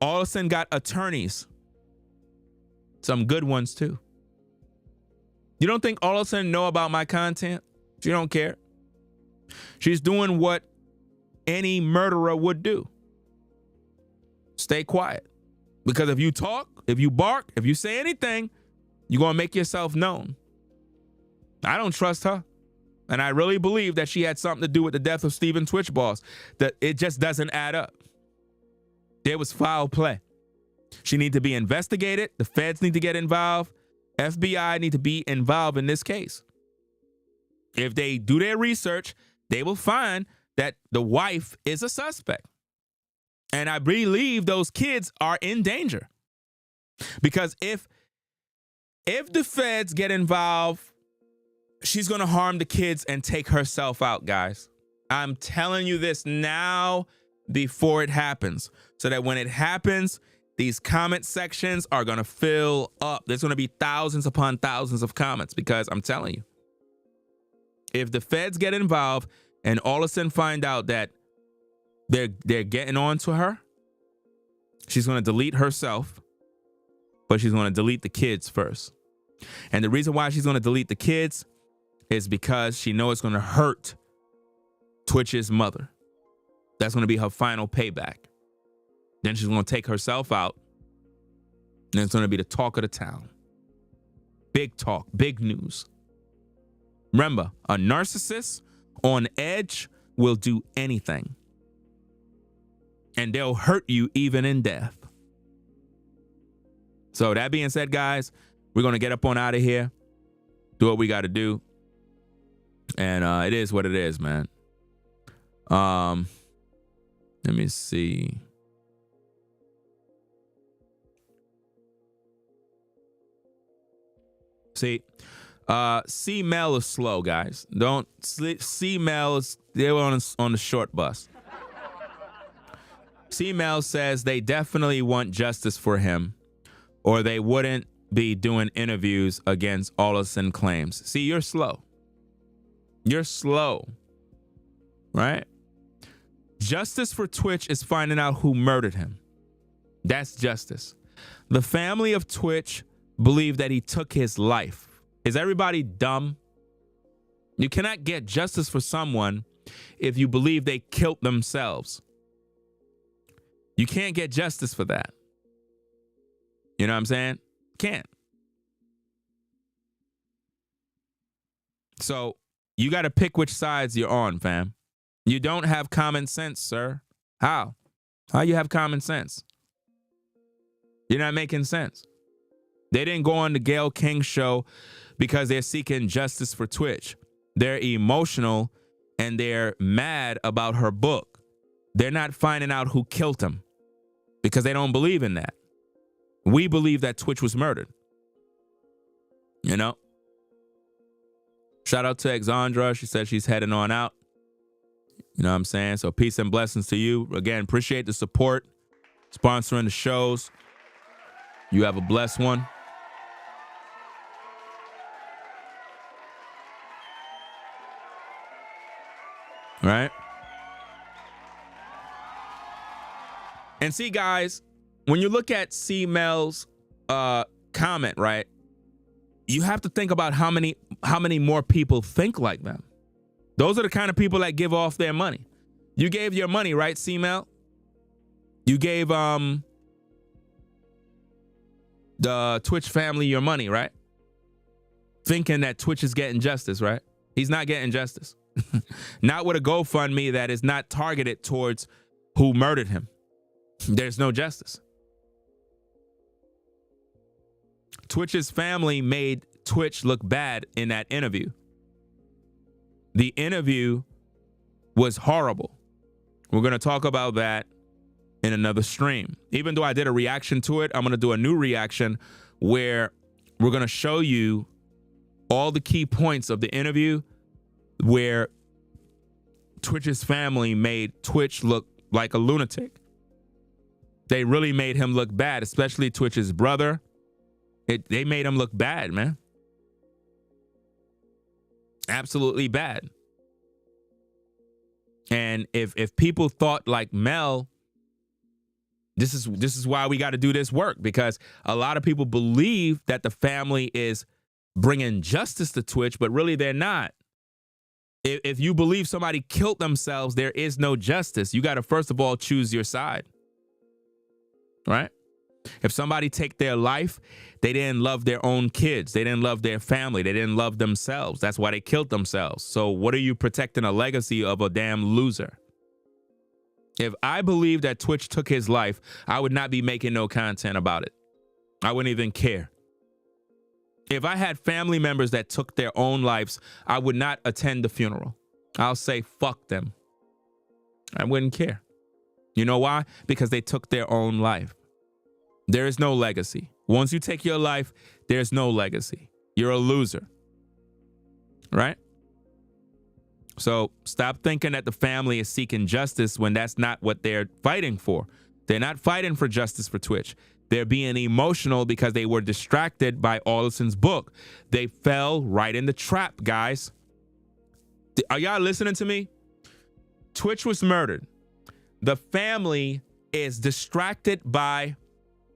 Alison got attorneys. Some good ones too. You don't think Alison know about my content? She don't care. She's doing what any murderer would do. Stay quiet. Because if you talk, if you bark, if you say anything, you're going to make yourself known. I don't trust her. And I really believe that she had something to do with the death of Stephen Twitch Boss. That it just doesn't add up. There was foul play. She needs to be investigated. The feds need to get involved. FBI need to be involved in this case. If they do their research, they will find that the wife is a suspect. And I believe those kids are in danger. Because if the feds get involved, she's going to harm the kids and take herself out, guys. I'm telling you this now before it happens, so that when it happens, these comment sections are going to fill up. There's going to be thousands upon thousands of comments, because I'm telling you, if the feds get involved and all of a sudden find out that they're getting on to her, she's going to delete herself, but she's going to delete the kids first. And the reason why she's going to delete the kids is because she knows it's going to hurt Twitch's mother. That's going to be her final payback. Then she's going to take herself out, and it's going to be the talk of the town. Big talk, big news. Remember, a narcissist on edge will do anything. And they'll hurt you even in death. So that being said, guys, we're going to get up on out of here. Do what we got to do. And it is what it is, man. Let me see. See, C-Mail is slow, guys. Don't C-Mail is, they were on the short bus. C-Mail says they definitely want justice for him, or they wouldn't be doing interviews against Olson claims. See, you're slow. You're slow, right? Justice for Twitch is finding out who murdered him. That's justice. The family of Twitch believe that he took his life. Is everybody dumb? You cannot get justice for someone if you believe they killed themselves. You can't get justice for that. You know what I'm saying? Can't. So you got to pick which sides you're on, fam. You don't have common sense, sir. How? How you have common sense? You're not making sense. They didn't go on the Gayle King show because they're seeking justice for Twitch. They're emotional and they're mad about her book. They're not finding out who killed him because they don't believe in that. We believe that Twitch was murdered. You know? Shout out to Exandra. She said she's heading on out. You know what I'm saying? So peace and blessings to you. Again, appreciate the support, sponsoring the shows. You have a blessed one. Right? And see, guys, when you look at C-Mel's comment, right, you have to think about how many more people think like them. Those are the kind of people that give off their money. You gave your money, right, C-Mel? You gave the Twitch family your money, right? Thinking that Twitch is getting justice, right? He's not getting justice. Not with a GoFundMe that is not targeted towards who murdered him. There's no justice. Twitch's family made Twitch look bad in that interview. The interview was horrible. We're going to talk about that in another stream. Even though I did a reaction to it, I'm going to do a new reaction where we're going to show you all the key points of the interview where Twitch's family made Twitch look like a lunatic. They really made him look bad, especially Twitch's brother. They made him look bad, man. Absolutely bad. And if people thought like Mel, this is why we got to do this work, because a lot of people believe that the family is bringing justice to Twitch, but really they're not. If you believe somebody killed themselves, there is no justice. You got to first of all choose your side, right? If somebody take their life, they didn't love their own kids. They didn't love their family. They didn't love themselves. That's why they killed themselves. So what are you protecting? A legacy of a damn loser. If I believe that Twitch took his life, I would not be making no content about it. I wouldn't even care. If I had family members that took their own lives, I would not attend the funeral. I'll say, fuck them. I wouldn't care. You know why? Because they took their own life. There is no legacy. Once you take your life, there's no legacy. You're a loser. Right? So stop thinking that the family is seeking justice when that's not what they're fighting for. They're not fighting for justice for Twitch. They're being emotional because they were distracted by Olson's book. They fell right in the trap, guys. Are y'all listening to me? Twitch was murdered. The family is distracted by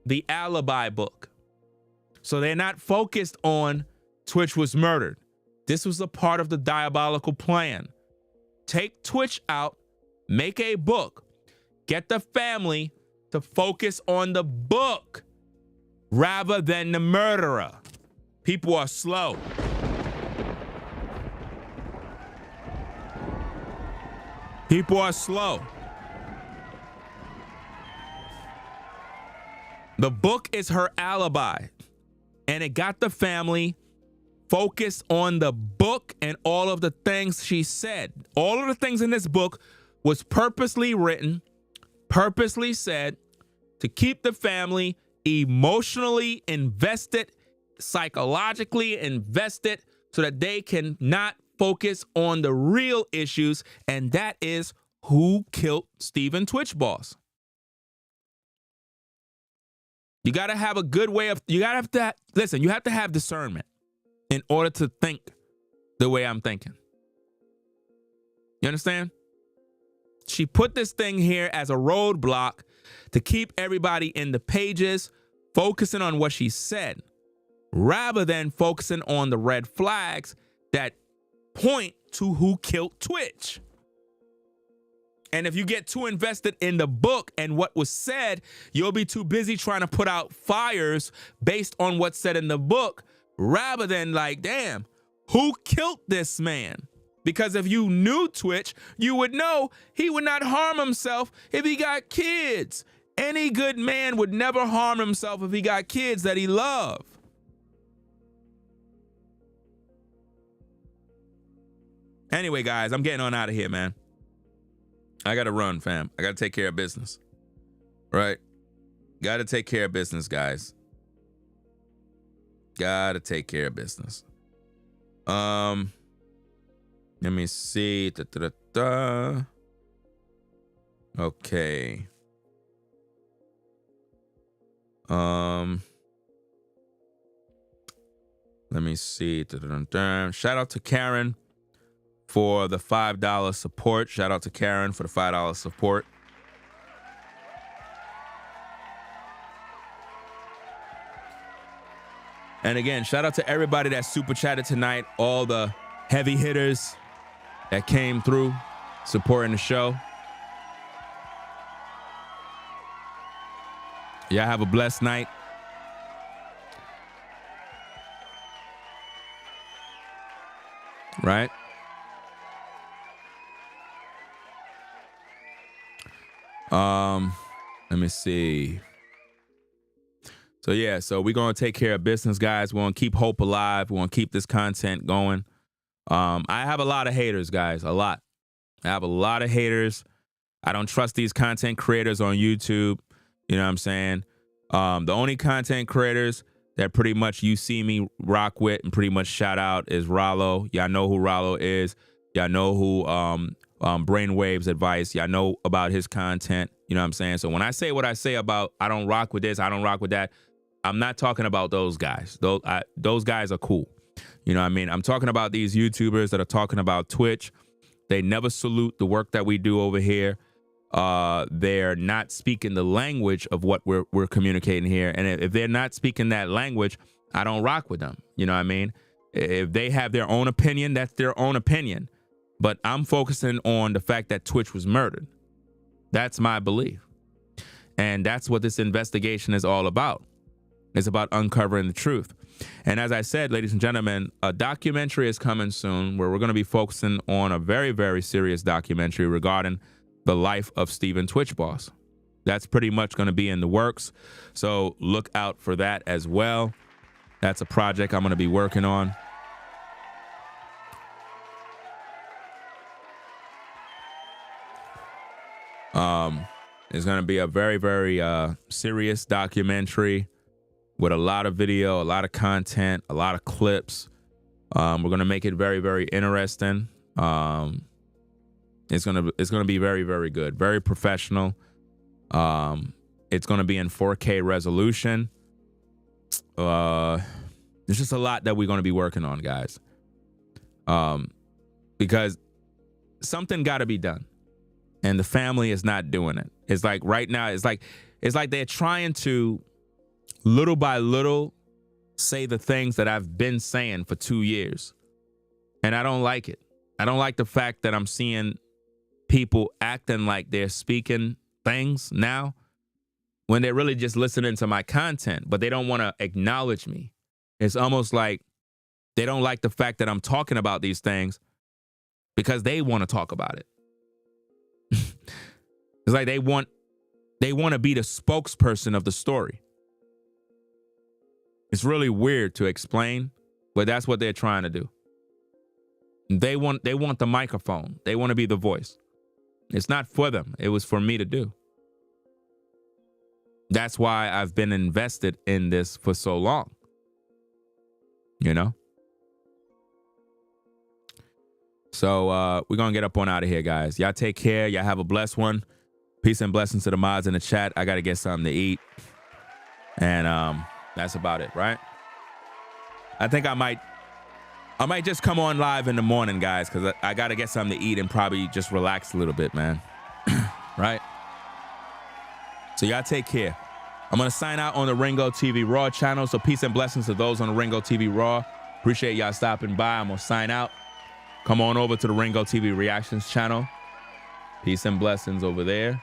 the alibi book. So they're not focused on Twitch was murdered. This was a part of the diabolical plan. Take Twitch out, make a book, get the family to focus on the book rather than the murderer. People are slow. People are slow. The book is her alibi, and it got the family focused on the book and all of the things she said. All of the things in this book was purposely written, purposely said to keep the family emotionally invested, psychologically invested, so that they can not focus on the real issues, and that is who killed Stephen Twitch Boss. You got to have a good way of, you have to have discernment in order to think the way I'm thinking. You understand? She put this thing here as a roadblock to keep everybody in the pages focusing on what she said, rather than focusing on the red flags that point to who killed Twitch. And if you get too invested in the book and what was said, you'll be too busy trying to put out fires based on what's said in the book, rather than like, damn, who killed this man? Because if you knew Twitch, you would know he would not harm himself if he got kids. Any good man would never harm himself if he got kids that he loved. Anyway, guys, I'm getting on out of here, man. I got to run, fam. I got to take care of business. Right? Got to take care of business, guys. Got to take care of business. Let me see. Okay. Let me see. Shout out to Karen for the $5 support. Shout out to Karen for the $5 support. And again, shout out to everybody that super chatted tonight, all the heavy hitters that came through supporting the show. Y'all have a blessed night. Right? Let me see. So yeah, so we're gonna take care of business, guys. We're gonna keep hope alive. We're gonna keep this content going. I have a lot of haters, guys. A lot. I have a lot of haters. I don't trust these content creators on YouTube. You know what I'm saying? The only content creators that pretty much you see me rock with and pretty much shout out is Rollo. Y'all know who Rollo is. Y'all know who Brainwaves Advice. Y'all know about his content. You know what I'm saying? So when I say what I say about I don't rock with this, I don't rock with that, I'm not talking about those guys. Those guys are cool. You know what I mean? I'm talking about these YouTubers that are talking about Twitch. They never salute the work that we do over here. They're not speaking the language of what we're communicating here. And if they're not speaking that language, I don't rock with them. You know what I mean? If they have their own opinion, that's their own opinion. But I'm focusing on the fact that Twitch was murdered. That's my belief. And that's what this investigation is all about. It's about uncovering the truth. And as I said, ladies and gentlemen, a documentary is coming soon where we're going to be focusing on a very, very serious documentary regarding the life of Stephen Twitch Boss. That's pretty much going to be in the works. So look out for that as well. That's a project I'm going to be working on. It's going to be a very, very serious documentary with a lot of video, a lot of content, a lot of clips. We're going to make it very, very interesting. It's going to be very, very good, very professional. It's going to be in 4K resolution. There's just a lot that we're going to be working on, guys. Because something got to be done. And the family is not doing it. It's like right now, it's like they're trying to little by little say the things that I've been saying for 2 years. And I don't like it. I don't like the fact that I'm seeing people acting like they're speaking things now when they're really just listening to my content, but they don't want to acknowledge me. It's almost like they don't like the fact that I'm talking about these things because they want to talk about it. It's like they want to be the spokesperson of the story. It's really weird to explain, but that's what they're trying to do. They want the microphone. They want to be the voice. It's not for them. It was for me to do. That's why I've been invested in this for so long. You know? So we're going to get up on out of here, guys. Y'all take care. Y'all have a blessed one. Peace and blessings to the mods in the chat. I got to get something to eat. And that's about it, right? I think I might just come on live in the morning, guys, because I got to get something to eat and probably just relax a little bit, man. Right? So y'all take care. I'm going to sign out on the Ringo TV Raw channel. So peace and blessings to those on the Ringo TV Raw. Appreciate y'all stopping by. I'm going to sign out. Come on over to the Ringo TV Reactions channel. Peace and blessings over there.